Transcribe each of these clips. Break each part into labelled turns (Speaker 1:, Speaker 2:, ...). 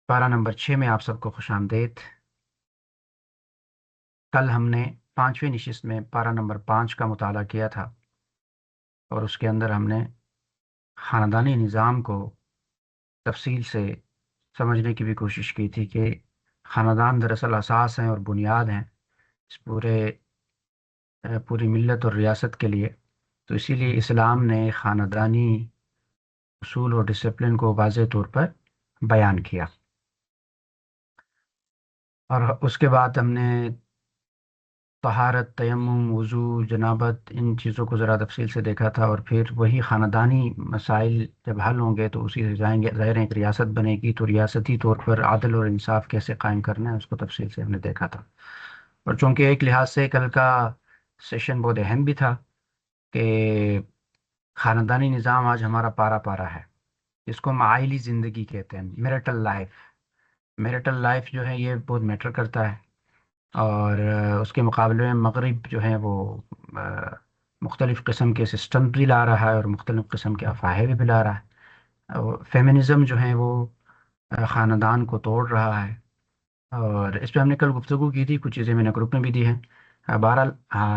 Speaker 1: پارہ نمبر 6 میں آپ سب کو خوش آمدید۔ کل ہم نے 5ویں نشست میں پارہ نمبر 5 کا مطالعہ کیا تھا، اور اس کے اندر ہم نے خاندانی نظام کو تفصیل سے سمجھنے کی بھی کوشش کی تھی کہ خاندان دراصل اساس ہیں اور بنیاد ہیں اس پوری ملت اور ریاست کے لیے۔ تو اسی لیے اسلام نے خاندانی اصول اور ڈسپلن کو واضح طور پر بیان کیا، اور اس کے بعد ہم نے طہارت، تیمم، وضو، جنابت، ان چیزوں کو ذرا تفصیل سے دیکھا تھا، اور پھر وہی خاندانی مسائل جب حل ہوں گے تو اسی سے جائیں گے۔ ظاہر ہے ایک ریاست بنے گی تو ریاستی طور پر عدل اور انصاف کیسے قائم کرنا ہے اس کو تفصیل سے ہم نے دیکھا تھا۔ اور چونکہ ایک لحاظ سے کل کا سیشن بہت اہم بھی تھا کہ خاندانی نظام آج ہمارا پارا پارا ہے، جس کو ہم عائلی زندگی کہتے ہیں، میرٹل لائف۔ میرٹل لائف جو ہے یہ بہت میٹر کرتا ہے، اور اس کے مقابلے میں مغرب جو ہے وہ آ، مختلف قسم کے سسٹم بھی لا رہا ہے اور مختلف قسم کے افواہیں بھی لا رہا ہے، اور فیمنزم جو ہے وہ خاندان کو توڑ رہا ہے، اور اس پہ ہم نے کل گفتگو کی تھی، کچھ چیزیں میں نے گروپ میں بھی دی ہیں۔ بہرحال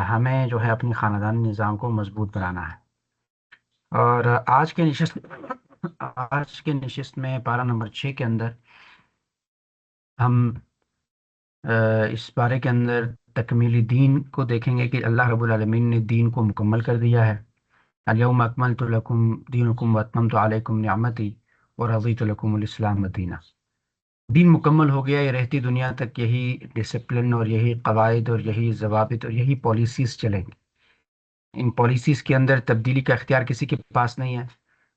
Speaker 1: ہمیں جو ہے اپنی خاندانی نظام کو مضبوط بنانا ہے، اور آج کے نشست میں پارہ نمبر 6 کے اندر ہم اس بارے کے اندر تکمیلی دین کو دیکھیں گے کہ اللہ رب العالمین نے دین کو مکمل کر دیا ہے۔ الیوم اکملت لکم دینکم واتممت علیکم نعمتی ورضیت لکم الاسلام دینہ۔ دین مکمل ہو گیا، یہ رہتی دنیا تک یہی ڈسپلن اور یہی قواعد اور یہی ضوابط اور یہی پالیسیز چلیں گی۔ ان پالیسیز کے اندر تبدیلی کا اختیار کسی کے پاس نہیں ہے،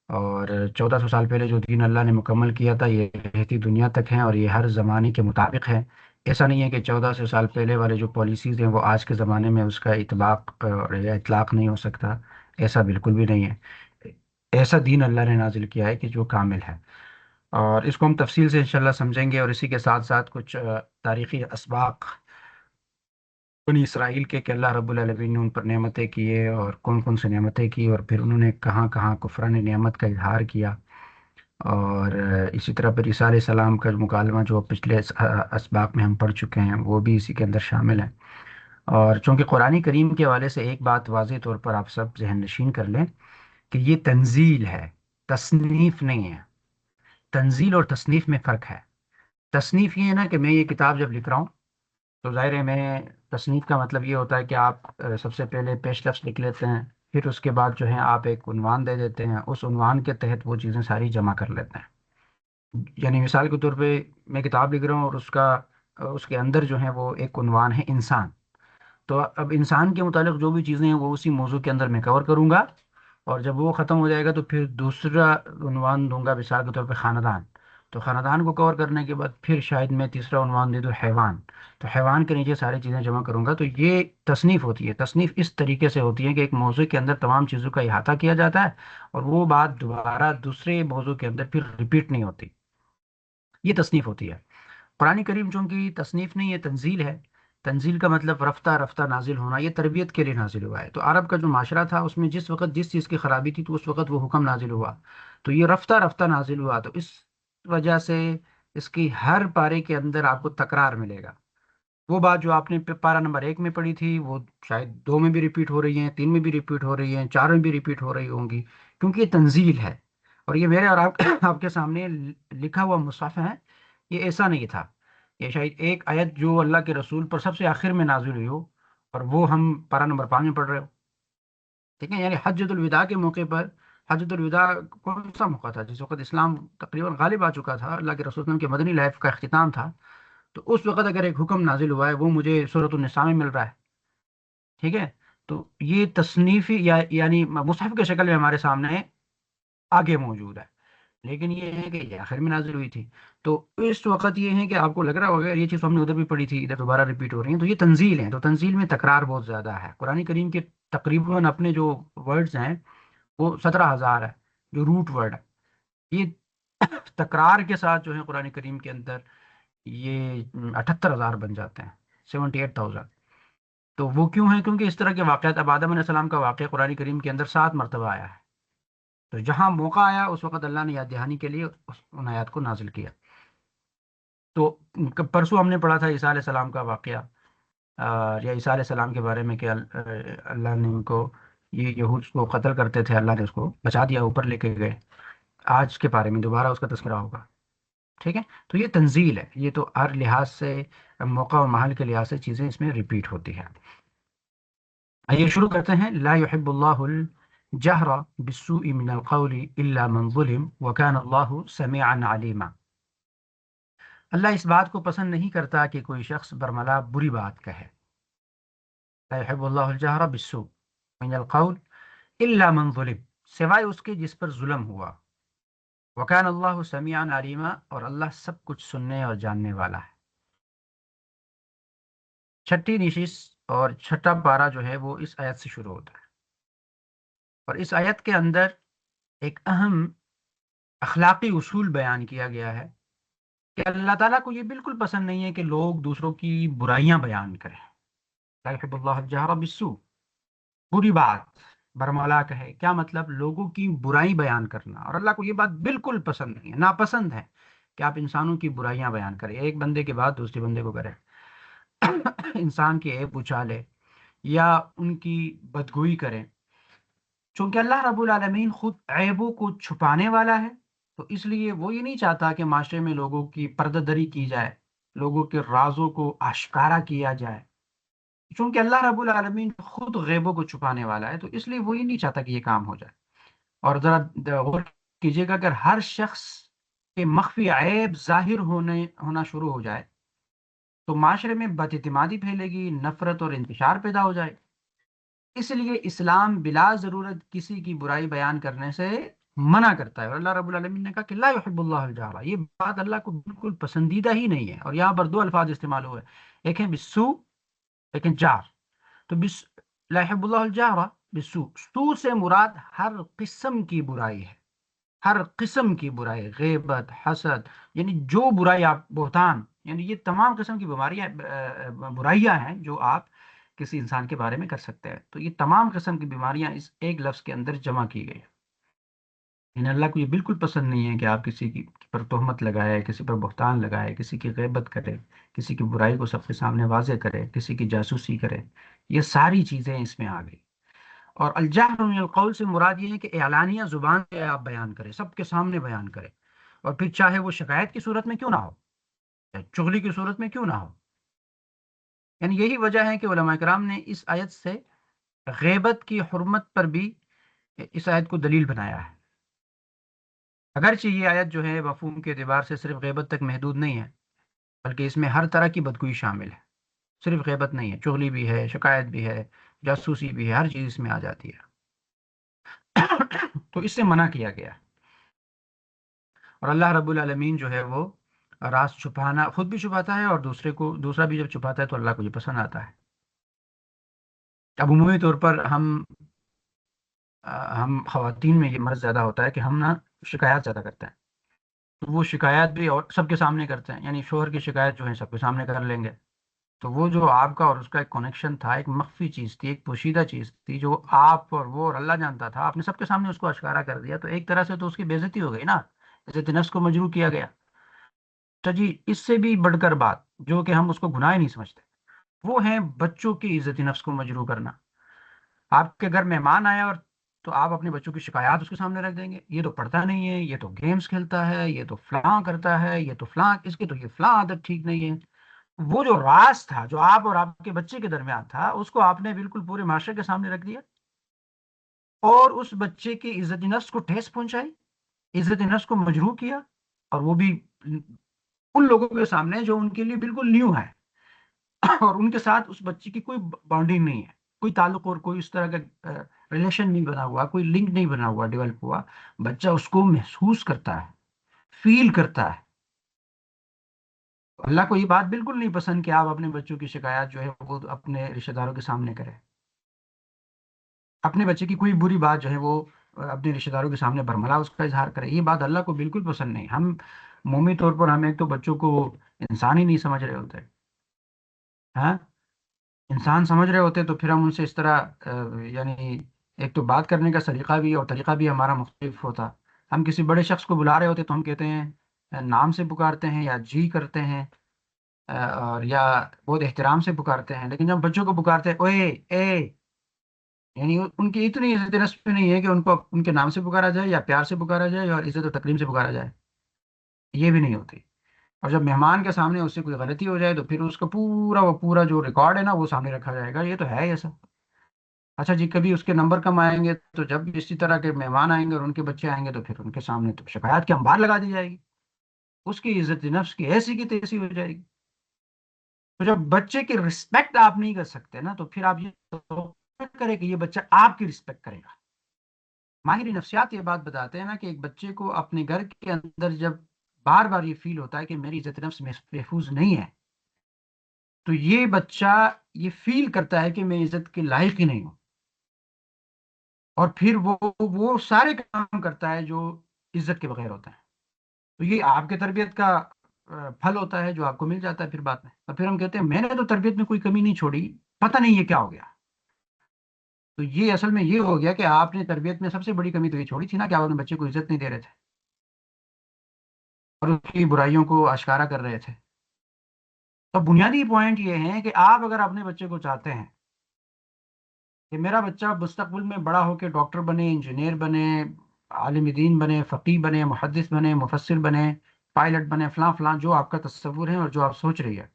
Speaker 1: اور 1400 سال پہلے جو دین اللہ نے مکمل کیا تھا یہ رہتی دنیا تک ہیں، اور یہ ہر زمانے کے مطابق ہے۔ ایسا نہیں ہے کہ 1400 سال پہلے والے جو پالیسیز ہیں وہ آج کے زمانے میں اس کا اطباق یا اطلاق نہیں ہو سکتا، ایسا بالکل بھی نہیں ہے۔ ایسا دین اللہ نے نازل کیا ہے کہ جو کامل ہے، اور اس کو ہم تفصیل سے انشاءاللہ سمجھیں گے، اور اسی کے ساتھ ساتھ کچھ تاریخی اسباق بنی اسرائیل کے کہ اللہ رب العالمین نے ان پر نعمتیں کیے اور کون کون سی نعمتیں کی، اور پھر انہوں نے کہاں کہاں کفران نعمت کا اظہار کیا، اور اسی طرح پھر عیسیٰ علیہ السلام کا مکالمہ جو پچھلے اسباق میں ہم پڑھ چکے ہیں وہ بھی اسی کے اندر شامل ہے۔ اور چونکہ قرآن کریم کے حوالے سے ایک بات واضح طور پر آپ سب ذہن نشین کر لیں کہ یہ تنزیل ہے، تصنیف نہیں ہے۔ تنزیل اور تصنیف میں فرق ہے۔ تصنیف یہ ہے نا کہ میں یہ کتاب جب لکھ رہا ہوں تو ظاہر ہے میں، تصنیف کا مطلب یہ ہوتا ہے کہ آپ سب سے پہلے پیش لفظ لکھ لیتے ہیں، پھر اس کے بعد جو ہے آپ ایک عنوان دے دیتے ہیں، اس عنوان کے تحت وہ چیزیں ساری جمع کر لیتے ہیں۔ یعنی مثال کے طور پہ میں کتاب لکھ رہا ہوں اور اس کے اندر جو ہے وہ ایک عنوان ہے انسان، تو اب انسان کے متعلق جو بھی چیزیں ہیں وہ اسی موضوع کے اندر میں کور کروں گا، اور جب وہ ختم ہو جائے گا تو پھر دوسرا عنوان دوں گا مثال کے طور پہ خاندان، تو خاندان کو کور کرنے کے بعد پھر شاید میں تیسرا عنوان دے دوں حیوان، تو حیوان کے نیچے ساری چیزیں جمع کروں گا۔ تو یہ تصنیف ہوتی ہے۔ تصنیف اس طریقے سے ہوتی ہے کہ ایک موضوع کے اندر تمام چیزوں کا احاطہ کیا جاتا ہے، اور وہ بات دوبارہ دوسرے موضوع کے اندر پھر ریپیٹ نہیں ہوتی، یہ تصنیف ہوتی ہے۔ قرآن کریم چونکہ تصنیف نہیں ہے، تنزیل ہے۔ تنزیل کا مطلب رفتہ رفتہ نازل ہونا، یہ تربیت کے لیے نازل ہوا ہے۔ تو عرب کا جو معاشرہ تھا اس میں جس وقت جس چیز کی خرابی تھی تو اس وقت وہ حکم نازل ہوا، تو یہ رفتہ رفتہ نازل ہوا، تو اس وجہ سے اس کی ہر پارے کے اندر آپ کو تکرار ملے گا۔ وہ بات جو آپ نے پارہ نمبر 1 میں پڑھی تھی وہ شاید 2 میں بھی ریپیٹ ہو رہی ہیں، 3 میں بھی ریپیٹ ہو رہی ہیں، 4 میں بھی ریپیٹ ہو رہی ہوں گی، کیونکہ یہ تنزیل ہے۔ اور یہ میرے اور آپ کے سامنے لکھا ہوا مصحف ہے، یہ ایسا نہیں تھا۔ یہ شاید ایک آیت جو اللہ کے رسول پر سب سے آخر میں نازل ہوئی ہو، اور وہ ہم پارہ نمبر 5 میں پڑھ رہے ہو، ٹھیک ہے؟ یعنی حجۃ الوداع کے موقع پر، حجۃ الوداع کون سا موقع تھا؟ جس وقت اسلام تقریباً غالب آ چکا تھا، اللہ کے رسول صلی اللہ علیہ وسلم کے مدنی لائف کا اختتام تھا، تو اس وقت اگر ایک حکم نازل ہوا ہے وہ مجھے سورۃ النساء میں مل رہا ہے، ٹھیک ہے؟ تو یہ تصنیفی یعنی مصحف کی شکل میں ہمارے سامنے آگے موجود ہے، لیکن یہ ہے کہ یہ آخر میں نازل ہوئی تھی۔ تو اس وقت یہ ہے کہ آپ کو لگ رہا ہوگا یہ چیز ہم نے ادھر بھی پڑھی تھی، ادھر دوبارہ ریپیٹ ہو رہی ہیں، تو یہ تنزیل ہیں۔ تو تنزیل میں تکرار بہت زیادہ ہے۔ قرآن کریم کے تقریباً اپنے جو ورڈز ہیں وہ 17,000 ہے، جو روٹ ورڈ ہے، یہ تکرار کے ساتھ جو ہے قرآن کریم کے اندر یہ 78,000 بن جاتے ہیں، 78,000۔ تو وہ کیوں ہیں؟ کیونکہ اس طرح کے واقعات، اب آدم علیہ السلام کا واقعہ قرآن کریم کے اندر 7 مرتبہ آیا ہے، تو جہاں موقع آیا اس وقت اللہ نے یاد دہانی کے لیے ان آیات کو نازل کیا۔ تو پرسوں ہم نے پڑھا تھا عیسیٰ علیہ السلام کا واقعہ، یا عیسیٰ علیہ السلام کے بارے میں کہ اللہ نے ان کو، یہ یہود اس کو قتل کرتے تھے، اللہ نے اس کو بچا دیا، اوپر لے کے گئے۔ آج کے بارے میں دوبارہ اس کا تذکرہ ہوگا، ٹھیک ہے؟ تو یہ تنزیل ہے، یہ تو ہر لحاظ سے، موقع و محل کے لحاظ سے چیزیں اس میں ریپیٹ ہوتی ہیں۔ آئیے شروع کرتے ہیں۔ لا يحب اللہ الجہر بالسوء من القول الا من ظلم وكان اللہ سمیعا علیما۔ اللہ اس بات کو پسند نہیں کرتا کہ کوئی شخص برملا بری بات کہے۔ لا يحب اللہ الجہر بالسوء من القول الا من ظلم، سوائے اس کے جس پر ظلم ہوا۔ وكان اللہ سمیعا علیما، اور اللہ سب کچھ سننے اور جاننے والا ہے۔ چھٹی نشست اور چھٹا پارہ جو ہے وہ اس آیت سے شروع ہوتا ہے، اور اس آیت کے اندر ایک اہم اخلاقی اصول بیان کیا گیا ہے کہ اللہ تعالیٰ کو یہ بالکل پسند نہیں ہے کہ لوگ دوسروں کی برائیاں بیان کریں۔ لا يحب اللہ الجہر بالسوء، بری بات برملا کہے، کیا مطلب؟ لوگوں کی برائی بیان کرنا، اور اللہ کو یہ بات بالکل پسند نہیں ہے، ناپسند ہے کہ آپ انسانوں کی برائیاں بیان کریں، ایک بندے کے بعد دوسرے بندے کو کریں، انسان کی عیب اچھالے یا ان کی بدگوئی کریں۔ چونکہ اللہ رب العالمین خود عیبوں کو چھپانے والا ہے، تو اس لیے وہ یہ نہیں چاہتا کہ معاشرے میں لوگوں کی پردہ دری کی جائے، لوگوں کے رازوں کو آشکارا کیا جائے۔ چونکہ اللہ رب العالمین خود غیبوں کو چھپانے والا ہے، تو اس لیے وہ یہ نہیں چاہتا کہ یہ کام ہو جائے۔ اور ذرا غور کیجیے گا، اگر ہر شخص کے مخفی عیب ظاہر ہونا شروع ہو جائے تو معاشرے میں بد اعتمادی پھیلے گی، نفرت اور انتشار پیدا ہو جائے۔ اس لیے اسلام بلا ضرورت کسی کی برائی بیان کرنے سے منع کرتا ہے، اور اللہ رب العالمین نے کہا کہ لا يحب اللہ الجہر، یہ بات اللہ کو بالکل پسندیدہ ہی نہیں ہے۔ اور یہاں پر دو الفاظ استعمال ہوئے، ایک ہے بالسوء، ایک ہے جار۔ تو لا يحب اللہ الجہر بالسوء، سوء سے مراد ہر قسم کی برائی ہے، ہر قسم کی برائی، غیبت، حسد، یعنی جو برائی آپ، بہتان، یعنی یہ تمام قسم کی برائیاں ہیں جو آپ کسی انسان کے بارے میں کر سکتے ہیں۔ تو یہ تمام قسم کی بیماریاں اس ایک لفظ کے اندر جمع کی گئی ہیں۔ یعنی اللہ کو یہ بالکل پسند نہیں ہے کہ آپ کسی کی پر تہمت لگائے، کسی پر بہتان لگائے، کسی کی غیبت کرے، کسی کی برائی کو سب کے سامنے واضح کرے، کسی کی جاسوسی کرے۔ یہ ساری چیزیں اس میں آ گئی۔ اور الجہر من القول سے مراد یہ ہے کہ اعلانیہ زبان سے آپ بیان کریں، سب کے سامنے بیان کریں، اور پھر چاہے وہ شکایت کی صورت میں کیوں نہ ہو، چاہے چغلی کی صورت میں کیوں نہ ہو۔ یعنی یہی وجہ ہے کہ علماء کرام نے اس آیت سے غیبت کی حرمت پر بھی اس آیت کو دلیل بنایا ہے۔ اگرچہ یہ آیت جو ہے مفہوم کے اعتبار سے صرف غیبت تک محدود نہیں ہے، بلکہ اس میں ہر طرح کی بدگوئی شامل ہے، صرف غیبت نہیں ہے، چغلی بھی ہے، شکایت بھی ہے، جاسوسی بھی ہے، ہر چیز اس میں آ جاتی ہے۔ تو اس سے منع کیا گیا ہے۔ اور اللہ رب العالمین جو ہے وہ راز چھپانا خود بھی چھپاتا ہے، اور دوسرا بھی جب چھپاتا ہے تو اللہ کو یہ پسند آتا ہے۔ اب عمومی طور پر ہم خواتین میں یہ مرض زیادہ ہوتا ہے کہ ہم نا شکایات زیادہ کرتے ہیں، تو وہ شکایات بھی اور سب کے سامنے کرتے ہیں، یعنی شوہر کی شکایت جو ہے سب کے سامنے کر لیں گے۔ تو وہ جو آپ کا اور اس کا ایک کنیکشن تھا، ایک مخفی چیز تھی، ایک پوشیدہ چیز تھی، جو آپ اور وہ اور اللہ جانتا تھا، آپ نے سب کے سامنے اس کو اشکارا کر دیا، تو ایک طرح سے تو اس کی بے عزتی ہو گئی نا، عزت نفس کو مجروح کیا گیا۔ تو جی اس سے بھی بڑھ کر بات جو کہ ہم اس کو گناہ ہی نہیں سمجھتے، وہ ہیں بچوں کی عزت نفس کو مجروح کرنا۔ آپ کے گھر مہمان آیا اور تو آپ اپنے بچوں کی شکایات اس کے سامنے رکھ دیں گے، یہ تو پڑھتا نہیں ہے، یہ تو گیمز کھیلتا ہے، یہ تو فلاں کرتا ہے، یہ تو فلاں، اس کی تو یہ فلاں عادت ٹھیک نہیں ہے۔ وہ جو راز تھا جو آپ اور آپ کے بچے کے درمیان تھا، اس کو آپ نے بالکل پورے معاشرے کے سامنے رکھ دیا، اور اس بچے کی عزت نفس کو ٹھیس پہنچائی، عزت نفس کو مجروح کیا، اور وہ بھی ان لوگوں کے سامنے جو ان کے لیے بالکل نیو ہے، اور ان کے ساتھ اس بچے کی کوئی بانڈنگ نہیں ہے، کوئی تعلق اور کوئی اس طرح کا ریلیشن نہیں بنا ہوا، کوئی لنک نہیں بنا ہوا، ڈیولپ ہوا۔ بچہ اس کو محسوس کرتا ہے، فیل کرتا ہے۔ اللہ کو یہ بات بالکل نہیں پسند کہ آپ اپنے بچوں کی شکایات جو ہے وہ اپنے رشتہ داروں کے سامنے کریں، اپنے بچے کی کوئی بری بات جو ہے وہ اپنے رشتہ داروں کے سامنے برملا اس کا اظہار کرے۔ یہ بات اللہ کو بالکل پسند نہیں۔ ہم عمومی طور پر ہم ایک تو بچوں کو انسان ہی نہیں سمجھ رہے ہوتے، ہاں، انسان سمجھ رہے ہوتے تو پھر ہم ان سے اس طرح یعنی ایک تو بات کرنے کا سلیقہ بھی اور طریقہ بھی ہمارا مختلف ہوتا۔ ہم کسی بڑے شخص کو بلا رہے ہوتے تو ہم کہتے ہیں نام سے پکارتے ہیں یا جی کرتے ہیں، اور یا بہت احترام سے پکارتے ہیں، لیکن جب بچوں کو پکارتے ہیں اوئے اے، یعنی ان کی اتنی عزت نفس نہیں ہے کہ ان کو ان کے نام سے پکارا جائے یا پیار سے پکارا جائے اور عزت و تکریم سے پکارا جائے، یہ بھی نہیں ہوتی۔ اور جب مہمان کے سامنے اس سے کوئی غلطی ہو جائے تو پھر اس کا وہ پورا جو ریکارڈ ہے نا وہ سامنے رکھا جائے گا، یہ تو ہے ایسا۔ اچھا جی، کبھی اس کے نمبر کم آئیں گے تو جب بھی اسی طرح کے مہمان آئیں گے اور ان کے بچے آئیں گے تو پھر ان کے سامنے تو شکایات کی انبار لگا دی جائے گی، اس کی عزت نفس کی ایسی کی تیسی ہو جائے گی۔ تو جب بچے کی رسپیکٹ آپ نہیں کر سکتے نا تو پھر آپ یہ توقع کریں کہ یہ بچہ آپ کی رسپیکٹ کرے گا۔ ماہر نفسیات یہ بات بتاتے ہیں نا کہ ایک بچے کو اپنے گھر کے اندر جب بار بار یہ فیل ہوتا ہے کہ میری عزت نفس محفوظ نہیں ہے، تو یہ بچہ یہ فیل کرتا ہے کہ میں عزت کے لائق ہی نہیں ہوں، اور پھر وہ سارے کام کرتا ہے جو عزت کے بغیر ہوتا ہے۔ تو یہ آپ کے تربیت کا پھل ہوتا ہے جو آپ کو مل جاتا ہے پھر بعد میں، اور پھر ہم کہتے ہیں میں نے تو تربیت میں کوئی کمی نہیں چھوڑی، پتہ نہیں یہ کیا ہو گیا۔ تو یہ اصل میں یہ ہو گیا کہ آپ نے تربیت میں سب سے بڑی کمی تو یہ چھوڑی تھی نا کہ آپ اپنے بچے کو عزت نہیں دے رہے تھے اور اس کی برائیوں کو اشکارا کر رہے تھے۔ تو بنیادی پوائنٹ یہ ہے کہ آپ اگر اپنے بچے کو چاہتے ہیں کہ میرا بچہ مستقبل میں بڑا ہو کے ڈاکٹر بنے، انجینئر بنے، عالم دین بنے، فقیہ بنے، محدث بنے، مفسر بنے، پائلٹ بنے، فلاں فلاں جو آپ کا تصور ہے اور جو آپ سوچ رہی ہے،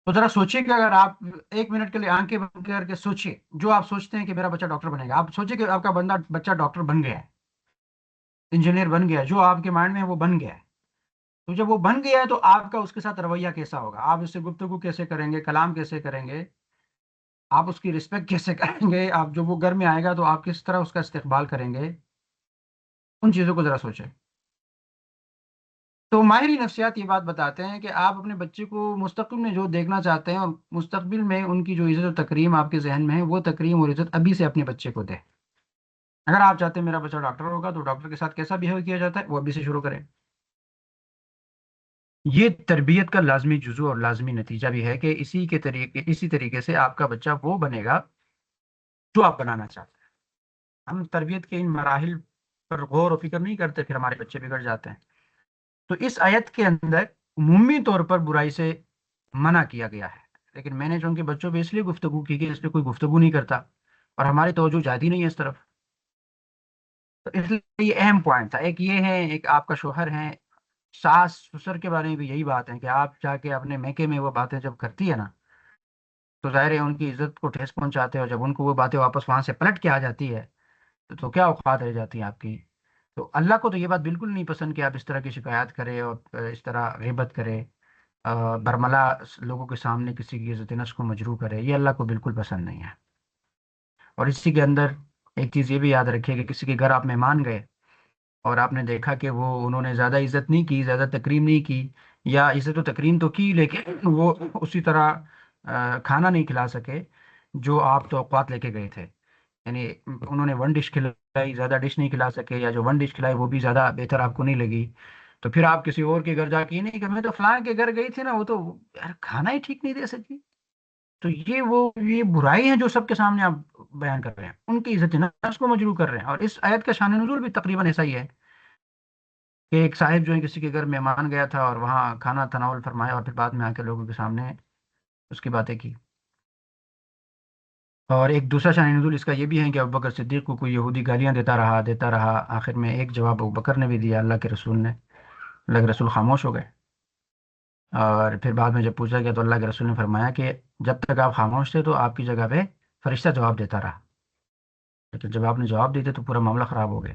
Speaker 1: تو ذرا سوچیے کہ اگر آپ 1 منٹ کے لیے آنکھیں بند کر کے سوچیے، جو آپ سوچتے ہیں کہ میرا بچہ ڈاکٹر بنے گا، آپ سوچیے کہ آپ کا بچہ ڈاکٹر بن گیا ہے، انجینئر بن گیا ہے، جو آپ کے مائنڈ میں ہے وہ بن گیا ہے۔ تو جب وہ بن گیا ہے تو آپ کا اس کے ساتھ رویہ کیسا ہوگا، آپ اس سے گفتگو کیسے کریں گے، کلام کیسے کریں گے، آپ اس کی رسپیکٹ کیسے کریں گے، آپ جب وہ گھر میں آئے گا تو آپ کس طرح اس کا استقبال کریں گے، ان چیزوں کو ذرا سوچیں۔ تو ماہری نفسیات یہ بات بتاتے ہیں کہ آپ اپنے بچے کو مستقبل میں جو دیکھنا چاہتے ہیں اور مستقبل میں ان کی جو عزت و تکریم آپ کے ذہن میں ہے، وہ تکریم اور عزت ابھی سے اپنے بچے کو دیں۔ اگر آپ چاہتے ہیں میرا بچہ ڈاکٹر ہوگا تو ڈاکٹر کے ساتھ کیسا بہیو کیا جاتا ہے وہ ابھی سے شروع کریں۔ یہ تربیت کا لازمی جزو اور لازمی نتیجہ بھی ہے کہ اسی طریقے سے آپ کا بچہ وہ بنے گا جو آپ بنانا چاہتے ہیں۔ ہم تربیت کے ان مراحل پر غور و فکر نہیں کرتے، پھر ہمارے بچے بگڑ جاتے ہیں۔ تو اس آیت کے اندر عمومی طور پر برائی سے منع کیا گیا ہے، لیکن میں نے چونکہ بچوں پہ اس لیے گفتگو کی کہ اس پہ کوئی گفتگو نہیں کرتا اور ہماری توجہ جاتی نہیں ہے اس طرف، تو اس لیے یہ اہم پوائنٹ تھا۔ ایک یہ ہے، ایک آپ کا شوہر ہے، ساس سسر کے بارے میں بھی یہی بات ہے کہ آپ جا کے اپنے میکے میں وہ باتیں جب کرتی ہے نا تو ظاہر ہے ان کی عزت کو ٹھیس پہنچاتے ہیں، اور جب ان کو وہ باتیں واپس وہاں سے پلٹ کے آ جاتی ہے تو کیا اوقات رہ جاتی ہیں آپ کی۔ تو اللہ کو تو یہ بات بالکل نہیں پسند کہ آپ اس طرح کی شکایات کریں اور اس طرح غیبت کریں، برملا لوگوں کے سامنے کسی کی عزت نفس کو مجروح کرے، یہ اللہ کو بالکل پسند نہیں ہے۔ اور اسی کے اندر ایک چیز یہ بھی یاد رکھیے کہ کسی کے گھر آپ مہمان گئے اور آپ نے دیکھا کہ انہوں نے زیادہ عزت نہیں کی، زیادہ تکریم نہیں کی، یا عزت و تکریم تو کی لیکن وہ اسی طرح کھانا نہیں کھلا سکے جو آپ توقعات لے کے گئے تھے، یعنی انہوں نے ون ڈش کھلائی، زیادہ ڈش نہیں کھلا سکے، یا جو ون ڈش کھلائی وہ بھی زیادہ بہتر آپ کو نہیں لگی، تو پھر آپ کسی اور کے گھر جا کے یہ نہیں کہ میں تو فلاں کے گھر گئی تھی نا وہ تو یار کھانا ہی ٹھیک نہیں دے سکی۔ تو یہ برائی ہے جو سب کے سامنے آپ بیان کر رہے ہیں، ان کی عزت نفس کو مجروح کر رہے ہیں۔ اور اس آیت کا شان نزول بھی تقریباً ایسا ہی ہے کہ ایک صاحب جو ہے کسی کے گھر مہمان گیا تھا اور وہاں کھانا تناول فرمایا اور پھر بعد میں آ کے لوگوں کے سامنے اس کی باتیں کی۔ اور ایک دوسرا شان نزول اس کا یہ بھی ہے کہ ابوبکر صدیق کو کوئی یہودی گالیاں دیتا رہا، آخر میں ایک جواب ابوبکر نے بھی دیا، اللہ کے رسول نے، اللہ کے رسول خاموش ہو گئے، اور پھر بعد میں جب پوچھا گیا تو اللہ کے رسول نے فرمایا کہ جب تک آپ خاموش تھے تو آپ کی جگہ پہ فرشتہ جواب دیتا رہا، لیکن جب آپ نے جواب دیتے تو پورا معاملہ خراب ہو گیا۔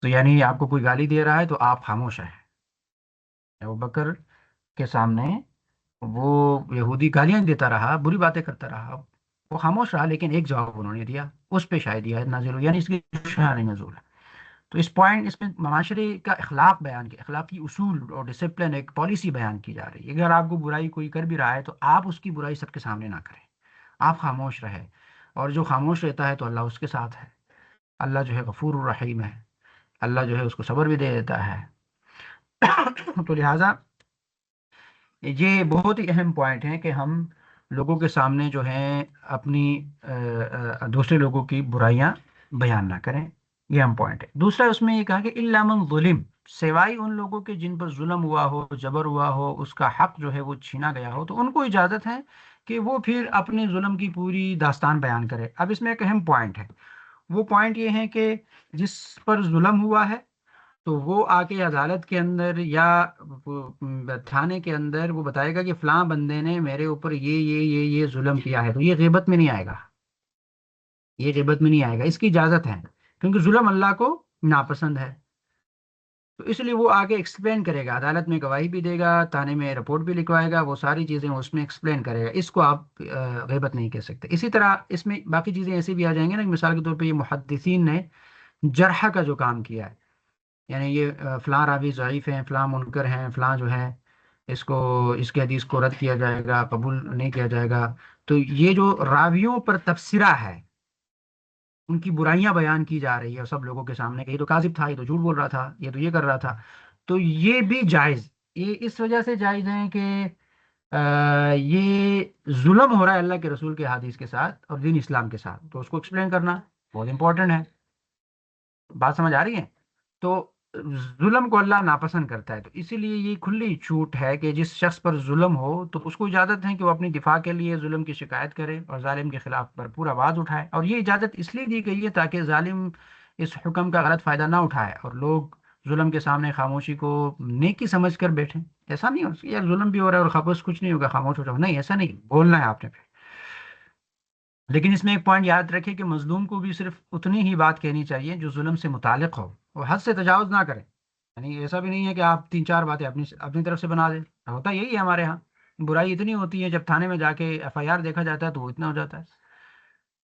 Speaker 1: تو یعنی آپ کو کوئی گالی دے رہا ہے تو آپ خاموش رہیں۔ ابوبکر کے سامنے وہ یہودی گالیاں دیتا رہا، بری باتیں کرتا رہا، وہ خاموش رہا، لیکن ایک جواب انہوں نے دیا، اس پہ شاید یہ آیت نازل ہوئی، یعنی اس کی شان نزول ہے۔ تو اس میں معاشرے کا اخلاق بیان کیا، اخلاقی اصول اور ڈسپلن، ایک پالیسی بیان کی جا رہی ہے۔ اگر آپ کو برائی کوئی کر بھی رہا ہے تو آپ اس کی برائی سب کے سامنے نہ کریں، آپ خاموش رہیں، اور جو خاموش رہتا ہے تو اللہ اس کے ساتھ ہے، اللہ جو ہے غفور الرحیم ہے، اللہ جو ہے اس کو صبر بھی دے دیتا ہے۔ تو لہٰذا یہ بہت ہی اہم پوائنٹ ہے کہ ہم لوگوں کے سامنے جو ہیں اپنی دوسرے لوگوں کی برائیاں بیان نہ کریں، یہ اہم پوائنٹ ہے۔ دوسرا اس میں یہ کہا کہ الا من ظلم، سوائے ان لوگوں کے جن پر ظلم ہوا ہو، جبر ہوا ہو، اس کا حق جو ہے وہ چھینا گیا ہو، تو ان کو اجازت ہے کہ وہ پھر اپنے ظلم کی پوری داستان بیان کرے۔ اب اس میں ایک اہم پوائنٹ ہے، وہ پوائنٹ یہ ہے کہ جس پر ظلم ہوا ہے تو وہ آ کے عدالت کے اندر یا تھانے کے اندر وہ بتائے گا کہ فلاں بندے نے میرے اوپر یہ ظلم کیا ہے، تو یہ غیبت میں نہیں آئے گا، یہ غیبت میں نہیں آئے گا، اس کی اجازت ہے، کیونکہ ظلم اللہ کو ناپسند ہے۔ تو اس لیے وہ آگے ایکسپلین کرے گا، عدالت میں گواہی بھی دے گا، تھانے میں رپورٹ بھی لکھوائے گا، وہ ساری چیزیں اس میں ایکسپلین کرے گا، اس کو آپ غیبت نہیں کہہ سکتے۔ اسی طرح اس میں باقی چیزیں ایسی بھی آ جائیں گے نا، مثال کے طور پہ یہ محدثین نے جرح کا جو کام کیا ہے، یعنی یہ فلاں راوی ضعیف ہیں، فلاں منکر ہیں، فلاں جو ہے اس کو، اس کے حدیث کو رد کیا جائے گا، قبول نہیں کیا جائے گا، تو یہ جو راویوں پر تبصرہ ہے، ان کی برائیاں بیان کی جا رہی ہے سب لوگوں کے سامنے کہ یہ تو کاذب تھا، یہ تو جھوٹ بول رہا تھا، یہ تو یہ کر رہا تھا، تو یہ بھی جائز، یہ اس وجہ سے جائز ہے کہ یہ ظلم ہو رہا ہے اللہ کے رسول کے حدیث کے ساتھ اور دین اسلام کے ساتھ، تو اس کو ایکسپلین کرنا بہت امپورٹنٹ ہے۔ بات سمجھ آ رہی ہے؟ تو ظلم کو اللہ ناپسند کرتا ہے، تو اسی لیے یہ کھلی چھوٹ ہے کہ جس شخص پر ظلم ہو تو اس کو اجازت ہے کہ وہ اپنی دفاع کے لیے ظلم کی شکایت کرے اور ظالم کے خلاف بھرپور آواز اٹھائے، اور یہ اجازت اس لیے دی گئی ہے تاکہ ظالم اس حکم کا غلط فائدہ نہ اٹھائے اور لوگ ظلم کے سامنے خاموشی کو نیکی سمجھ کر بیٹھیں۔ ایسا نہیں ہو یار ظلم بھی ہو رہا ہے اور خاموش کچھ نہیں ہوگا، خاموش ہو جاؤ، نہیں، ایسا نہیں، بولنا ہے آپ نے پھر۔ لیکن اس میں ایک پوائنٹ یاد رکھے کہ مظلوم کو بھی صرف اتنی ہی بات کہنی چاہیے جو ظلم سے متعلق ہو، وہ حد سے تجاوز نہ کرے، یعنی ایسا بھی نہیں ہے کہ آپ تین چار باتیں اپنی اپنی طرف سے بنا دیں، ہوتا یہی ہے ہمارے ہاں، برائی اتنی ہوتی ہے جب تھانے میں جا کے ایف آئی آر دیکھا جاتا ہے تو وہ اتنا ہو جاتا ہے،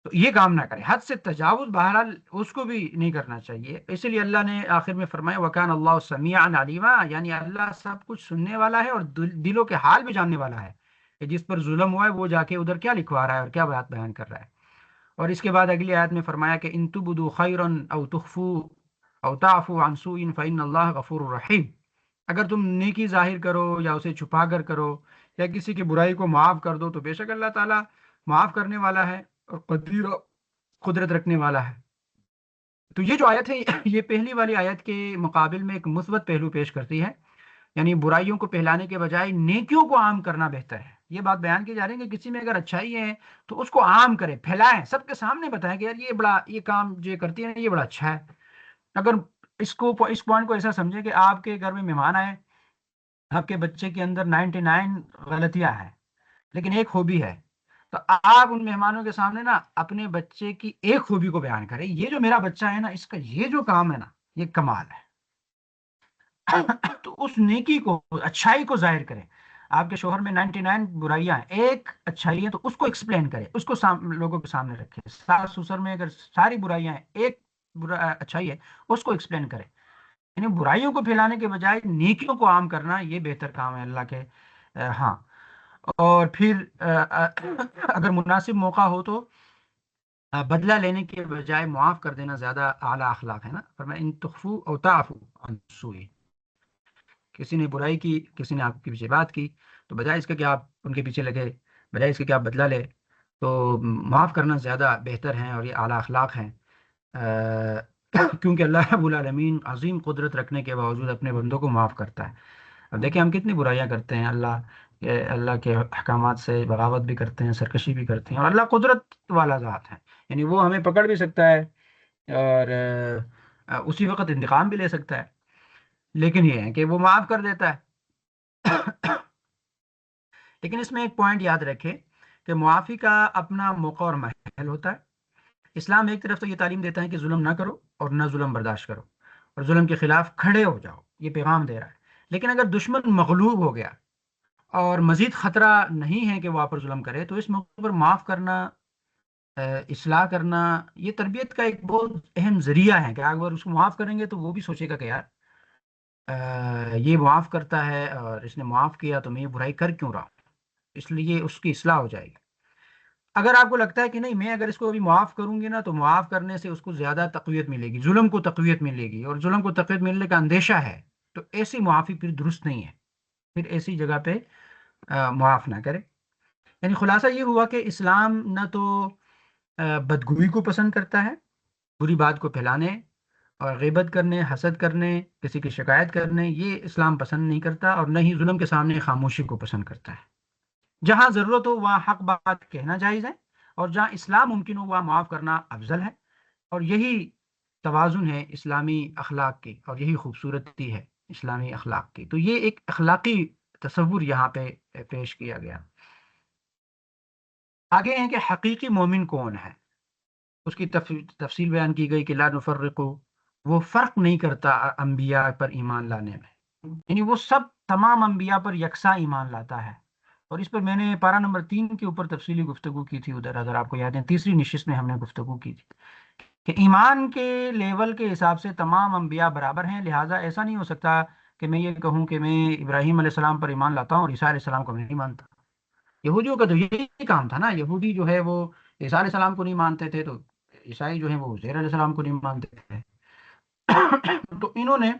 Speaker 1: تو یہ کام نہ کرے، حد سے تجاوز بہرحال اس کو بھی نہیں کرنا چاہیے۔ اسی لیے اللہ نے آخر میں فرمایا وَكَانَ اللَّهُ سَمِيعًا عَلِيمًا، یعنی اللہ سب کچھ سننے والا ہے اور دلوں کے حال بھی جاننے والا ہے کہ جس پر ظلم ہوا ہے وہ جا کے ادھر کیا لکھوا رہا ہے اور کیا بات بیان کر رہا ہے۔ اور اس کے بعد اگلی آیت میں فرمایا کہ ان تبدوا خیرا او تخفوا او تعفوا عن سوء فإن اللہ غفور رحیم، اگر تم نیکی ظاہر کرو یا اسے چھپا کر کرو یا کسی کی برائی کو معاف کر دو تو بے شک اللہ تعالیٰ معاف کرنے والا ہے اور قدیر قدرت رکھنے والا ہے۔ تو یہ جو آیت ہے یہ پہلی والی آیت کے مقابل میں ایک مثبت پہلو پیش کرتی ہے، یعنی برائیوں کو پھیلانے کے بجائے نیکیوں کو عام کرنا بہتر ہے۔ یہ بات بیان کی جا رہی ہے کہ کسی میں اگر اچھائی ہے تو اس کو عام کریں، پھیلائیں، سب کے سامنے بتائیں کہ یار یہ بڑا، یہ کام جو کرتی ہے نا یہ بڑا اچھا ہے۔ اگر اس پوائنٹ کو ایسا سمجھیں کہ آپ کے گھر میں مہمان آئے، آپ کے بچے کے اندر 99 غلطیاں ہیں لیکن ایک خوبی ہے، تو آپ ان مہمانوں کے سامنے نا اپنے بچے کی ایک خوبی کو بیان کریں، یہ جو میرا بچہ ہے نا اس کا یہ جو کام ہے نا یہ کمال ہے، تو اس نیکی کو، اچھائی کو ظاہر کریں۔ آپ کے شوہر میں 99 برائیاں ہیں، ایک اچھائی ہے تو اس کو ایکسپلین کریں، اس کو لوگوں کے سامنے رکھیں۔ ساس سسر میں اگر ساری برائیاں ہیں، ایک اچھائی ہے، اس کو ایکسپلین کریں، یعنی برائیوں کو پھیلانے کے بجائے نیکیوں کو عام کرنا یہ بہتر کام ہے اللہ کے ہاں۔ اور پھر اگر مناسب موقع ہو تو بدلہ لینے کے بجائے معاف کر دینا زیادہ اعلیٰ اخلاق ہے نا، فرمایا ان تخفوا او تعفوا عن سوء، کسی نے برائی کی، کسی نے آپ کے پیچھے بات کی، تو بجائے اس کے کہ آپ ان کے پیچھے لگے، بجائے اس کے کہ آپ بدلہ لے، تو معاف کرنا زیادہ بہتر ہے اور یہ اعلیٰ اخلاق ہیں۔ کیونکہ اللہ رب العالمین عظیم قدرت رکھنے کے باوجود اپنے بندوں کو معاف کرتا ہے۔ اب دیکھیں ہم کتنی برائیاں کرتے ہیں، اللہ کے احکامات سے بغاوت بھی کرتے ہیں، سرکشی بھی کرتے ہیں، اور اللہ قدرت والا ذات ہے، یعنی وہ ہمیں پکڑ بھی سکتا ہے اور اسی وقت انتقام بھی لے سکتا ہے، لیکن یہ ہے کہ وہ معاف کر دیتا ہے۔ لیکن اس میں ایک پوائنٹ یاد رکھے کہ معافی کا اپنا موقع اور محل ہوتا ہے۔ اسلام ایک طرف تو یہ تعلیم دیتا ہے کہ ظلم نہ کرو اور نہ ظلم برداشت کرو اور ظلم کے خلاف کھڑے ہو جاؤ، یہ پیغام دے رہا ہے، لیکن اگر دشمن مغلوب ہو گیا اور مزید خطرہ نہیں ہے کہ وہ آپ پر ظلم کرے تو اس موقع پر معاف کرنا، اصلاح کرنا، یہ تربیت کا ایک بہت اہم ذریعہ ہے کہ اگر اس کو معاف کریں گے تو وہ بھی سوچے گا کہ یار یہ معاف کرتا ہے اور اس نے معاف کیا تو میں یہ برائی کر کیوں رہا ہوں، اس لیے اس کی اصلاح ہو جائے گی۔ اگر آپ کو لگتا ہے کہ نہیں میں اگر اس کو ابھی معاف کروں گی نا تو معاف کرنے سے اس کو زیادہ تقویت ملے گی، ظلم کو تقویت ملے گی اور ظلم کو تقویت ملنے کا اندیشہ ہے، تو ایسی معافی پھر درست نہیں ہے، پھر ایسی جگہ پہ معاف نہ کرے۔ یعنی خلاصہ یہ ہوا کہ اسلام نہ تو بدگوئی کو پسند کرتا ہے، بری بات کو پھیلانے اور غیبت کرنے، حسد کرنے، کسی کی شکایت کرنے، یہ اسلام پسند نہیں کرتا، اور نہ ہی ظلم کے سامنے خاموشی کو پسند کرتا ہے۔ جہاں ضرورت ہو وہاں حق بات کہنا جائز ہے، اور جہاں اصلاح ممکن ہو وہاں معاف کرنا افضل ہے، اور یہی توازن ہے اسلامی اخلاق کی، اور یہی خوبصورتی ہے اسلامی اخلاق کی۔ تو یہ ایک اخلاقی تصور یہاں پہ پیش کیا گیا۔ آگے ہیں کہ حقیقی مومن کون ہے، اس کی تفصیل بیان کی گئی کہ لا نفرق، وہ فرق نہیں کرتا انبیاء پر ایمان لانے میں، یعنی وہ سب تمام انبیاء پر یکساں ایمان لاتا ہے۔ اور اس پر میں نے پارہ نمبر 3 کے اوپر تفصیلی گفتگو کی تھی ادھر، اگر آپ کو یاد ہے تیسری نشست میں ہم نے گفتگو کی تھی کہ ایمان کے لیول کے حساب سے تمام انبیاء برابر ہیں، لہٰذا ایسا نہیں ہو سکتا کہ میں یہ کہوں کہ میں ابراہیم علیہ السلام پر ایمان لاتا ہوں اور عیسیٰ علیہ السلام کو میں نہیں مانتا۔ یہودیوں کا تو یہی کام تھا نا، یہودی جو ہے وہ عیسیٰ علیہ السلام کو نہیں مانتے تھے، تو عیسائی جو ہیں وہ عزیر علیہ السلام کو نہیں مانتے تھے۔ تو انہوں نے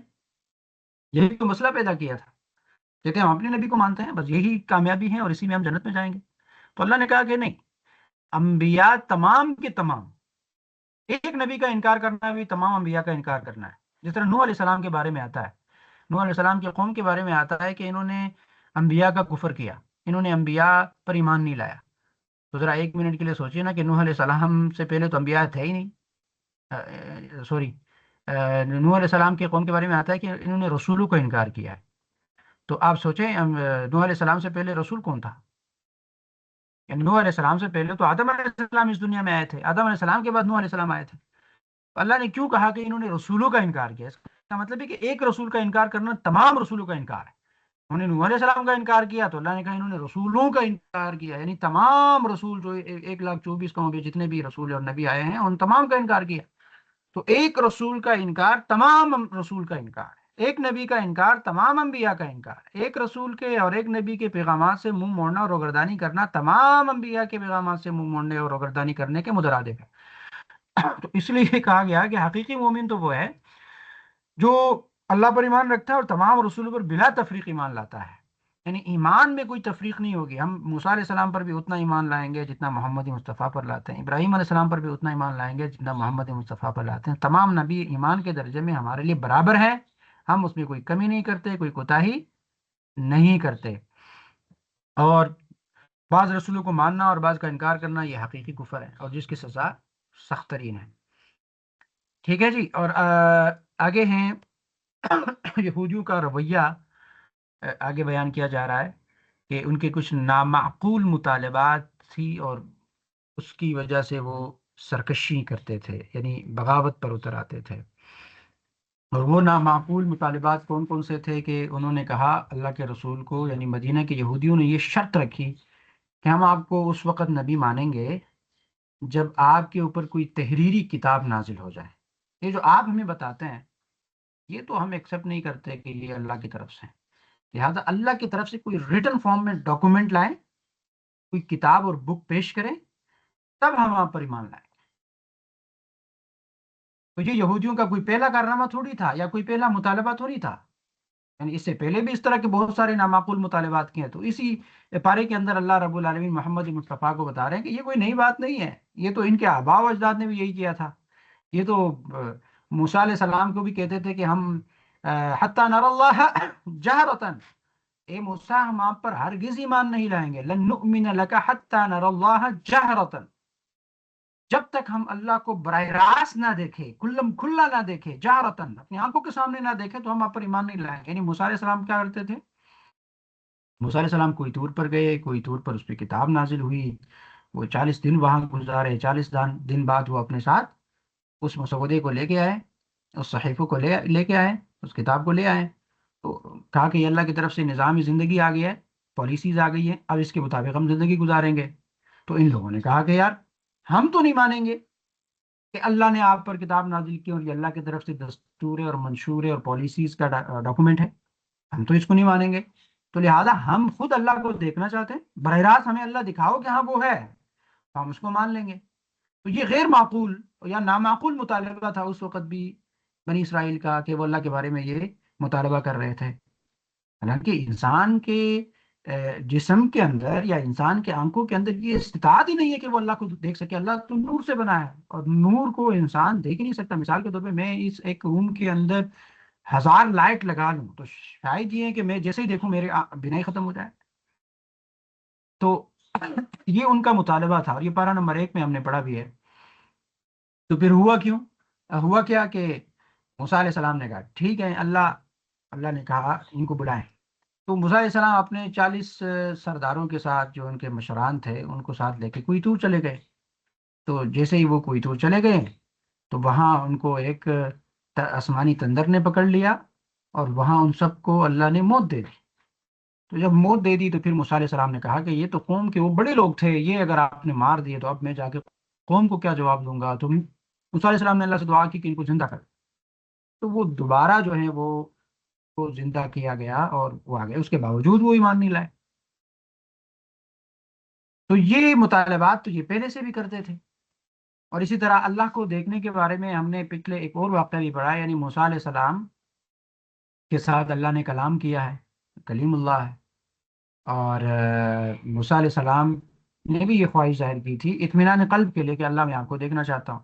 Speaker 1: یہی تو مسئلہ پیدا کیا تھا، کہتے ہیں ہم اپنے نبی کو مانتے ہیں، بس یہی کامیابی ہے اور اسی میں ہم جنت میں جائیں گے۔ تو اللہ نے کہا کہ نہیں، انبیاء تمام کے تمام، ایک نبی کا انکار کرنا بھی تمام انبیاء کا انکار کرنا ہے۔ جس طرح نوح علیہ السلام کے بارے میں آتا ہے، نوح علیہ السلام کی قوم کے بارے میں آتا ہے کہ انہوں نے انبیاء کا کفر کیا، انہوں نے انبیاء پر ایمان نہیں لایا۔ تو ذرا ایک منٹ کے لیے سوچیے نا کہ نوح علیہ السلام سے پہلے تو انبیاء تھے ہی نہیں، سوری، نوح علیہ السلام کی قوم کے بارے میں آتا ہے کہ انہوں نے رسولوں کا انکار کیا ہے۔ تو آپ سوچیں نوح علیہ السلام سے پہلے رسول کون تھا؟ یعنی نوح علیہ السلام سے پہلے تو آدم علیہ السلام اس دنیا میں آئے تھے، آدم علیہ السلام کے بعد نوح علیہ السلام آئے تھے۔ تو اللہ نے کیوں کہا کہ انہوں نے رسولوں کا انکار کیا؟ اس کا مطلب ہے کہ ایک رسول کا انکار کرنا تمام رسولوں کا انکار ہے۔ انہوں نے نوح علیہ السلام کا انکار کیا تو اللہ نے کہا انہوں نے رسولوں کا انکار کیا، یعنی تمام رسول جو 1,24,000 قوم پہ جتنے بھی رسول اور نبی آئے ہیں ان تمام کا انکار کیا۔ تو ایک رسول کا انکار تمام رسول کا انکار ہے، ایک نبی کا انکار تمام انبیاء کا انکار ہے، ایک رسول کے اور ایک نبی کے پیغامات سے منہ موڑنا اور روگردانی کرنا تمام انبیاء کے پیغامات سے منہ موڑنے اور روگردانی کرنے کے مترادف ہے۔ تو اس لیے کہا گیا کہ حقیقی مومن تو وہ ہے جو اللہ پر ایمان رکھتا ہے اور تمام رسولوں پر بلا تفریق ایمان لاتا ہے، یعنی ایمان میں کوئی تفریق نہیں ہوگی۔ ہم موسیٰ علیہ السلام پر بھی اتنا ایمان لائیں گے جتنا محمد مصطفیٰ پر لاتے ہیں، ابراہیم علیہ السلام پر بھی اتنا ایمان لائیں گے جتنا محمد مصطفیٰ پر لاتے ہیں۔ تمام نبی ایمان کے درجے میں ہمارے لیے برابر ہیں، ہم اس میں کوئی کمی نہیں کرتے، کوئی کوتاہی نہیں کرتے۔ اور بعض رسولوں کو ماننا اور بعض کا انکار کرنا یہ حقیقی کفر ہے، اور جس کی سزا سخت ترین ہے۔ ٹھیک ہے جی، اور آگے ہیں یہودیوں کا رویہ آگے بیان کیا جا رہا ہے کہ ان کے کچھ نامعقول مطالبات تھی، اور اس کی وجہ سے وہ سرکشی کرتے تھے، یعنی بغاوت پر اتر آتے تھے۔ اور وہ نامعقول مطالبات کون کون سے تھے کہ انہوں نے کہا اللہ کے رسول کو، یعنی مدینہ کے یہودیوں نے یہ شرط رکھی کہ ہم آپ کو اس وقت نبی مانیں گے جب آپ کے اوپر کوئی تحریری کتاب نازل ہو جائے۔ یہ جو آپ ہمیں بتاتے ہیں یہ تو ہم ایکسیپٹ نہیں کرتے کہ یہ اللہ کی طرف سے، لہٰذا اللہ کی طرف سے کوئی ریٹن فارم میں ڈاکومنٹ لائیں، کوئی کتاب اور بک پیش کریں، تب ہم آپ پر ایمان لائیں۔ تو یہ یہودیوں کا کوئی پہلا کارنامہ تھوڑی تھا یا کوئی پہلا مطالبہ تھوڑی تھا، یعنی اس سے پہلے بھی اس طرح کے بہت سارے نامعقول مطالبات کیے ہیں۔ تو اسی پارے کے اندر اللہ رب العالمین محمد مصطفیٰ کو بتا رہے ہیں کہ یہ کوئی نئی بات نہیں ہے، یہ تو ان کے آباء و اجداد نے بھی یہی کیا تھا۔ یہ تو موسیٰ علیہ السلام کو بھی کہتے تھے کہ ہم حتی نر اللہ جہرتاً، اے موسیٰ ہم آپ پر ہرگز ایمان نہیں لائیں گے، لن نؤمن لک حتی نر اللہ جہرتاً، جب تک ہم اللہ کو براہ راست نہ دیکھیں، کھلم کھلا نہ دیکھیں، جہرتاً اپنی آنکھوں کے سامنے نہ دیکھیں، تو ہم آپ پر ایمان نہیں لائیں گے۔ یعنی موسیٰ علیہ السلام کیا کرتے تھے؟ موسیٰ علیہ السلام کوئی طور پر گئے، کوئی طور پر اس پہ کتاب نازل ہوئی، وہ 40 دن وہاں گزارے، 40 دن بعد وہ اپنے ساتھ اس مسودے کو لے کے آئے، اس صحیفے کو لے کے آئے، اس کتاب کو لے آئے۔ تو کہا کہ یہ اللہ کی طرف سے نظام زندگی آ گیا ہے، پالیسیز آ گئی ہیں، اب اس کے مطابق ہم زندگی گزاریں گے۔ تو ان لوگوں نے کہا کہ یار ہم تو نہیں مانیں گے کہ اللہ نے آپ پر کتاب نازل کی اور یہ اللہ کی طرف سے دستور اور منشور اور پالیسیز کا ڈاکومنٹ ہے، ہم تو اس کو نہیں مانیں گے۔ تو لہٰذا ہم خود اللہ کو دیکھنا چاہتے ہیں، براہ راست ہمیں اللہ دکھاؤ کہ ہاں وہ ہے، تو ہم اس کو مان لیں گے۔ تو یہ غیر معقول یا نامعقول مطالبہ تھا اس وقت بھی بنی اسرائیل کا، کہ وہ اللہ کے بارے میں یہ مطالبہ کر رہے تھے۔ حالانکہ انسان کے جسم کے اندر یا انسان کے آنکھوں کے اندر یہ استطاعت ہی نہیں ہے کہ وہ اللہ کو دیکھ سکے. اللہ تو نور سے بنا ہے اور نور کو انسان دیکھ ہی نہیں سکتا. مثال کے طور پہ میں اس ایک روم کے اندر 1000 لائٹ لگا لوں تو شاید یہ ہے کہ میں جیسے ہی دیکھوں میرے بینائی ختم ہو جائے. تو یہ ان کا مطالبہ تھا اور یہ پارہ نمبر 1 میں ہم نے پڑھا بھی ہے. تو پھر ہوا کیوں؟ ہوا کیا کہ موسیٰ علیہ السلام نے کہا ٹھیک ہے اللہ. اللہ نے کہا ان کو بلائیں. تو موسیٰ علیہ السلام اپنے 40 سرداروں کے ساتھ جو ان کے مشران تھے ان کو ساتھ لے کے کوئی طور چلے گئے. تو جیسے ہی وہ کوئی طور چلے گئے تو وہاں ان کو ایک آسمانی تندر نے پکڑ لیا اور وہاں ان سب کو اللہ نے موت دے دی. تو جب موت دے دی تو پھر موسیٰ علیہ السلام نے کہا کہ یہ تو قوم کے وہ بڑے لوگ تھے, یہ اگر آپ نے مار دیے تو اب میں جا کے قوم کو کیا جواب دوں گا. تو موسیٰ علیہ السلام نے اللہ سے دعا کی کہ ان کو زندہ کر. تو وہ دوبارہ جو ہے وہ کو زندہ کیا گیا اور وہ آ گئے, اس کے باوجود وہ ایمان نہیں لائے. تو یہ مطالبات تو یہ پہلے سے بھی کرتے تھے. اور اسی طرح اللہ کو دیکھنے کے بارے میں ہم نے پچھلے ایک اور واقعہ بھی پڑھا, یعنی موسیٰ علیہ السلام کے ساتھ اللہ نے کلام کیا ہے, کلیم اللہ ہے. اور موسیٰ علیہ السلام نے بھی یہ خواہش ظاہر کی تھی اطمینان قلب کے لیے کہ اللہ میں آپ کو دیکھنا چاہتا ہوں.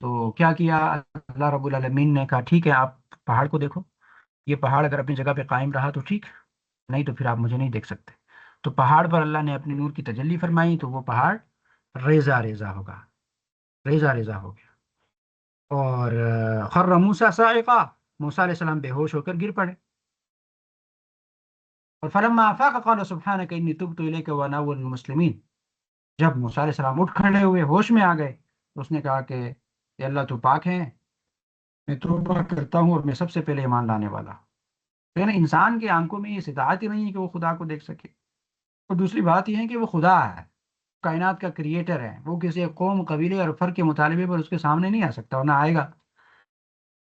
Speaker 1: تو کیا کیا اللہ رب العالمین نے کہا ٹھیک ہے آپ پہاڑ کو دیکھو, یہ پہاڑ اگر اپنی جگہ پہ قائم رہا تو ٹھیک, نہیں تو پھر آپ مجھے نہیں دیکھ سکتے. تو پہاڑ پر اللہ نے اپنی نور کی تجلی فرمائی تو وہ پہاڑ ریزہ ریزہ ہوگا, ریزہ ریزہ ہو گیا. اور خر موسیٰ صاعقہ, موسیٰ علیہ السلام بے ہوش ہو کر گر پڑے. اور فلما افاق قال سبحانک انی تبت الیک وانا اول المسلمین, جب موسیٰ علیہ السلام اٹھ کھڑے ہوئے ہوش میں آ گئے تو اس نے کہا کہ اے اللہ تو پاک ہے, میں توبہ کرتا ہوں اور میں سب سے پہلے ایمان لانے والا ہوں. لیکن انسان کی آنکھوں میں یہ استطاعت ہی نہیں ہے کہ وہ خدا کو دیکھ سکے. اور دوسری بات یہ ہے کہ وہ خدا ہے, کائنات کا کریٹر ہے, وہ کسی ایک قوم قبیلے اور فرق کے مطالبے پر اس کے سامنے نہیں آ سکتا اور نہ آئے گا.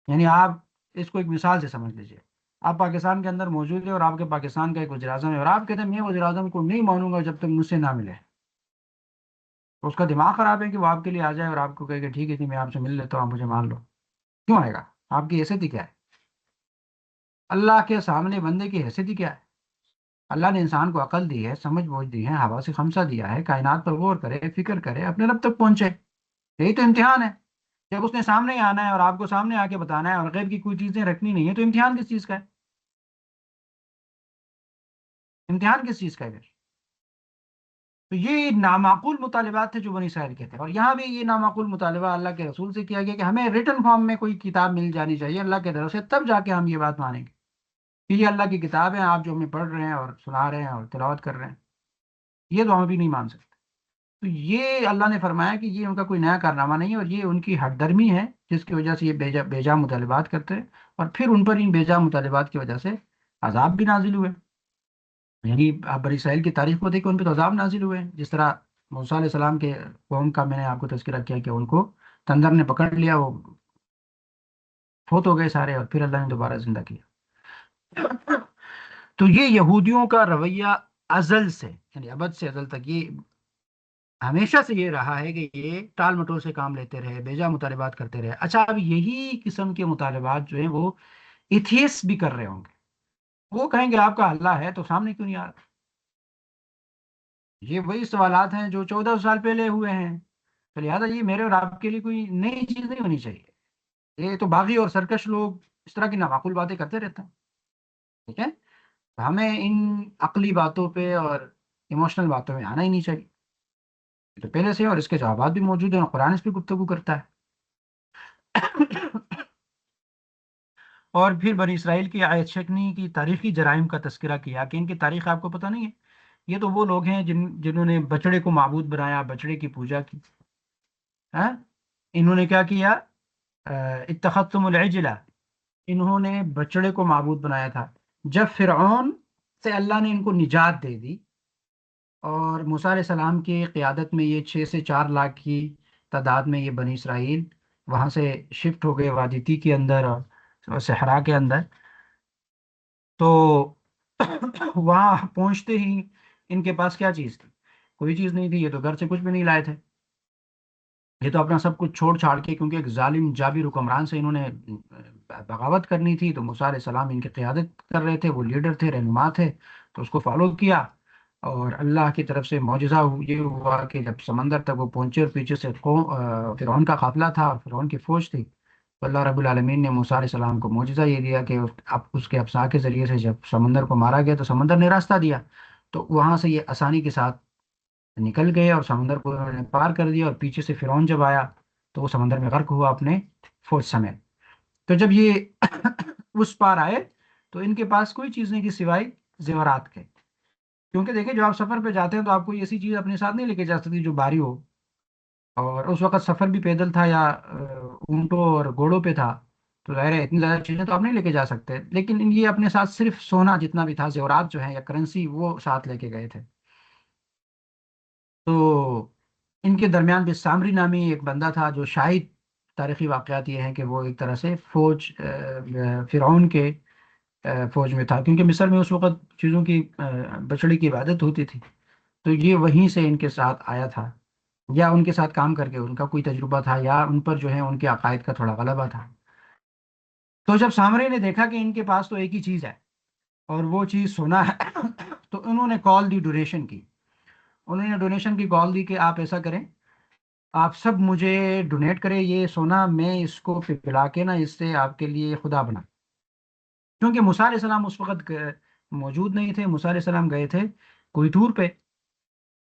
Speaker 1: یعنی آپ اس کو ایک مثال سے سمجھ لیجئے, آپ پاکستان کے اندر موجود ہیں اور آپ کے پاکستان کا ایک وزیر اعظم ہے اور آپ کہتے ہیں میں وزیر اعظم کو نہیں مانوں گا جب تک مجھ سے نہ ملے. تو اس کا دماغ خراب ہے کہ وہ آپ کے لیے آ جائے اور آپ کو کہے کہ ٹھیک ہے جی میں آپ سے مل لیتا ہوں, آپ مجھے مان لو. کیوں آئے گا؟ آپ کی حیثیت ہی کیا ہے؟ اللہ کے سامنے بندے کی حیثیت ہی کیا ہے؟ اللہ نے انسان کو عقل دی ہے, سمجھ بوجھ دی ہے, حواس خمسہ دیا ہے, کائنات پر غور کرے, فکر کرے, اپنے رب تک پہنچے. یہی تو امتحان ہے. جب اس نے سامنے ہی آنا ہے اور آپ کو سامنے آ کے بتانا ہے اور غیب کی کوئی چیزیں رکھنی نہیں ہے تو امتحان کس چیز کا ہے؟ امتحان کس چیز کا ہے پھر؟ تو یہ نامعقول مطالبات تھے جو بنی اسرائیل کے تھے. اور یہاں بھی یہ نامعقول مطالبہ اللہ کے رسول سے کیا گیا کہ ہمیں ریٹن فارم میں کوئی کتاب مل جانی چاہیے اللہ کے طرف سے, تب جا کے ہم یہ بات مانیں گے کہ یہ اللہ کی کتاب ہے, آپ جو ہمیں پڑھ رہے ہیں اور سنا رہے ہیں اور تلاوت کر رہے ہیں, یہ تو ہم بھی نہیں مان سکتے. تو یہ اللہ نے فرمایا کہ یہ ان کا کوئی نیا کارنامہ نہیں ہے اور یہ ان کی ہٹ درمی ہے جس کی وجہ سے یہ بیجا مطالبات کرتے ہیں. اور پھر ان پر ان بیجا مطالبات کی وجہ سے عذاب بھی نازل ہوئے. یعنی آپ بنی اسرائیل کی تاریخ کو دیکھیں, ان پہ تو عذاب نازل ہوئے ہیں. جس طرح موسیٰ علیہ السلام کے قوم کا میں نے آپ کو تذکرہ کیا کہ ان کو تندر نے پکڑ لیا, وہ فوت ہو گئے سارے اور پھر اللہ نے دوبارہ زندہ کیا. تو یہ یہودیوں کا رویہ ازل سے, یعنی ابد سے ازل تک, یہ ہمیشہ سے یہ رہا ہے کہ یہ ٹال مٹول سے کام لیتے رہے, بیجا مطالبات کرتے رہے. اچھا اب یہی قسم کے مطالبات جو ہیں وہ ایتھیس بھی کر رہے ہوں گے. وہ کہیں گے آپ کا اللہ ہے تو سامنے کیوں نہیں آ رہا؟ یہ وہی سوالات ہیں جو 1400 سال پہلے ہوئے ہیں. تو لہٰذا یہ میرے اور آپ کے لیے کوئی نئی چیز نہیں ہونی چاہیے. یہ تو باغی اور سرکش لوگ اس طرح کی نامعقول باتیں کرتے رہتے ہیں. ٹھیک ہے, تو ہمیں ان عقلی باتوں پہ اور ایموشنل باتوں میں آنا ہی نہیں چاہیے. یہ تو پہلے سے ہے اور اس کے جوابات بھی موجود ہیں اور قرآن اس پہ گفتگو کرتا ہے. اور پھر بنی اسرائیل کی آیت شکنی کی تاریخی جرائم کا تذکرہ کیا کہ ان کی تاریخ آپ کو پتہ نہیں ہے. یہ تو وہ لوگ ہیں جنہوں نے بچڑے کو معبود بنایا, بچڑے کی پوجا کی. ہاں, انہوں نے کیا کیا؟ اتخذتم العجلہ, انہوں نے بچڑے کو معبود بنایا تھا. جب فرعون سے اللہ نے ان کو نجات دے دی اور موسیٰ علیہ السلام کی قیادت میں یہ 6 سے 4 لاکھ کی تعداد میں یہ بنی اسرائیل وہاں سے شفٹ ہو گئے وادی تی کے اندر اور صحرا کے اندر. تو وہاں پہنچتے ہی ان کے پاس کیا چیز تھی؟ کوئی چیز نہیں تھی, یہ تو گھر سے کچھ بھی نہیں لائے تھے. یہ تو اپنا سب کچھ چھوڑ چھاڑ کے، کیونکہ ایک ظالم جابر حکمران سے انہوں نے بغاوت کرنی تھی، تو موسیٰ علیہ السلام ان کی قیادت کر رہے تھے، وہ لیڈر تھے، رہنما تھے، تو اس کو فالو کیا۔ اور اللہ کی طرف سے معجزہ یہ ہوا کہ جب سمندر تک وہ پہنچے اور پیچھے سے فرعون کا قافلہ تھا اور فرعون کی فوج تھی، تو اللہ رب العالمین نے موسیٰ علیہ السلام کو معجزہ یہ دیا کہ اب اس کے ابصار کے ذریعے سے جب سمندر کو مارا گیا تو سمندر نے راستہ دیا، تو وہاں سے یہ آسانی کے ساتھ نکل گئے اور سمندر کو انہوں نے پار کر دیا، اور پیچھے سے فرعون جب آیا تو وہ سمندر میں غرق ہوا اپنے فوج سمیت۔ تو جب یہ اس پار آئے تو ان کے پاس کوئی چیز نہیں تھی سوائے زیورات کے، کیونکہ دیکھیں جب آپ سفر پہ جاتے ہیں تو آپ کوئی ایسی چیز اپنے ساتھ نہیں لے کے جا سکتی جو بھاری ہو، اور اس وقت سفر بھی پیدل تھا یا اونٹوں اور گھوڑوں پہ تھا، تو ظاہر ہے اتنی زیادہ چیزیں تو آپ نہیں لے کے جا سکتے، لیکن یہ اپنے ساتھ صرف سونا جتنا بھی تھا، زیورات جو ہیں یا کرنسی، وہ ساتھ لے کے گئے تھے۔ تو ان کے درمیان بھی سامری نامی ایک بندہ تھا جو شاہد، تاریخی واقعات یہ ہیں کہ وہ ایک طرح سے فوج فرعون کے فوج میں تھا، کیونکہ مصر میں اس وقت چیزوں کی بچڑی کی عبادت ہوتی تھی، تو یہ وہیں سے ان کے ساتھ آیا تھا، یا ان کے ساتھ کام کر کے ان کا کوئی تجربہ تھا، یا ان پر جو ہے ان کے عقائد کا تھوڑا غلبہ تھا۔ تو جب سامری نے دیکھا کہ ان کے پاس تو ایک ہی چیز ہے اور وہ چیز سونا ہے، تو انہوں نے کال دی ڈونیشن کی، انہوں نے ڈونیشن کی کال دی کہ آپ ایسا کریں، آپ سب مجھے ڈونیٹ کریں یہ سونا، میں اس کو پگھلا کے نا اس سے آپ کے لیے خدا بنا، کیونکہ موسیٰ علیہ السلام اس وقت موجود نہیں تھے، موسیٰ علیہ السلام گئے تھے کوئی ٹور پہ،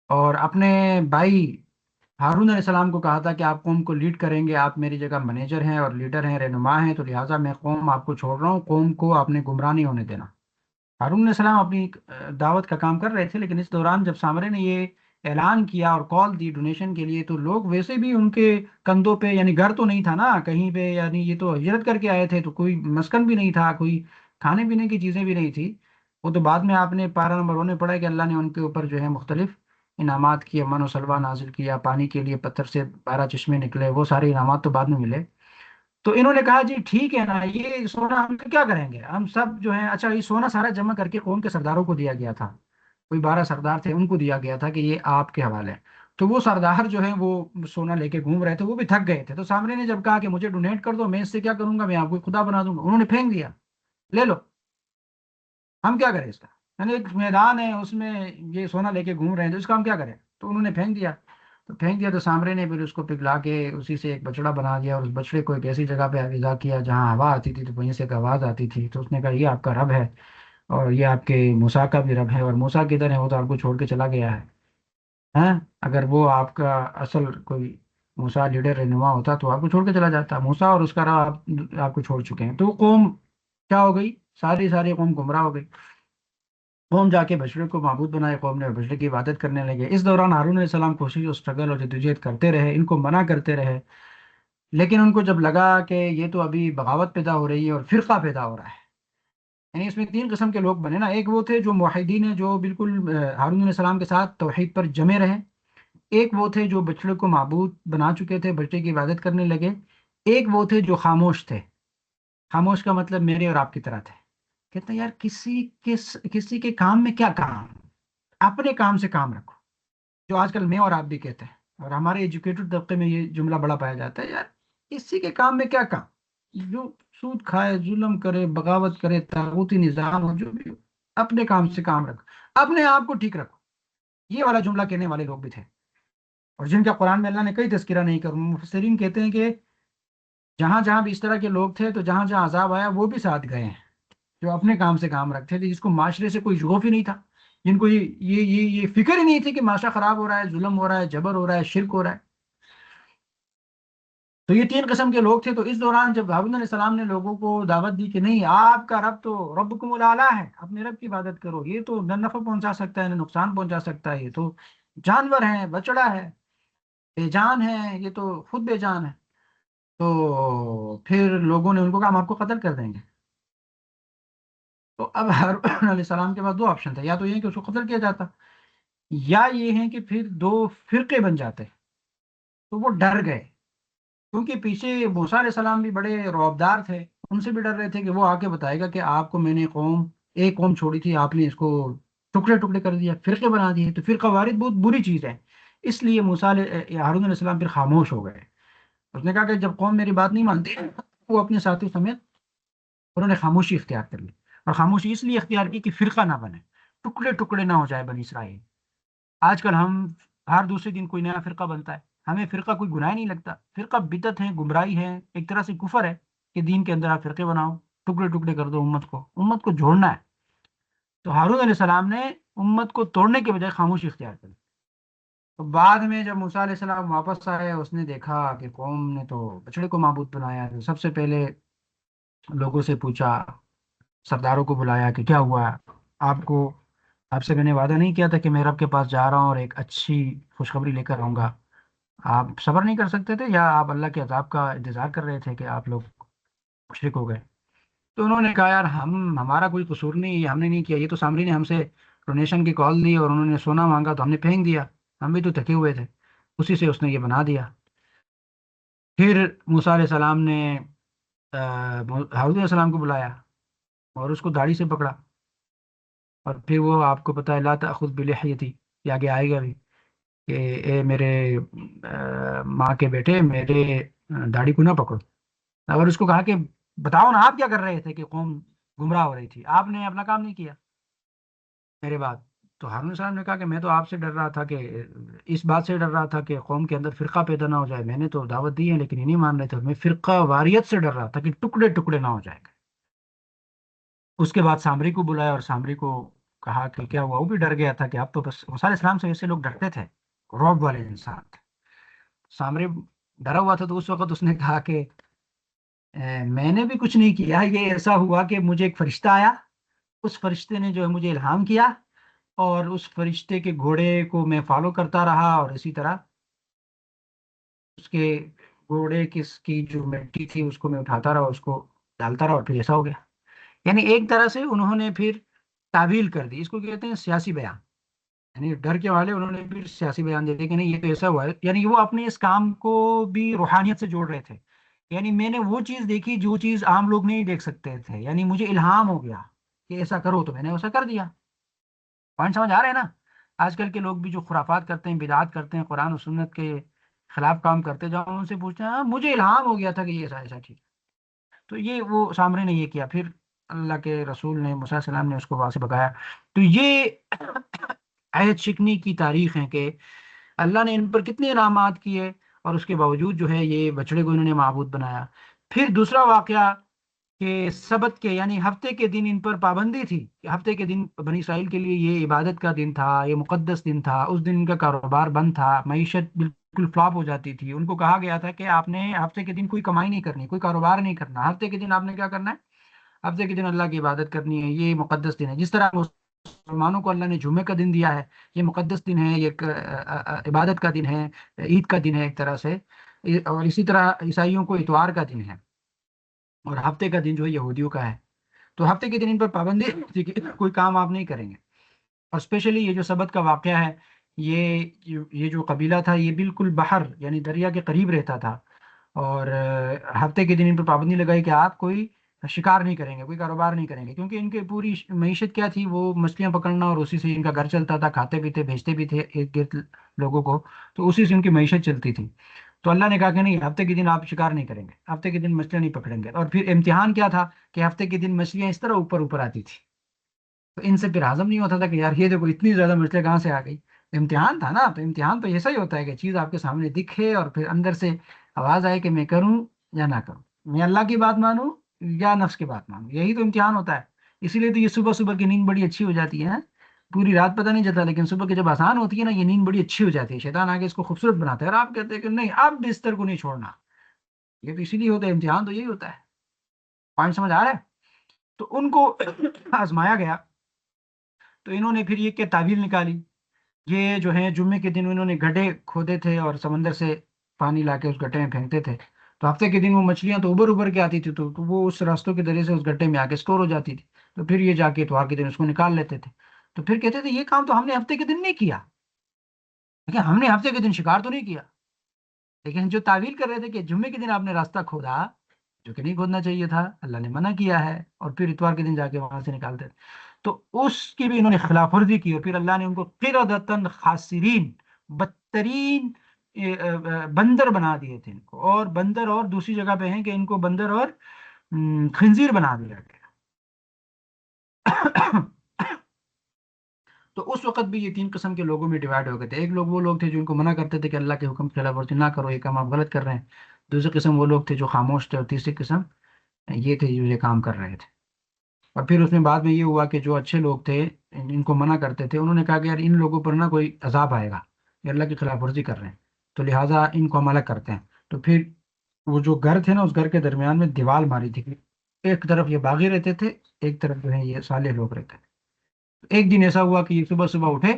Speaker 1: اور اپنے بھائی ہارون علیہ السلام کو کہا تھا کہ آپ قوم کو لیڈ کریں گے، آپ میری جگہ مینیجر ہیں اور لیڈر ہیں، رہنما ہیں، تو لہٰذا میں قوم آپ کو چھوڑ رہا ہوں، قوم کو آپ نے گمراہ نہیں ہونے دینا۔ ہارون علیہ السلام اپنی دعوت کا کام کر رہے تھے، لیکن اس دوران جب سامرے نے یہ اعلان کیا اور کال دی ڈونیشن کے لیے، تو لوگ ویسے بھی ان کے کندھوں پہ، یعنی گھر تو نہیں تھا نا کہیں پہ، یعنی یہ تو ہجرت کر کے آئے تھے، تو کوئی مسکن بھی نہیں تھا، کوئی کھانے پینے کی چیزیں بھی نہیں تھی۔ وہ تو بعد میں آپ نے پارہ نمبر 1 میں پڑھا کہ اللہ نے ان کے اوپر جو ہے مختلف انعامات کیے، من و سلوہ نازل کیا، پانی کے لیے پتھر سے 12 چشمے نکلے، وہ سارے انعامات تو بعد میں ملے۔ تو انہوں نے کہا جی ٹھیک ہے نا، یہ سونا ہم کیا کریں گے، ہم سب جو ہیں، اچھا یہ سونا سارا جمع کر کے قوم کے سرداروں کو دیا گیا تھا، کوئی 12 سردار تھے، ان کو دیا گیا تھا کہ یہ آپ کے حوالے ہے۔ تو وہ سردار جو ہیں وہ سونا لے کے گھوم رہے تھے، وہ بھی تھک گئے تھے، تو سامنے نے جب کہا کہ مجھے ڈونیٹ کر دو، میں اس سے کیا کروں گا، میں آپ کو خدا بنا دوں گا، انہوں نے پھینک دیا، لے لو، ہم کیا کریں اس کا، یعنی ایک میدان ہے اس میں یہ سونا لے کے گھوم رہے ہیں تو اس کا ہم کیا کریں، تو انہوں نے پھینک دیا۔ تو پھینک دیا تو سامرے نے پھر اس کو پگھلا کے اسی سے ایک بچڑا بنا دیا، اور اس بچڑے کو ایک ایسی جگہ پہ الوداع کیا جہاں ہوا آتی تھی، تو وہیں سے ایک آواز آتی تھی، تو اس نے کہا یہ آپ کا رب ہے اور یہ آپ کے موسیٰ کا بھی رب ہے، اور موسیٰ کدھر ہے، وہ تو آپ کو چھوڑ کے چلا گیا ہے، ہاں، اگر وہ آپ کا اصل کوئی موسیٰ لیڈر رہنما ہوتا تو آپ کو چھوڑ کے چلا جاتا، موسیٰ اور اس کا رب آپ کو چھوڑ چکے ہیں۔ تو وہ قوم کیا ہو گئی، ساری ساری قوم گمراہ ہو گئی، قوم جا کے بچڑے کو معبود بنائے، قوم نے بچڑے کی عبادت کرنے لگے۔ اس دوران ہارون علیہ السلام کوشش اور اسٹرگل اور جدوجہد کرتے رہے، ان کو منع کرتے رہے، لیکن ان کو جب لگا کہ یہ تو ابھی بغاوت پیدا ہو رہی ہے اور فرقہ پیدا ہو رہا ہے، یعنی اس میں 3 قسم کے لوگ بنے نا، ایک وہ تھے جو موحدین ہیں، جو بالکل ہارون علیہ السلام کے ساتھ توحید پر جمے رہے، ایک وہ تھے جو بچڑے کو معبود بنا چکے تھے، بچڑے کی عبادت کرنے لگے، ایک وہ تھے جو خاموش تھے، خاموش کا مطلب میرے اور آپ کی طرح تھے، کہتے ہیں یار کسی کے کام میں کیا کام، اپنے کام سے کام رکھو، جو آج کل میں اور آپ بھی کہتے ہیں، اور ہمارے ایجوکیٹڈ طبقے میں یہ جملہ بڑا پایا جاتا ہے، یار کسی کے کام میں کیا کام، جو سود کھائے، ظلم کرے، بغاوت کرے، طاغوتی نظام ہو، جو بھی ہو، اپنے کام سے کام رکھو، اپنے آپ کو ٹھیک رکھو، یہ والا جملہ کہنے والے لوگ بھی تھے، اور جن کا قرآن میں اللہ نے کئی تذکرہ نہیں کروں، مفسرین کہتے ہیں کہ جہاں جہاں بھی اس طرح کے لوگ تھے تو جہاں جہاں عذاب آیا وہ بھی ساتھ گئے ہیں، جو اپنے کام سے کام رکھتے تھے، جس کو معاشرے سے کوئی شغف ہی نہیں تھا، جن کو یہ فکر ہی نہیں تھی کہ معاشرہ خراب ہو رہا ہے، ظلم ہو رہا ہے، جبر ہو رہا ہے، شرک ہو رہا ہے۔ تو یہ 3 قسم کے لوگ تھے۔ تو اس دوران جب ہارون علیہ السلام نے لوگوں کو دعوت دی کہ نہیں، آپ کا رب تو ربکم الاعلیٰ ہے، اپنے رب کی عبادت کرو، یہ تو نہ نفع پہنچا سکتا ہے نہ نقصان پہنچا سکتا ہے، یہ تو جانور ہے، بچڑا ہے، بے جان ہے، یہ تو خود بے جان ہے۔ تو پھر لوگوں نے ان کو کہا ہم آپ کو قتل کر دیں گے۔ تو اب ہارون علیہ السلام کے پاس 2 آپشن تھے، یا تو یہ کہ اس کو قتل کیا جاتا، یا یہ ہے کہ پھر 2 فرقے بن جاتے۔ تو وہ ڈر گئے، کیونکہ پیچھے موسیٰ علیہ السلام بھی بڑے رعبدار تھے، ان سے بھی ڈر رہے تھے کہ وہ آ کے بتائے گا کہ آپ کو میں نے ایک قوم چھوڑی تھی، آپ نے اس کو ٹکڑے ٹکڑے کر دیا، فرقے بنا دیے، تو فرقہ واریت بہت بری چیز ہے، اس لیے ہارون علیہ السلام پھر خاموش ہو گئے. اس نے کہا کہ جب قوم میری بات نہیں مانتی، وہ اپنے ساتھی سمیت انہوں نے خاموشی اختیار کر لی. اور خاموشی اس لیے اختیار کی کہ فرقہ نہ بنے، ٹکڑے ٹکڑے نہ ہو جائے بنی اسرائیل. آج کل ہم ہر دوسرے دن کوئی نیا فرقہ بنتا ہے، ہمیں فرقہ کوئی گناہ نہیں لگتا. فرقہ بدعت ہے، گمراہی ہے، ایک طرح سے کفر ہے کہ دین کے اندر آپ فرقے بناؤ، ٹکڑے ٹکڑے کر دو امت کو جوڑنا ہے. تو ہارون علیہ السلام نے امت کو توڑنے کے بجائے خاموشی اختیار کری. تو بعد میں جب موسیٰ علیہ السلام واپس آئے، اس نے دیکھا کہ قوم نے تو بچڑے کو معبود بنایا. تو سب سے پہلے لوگوں سے پوچھا، سرداروں کو بلایا کہ کیا ہوا آپ سے میں نے وعدہ نہیں کیا تھا کہ میں رب کے پاس جا رہا ہوں اور ایک اچھی خوشخبری لے کر آؤں گا؟ آپ صبر نہیں کر سکتے تھے، یا آپ اللہ کے عذاب کا انتظار کر رہے تھے کہ آپ لوگ مشرک ہو گئے؟ تو انہوں نے کہا، یار ہمارا کوئی قصور نہیں، ہم نے نہیں کیا. یہ تو سامری نے ہم سے ڈونیشن کی کال دی اور انہوں نے سونا مانگا تو ہم نے پھینک دیا، ہم بھی تو تھکے ہوئے تھے، اسی سے اس نے یہ بنا دیا. پھر موسیٰ علیہ السلام نے ہارون علیہ السلام کو بلایا اور اس کو داڑھی سے پکڑا. اور پھر وہ آپ کو پتہ ہے، لا تأخذ بلحیتی، یہ آگے آئے گا بھی کہ اے میرے ماں کے بیٹے، میرے داڑھی کو نہ پکڑو. اور اس کو کہا کہ بتاؤ نا آپ کیا کر رہے تھے کہ قوم گمراہ ہو رہی تھی، آپ نے اپنا کام نہیں کیا میرے بعد. تو ہارون صاحب نے کہا کہ میں تو آپ سے ڈر رہا تھا، کہ اس بات سے ڈر رہا تھا کہ قوم کے اندر فرقہ پیدا نہ ہو جائے. میں نے تو دعوت دی ہے لیکن یہ نہیں مان رہے تھے. میں فرقہ واریت سے ڈر رہا تھا کہ ٹکڑے ٹکڑے نہ ہو جائے گا. اس کے بعد سامری کو بلایا اور سامری کو کہا کہ کیا ہوا. وہ بھی ڈر گیا تھا کہ اب تو بس موسیٰ علیہ السلام سے ویسے لوگ ڈرتے تھے، رعب والے انسان تھے. سامری ڈرا ہوا تھا. تو اس وقت اس نے کہا کہ میں نے بھی کچھ نہیں کیا، یہ ایسا ہوا کہ مجھے ایک فرشتہ آیا، اس فرشتے نے جو ہے مجھے الہام کیا، اور اس فرشتے کے گھوڑے کو میں فالو کرتا رہا، اور اسی طرح اس کے گھوڑے کی جو مٹی تھی اس کو میں اٹھاتا رہا، اس کو ڈالتا رہا، اور پھر ایسا ہو گیا. یعنی ایک طرح سے انہوں نے پھر تعویل کر دی. اس کو کہتے ہیں سیاسی بیان. یعنی ڈر کے والے انہوں نے پھر سیاسی بیان دے دیا کہ نہیں یہ تو ایسا ہوا ہے. یعنی وہ اپنے اس کام کو بھی روحانیت سے جوڑ رہے تھے. یعنی میں نے وہ چیز دیکھی جو چیز عام لوگ نہیں دیکھ سکتے تھے، یعنی مجھے الہام ہو گیا کہ ایسا کرو، تو میں نے ایسا کر دیا. پوائنٹ سمجھ آ رہے ہیں نا؟ آج کل کے لوگ بھی جو خرافات کرتے ہیں، بدعات کرتے ہیں، قرآن و سنت کے خلاف کام کرتے جاؤ، ان سے پوچھتے ہیں، مجھے الہام ہو گیا تھا کہ یہ ایسا ایسا ٹھیک. تو یہ وہ سامنے نے یہ کیا. پھر اللہ کے رسول نے، موسیٰ علیہ السلام نے اس کو وہاں سے بگایا. تو یہ عہد شکنی کی تاریخ ہے کہ اللہ نے ان پر کتنے انعامات کیے، اور اس کے باوجود جو ہے یہ بچڑے کو انہوں نے معبود بنایا. پھر دوسرا واقعہ کہ سبت کے یعنی ہفتے کے دن ان پر پابندی تھی کہ ہفتے کے دن بنی اسرائیل کے لیے یہ عبادت کا دن تھا، یہ مقدس دن تھا. اس دن ان کا کاروبار بند تھا، معیشت بالکل فلاپ ہو جاتی تھی. ان کو کہا گیا تھا کہ آپ نے ہفتے کے دن کوئی کمائی نہیں کرنی، کوئی کاروبار نہیں کرنا. ہفتے کے دن آپ نے کیا کرنا ہے؟ ہفتے کے دن اللہ کی عبادت کرنی ہے، یہ مقدس دن ہے. جس طرح مسلمانوں کو اللہ نے جمعے کا دن دیا ہے، یہ مقدس دن ہے، یہ ایک عبادت کا دن ہے، عید کا دن ہے ایک طرح سے. اور اسی طرح عیسائیوں کو اتوار کا دن ہے، اور ہفتے کا دن جو ہے یہودیوں کا ہے. تو ہفتے کے دن ان پر پابندی تھی کہ کوئی کام آپ نہیں کریں گے. اور اسپیشلی یہ جو سبت کا واقعہ ہے، یہ جو قبیلہ تھا یہ بالکل بحر یعنی دریا کے قریب رہتا تھا. اور ہفتے کے دن ان پر پابندی لگائی کہ آپ کوئی شکار نہیں کریں گے، کوئی کاروبار نہیں کریں گے، کیونکہ ان کی پوری معیشت کیا تھی؟ وہ مچھلیاں پکڑنا، اور اسی سے ان کا گھر چلتا تھا، کھاتے پیتے بھیجتے بھی تھے ایک گرد لوگوں کو، تو اسی سے ان کی معیشت چلتی تھی. تو اللہ نے کہا کہ نہیں، ہفتے کے دن آپ شکار نہیں کریں گے، ہفتے کے دن مچھلیاں نہیں پکڑیں گے. اور پھر امتحان کیا تھا کہ ہفتے کے دن مچھلیاں اس طرح اوپر اوپر آتی تھی، تو ان سے پھر ہضم نہیں ہوتا تھا کہ یار یہ دیکھو اتنی زیادہ مچھلیاں کہاں سے آ گئی. امتحان تھا نا. تو امتحان تو ایسا ہی ہوتا ہے کہ چیز آپ کے سامنے دکھے اور پھر اندر سے آواز آئے کہ میں کروں یا نہ کروں، میں اللہ کی بات مانوں یا نفس کی بات مانوں. یہی تو امتحان ہوتا ہے. اسی لیے تو یہ صبح صبح کی نیند بڑی اچھی ہو جاتی ہے. پوری رات پتہ نہیں چلتا، لیکن صبح کی جب آسان ہوتی ہے نا، یہ نیند بڑی اچھی ہو جاتی ہے. شیطان آگے اس کو خوبصورت بناتا ہے، اور آپ کہتے ہیں کہ نہیں اب بستر کو نہیں چھوڑنا. یہ تو اسی لیے ہوتا ہے، امتحان تو یہی ہوتا ہے. پوائنٹ سمجھ آ رہا ہے؟ تو ان کو آزمایا گیا. تو انہوں نے پھر یہ کہ تعویل نکالی. یہ جو ہے جمعے کے دن انہوں نے گڈھے کھودے تھے اور سمندر سے پانی لا کے اس گڈھے میں پھینکتے تھے. تو ہفتے کے دن وہ مچھلیاں تو ابھر ابھر کے آتی تھی، تو وہ اس راستوں کے ذریعے سے اس گڈھے میں آ کے اسٹور ہو جاتی تھی. تو پھر یہ جا کے اتوار کے دن اس کو نکال لیتے تھے. تو پھر کہتے تھے یہ کام تو ہم نے ہفتے کے دن نہیں کیا، لیکن ہم نے ہفتے کے دن شکار تو نہیں کیا. لیکن جو تعویل کر رہے تھے کہ جمعے کے دن آپ نے راستہ کھودا، جو کہ نہیں کھودنا چاہیے تھا، اللہ نے منع کیا ہے، اور پھر اتوار کے دن جا کے وہاں سے نکالتے تھے. تو اس کی بھی انہوں نے خلاف ورزی کی، اور پھر اللہ نے ان کو قردۃ خاسرین بدترین بندر بنا دیے تھے ان کو، اور بندر، اور دوسری جگہ پہ ہیں کہ ان کو بندر اور خنزیر بنا دیا گیا۔ تو اس وقت بھی یہ تین قسم کے لوگوں میں ڈیوائڈ ہو گئے تھے۔ ایک لوگ وہ لوگ تھے جو ان کو منع کرتے تھے کہ اللہ کے حکم کی خلاف ورزی نہ کرو، یہ کام آپ غلط کر رہے ہیں۔ دوسری قسم وہ لوگ تھے جو خاموش تھے، اور تیسری قسم یہ تھے جو یہ کام کر رہے تھے۔ اور پھر اس میں بعد میں یہ ہوا کہ جو اچھے لوگ تھے، ان کو منع کرتے تھے، انہوں نے کہا کہ یار ان لوگوں پر نہ کوئی عذاب آئے گا، یہ اللہ کی خلاف ورزی کر رہے ہیں، تو لہٰذا ان کو ہم الگ کرتے ہیں۔ تو پھر وہ جو گھر تھے نا، اس گھر کے درمیان میں دیوال ماری تھی، ایک طرف یہ باغی رہتے تھے، ایک طرف جو ہے یہ صالح لوگ رہتے تھے۔ ایک دن ایسا ہوا کہ یہ صبح صبح اٹھے،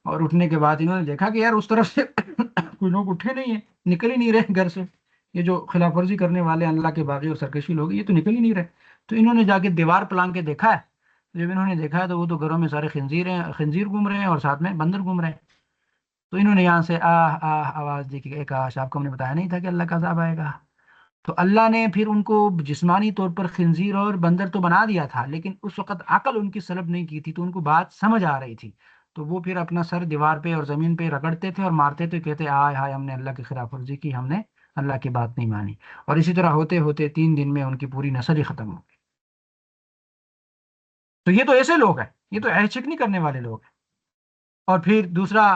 Speaker 1: اور اٹھنے کے بعد انہوں نے دیکھا کہ یار اس طرف سے کوئی لوگ اٹھے نہیں ہیں، نکل ہی نہیں رہے گھر سے، یہ جو خلاف ورزی کرنے والے اللہ کے باغی اور سرکشی لوگ ہیں، یہ تو نکل ہی نہیں رہے۔ تو انہوں نے جا کے دیوار پلانگ کے دیکھا ہے، جب انہوں نے دیکھا ہے تو وہ تو گھروں میں سارے خنزیر ہیں، خنزیر گھوم رہے ہیں، اور ساتھ میں بندر گھوم رہے ہیں۔ تو انہوں نے یہاں سے آہ آہ آواز دی کہ کاش آپ کو ہم نے بتایا نہیں تھا کہ اللہ کا عذاب آئے گا۔ تو اللہ نے پھر ان کو جسمانی طور پر خنزیر اور بندر تو بنا دیا تھا، لیکن اس وقت عقل ان کی سلب نہیں کی تھی، تو ان کو بات سمجھ آ رہی تھی۔ تو وہ پھر اپنا سر دیوار پہ اور زمین پہ رگڑتے تھے اور مارتے تھے، کہتے ہائے ہائے ہم نے اللہ کی خلاف ورزی کی، ہم نے اللہ کی بات نہیں مانی۔ اور اسی طرح ہوتے ہوتے 3 دن میں ان کی پوری نسل ہی ختم ہو گئی۔ تو یہ تو ایسے لوگ ہیں، یہ تو عہد شکنی کرنے والے لوگ ہیں۔ اور پھر دوسرا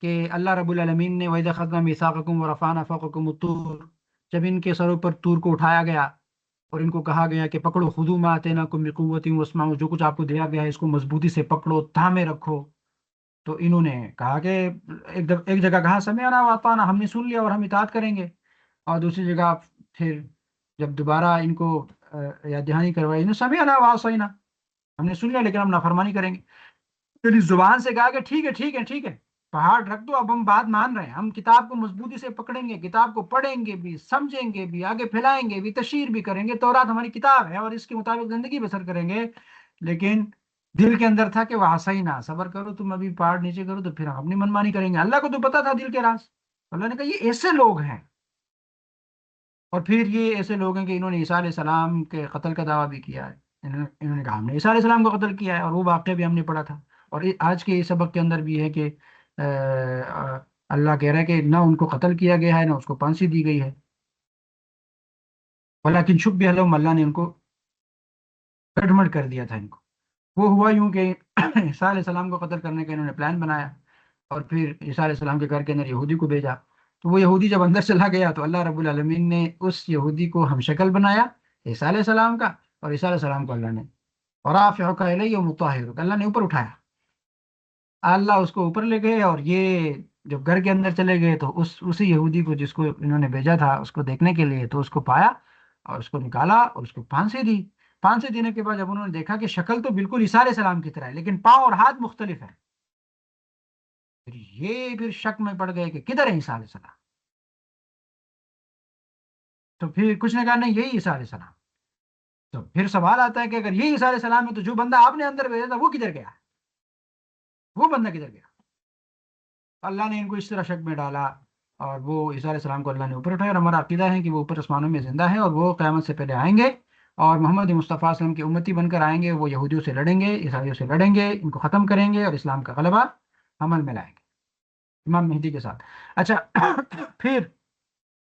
Speaker 1: کہ اللہ رب العالمین نے وَإِذَا أَخَذْنَا مِيثَاقَكُمْ وَرَفَعْنَا فَوْقَكُمُ الطُّورَ، جب ان کے سروں پر طور کو اٹھایا گیا اور ان کو کہا گیا کہ پکڑو، خُذُوا مَا آتَيْنَاكُم بِقُوَّةٍ وَاسْمَعُوا، جو کچھ آپ کو دیا گیا ہے اس کو مضبوطی سے پکڑو، تھامے رکھو۔ تو انہوں نے کہا کہ ایک جگہ کہا سمعنا وَأَطَعْنَا، ہم نے سن لیا اور ہم اطاعت کریں گے۔ اور دوسری جگہ پھر جب دوبارہ ان کو یاد دہانی کروائی، انہوں سمعنا وَعَصَيْنَا، ہم نے سن لیا لیکن ہم نافرمانی کریں گے۔ پھر زبان سے کہا کہ ٹھیک ہے ٹھیک ہے ٹھیک ہے، پہاڑ رکھ دو، اب ہم بات مان رہے ہیں، ہم کتاب کو مضبوطی سے پکڑیں گے، کتاب کو پڑھیں گے بھی، سمجھیں گے بھی، آگے پھیلائیں گے بھی، تشہیر بھی کریں گے، تورات ہماری کتاب ہے اور اس کے مطابق زندگی بسر کریں گے۔ لیکن دل کے اندر تھا کہ وہ ہی نہ صبر کرو، تم ابھی پہاڑ نیچے کرو تو پھر ہم اپنی منمانی کریں گے۔ اللہ کو تو پتا تھا دل کے راز، اللہ نے کہا یہ ایسے لوگ ہیں۔ اور پھر یہ ایسے لوگ ہیں کہ انہوں نے عیسیٰ علیہ السلام کے قتل کا دعویٰ بھی کیا ہے، انہوں نے کہا ہم نے عیسیٰ علیہ السلام کو قتل کیا ہے، اور وہ واقعہ بھی ہم نے پڑھا تھا۔ اور آج کے اس سبق کے اندر بھی ہے کہ اللہ کہہ رہا ہے کہ نہ ان کو قتل کیا گیا ہے، نہ اس کو پھانسی دی گئی ہے، ولیکن شبیہ لہم، اللہ نے ان کو کٹمٹ کر دیا تھا ان کو۔ وہ ہوا یوں کہ عیسیٰ علیہ السلام کو قتل کرنے کا انہوں نے پلان بنایا، اور پھر عیسیٰ علیہ السلام کے گھر کے اندر یہودی کو بھیجا۔ تو وہ یہودی جب اندر چلا گیا تو اللہ رب العالمین نے اس یہودی کو ہم شکل بنایا عیسیٰ علیہ السلام کا، اور عیسیٰ علیہ السلام کو اللہ نے ورافعک الی ومطہرک، اللہ نے اوپر اٹھایا، اللہ اس کو اوپر لے گئے۔ اور یہ جب گھر کے اندر چلے گئے تو اسی یہودی کو جس کو انہوں نے بھیجا تھا اس کو دیکھنے کے لیے، تو اس کو پایا اور اس کو نکالا اور اس کو پھانسی دی۔ پھانسی دینے کے بعد جب انہوں نے دیکھا کہ شکل تو بالکل عیسیٰ علیہ السلام کی طرح ہے لیکن پاؤں اور ہاتھ مختلف ہیں، پھر شک میں پڑ گئے کہ کدھر ہے عیسیٰ علیہ السلام۔ تو پھر کچھ نے کہا نہیں یہی عیسیٰ علیہ السلام۔ تو پھر سوال آتا ہے کہ اگر یہی عیسیٰ علیہ السلام ہے تو جو بندہ آپ نے اندر بھیجا تھا وہ کدھر گیا، وہ بندہ کدھر گیا؟ اللہ نے ان کو اس طرح شک میں ڈالا، اور وہ عیسیٰ علیہ السلام کو اللہ نے اوپر اٹھایا، اور ہمارا عقیدہ ہے کہ وہ اوپر آسمانوں میں زندہ ہے، اور وہ قیامت سے پہلے آئیں گے، اور محمد مصطفیٰ صلی اللہ علیہ وسلم کی امتی بن کر آئیں گے۔ وہ یہودیوں سے لڑیں گے، عیسائیوں سے لڑیں گے، ان کو ختم کریں گے اور اسلام کا غلبہ عمل میں لائیں گے امام مہدی کے ساتھ۔ اچھا پھر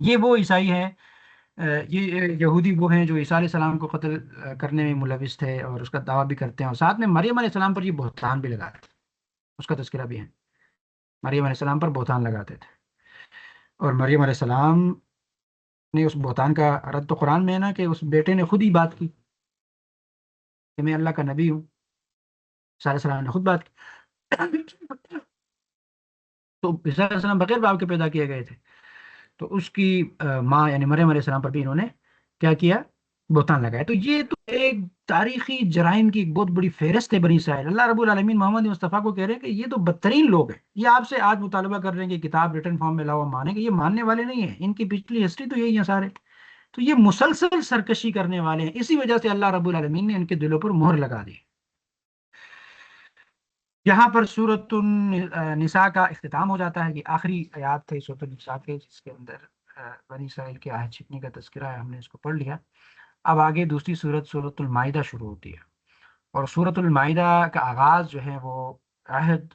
Speaker 1: یہ وہ عیسائی ہیں، یہ یہودی وہ ہیں جو عیسیٰ علیہ السلام کو قتل کرنے میں ملوث تھے اور اس کا دعویٰ بھی کرتے ہیں، اور ساتھ میں مریم علیہ السلام پر یہ بہتان بھی لگاتے تھے، اس کا تذکرہ بھی ہے، مریم علیہ السلام پر بہتان لگاتے تھے۔ اور مریم علیہ السلام نے اس بہتان کا رد تو قرآن میں ہے نا، کہ اس بیٹے نے خود ہی بات کی کہ میں اللہ کا نبی ہوں، عیسیٰ علیہ السلام نے خود بات کی۔ تو عیسیٰ علیہ السلام بغیر باپ کے پیدا کیے گئے تھے، تو اس کی ماں یعنی مریم علیہ السلام پر بھی انہوں نے کیا بہتان لگایا۔ تو یہ تو ایک تاریخی جرائم کی ایک بہت بڑی فہرست ہے بنی اسرائیل۔ اللہ رب العالمین محمد مصطفیٰ کو کہہ رہے ہیں کہ یہ تو بدترین لوگ ہیں، یہ آپ سے آج مطالبہ کر رہے ہیں کہ کتاب ریٹن فارم میں لاؤ ہم مانیں گے، یہ ماننے والے نہیں ہیں، ان کی پچھلی ہسٹری تو یہی ہے سارے۔ تو یہ مسلسل سرکشی کرنے والے ہیں، اسی وجہ سے اللہ رب العالمین نے ان کے دلوں پر مہر لگا دی۔ یہاں پر سورۃ النساء کا اختتام ہو جاتا ہے، کہ آخری آیات تھے سورۃ النساء کے جس کے اندر بنی اسرائیل کے عہد چھپنے کا تذکرہ ہے، ہم نے اس کو پڑھ لیا۔ اب آگے دوسری سورت سورۃ المائدہ شروع ہوتی ہے، اور سورۃ المائدہ کا آغاز جو ہے وہ عہد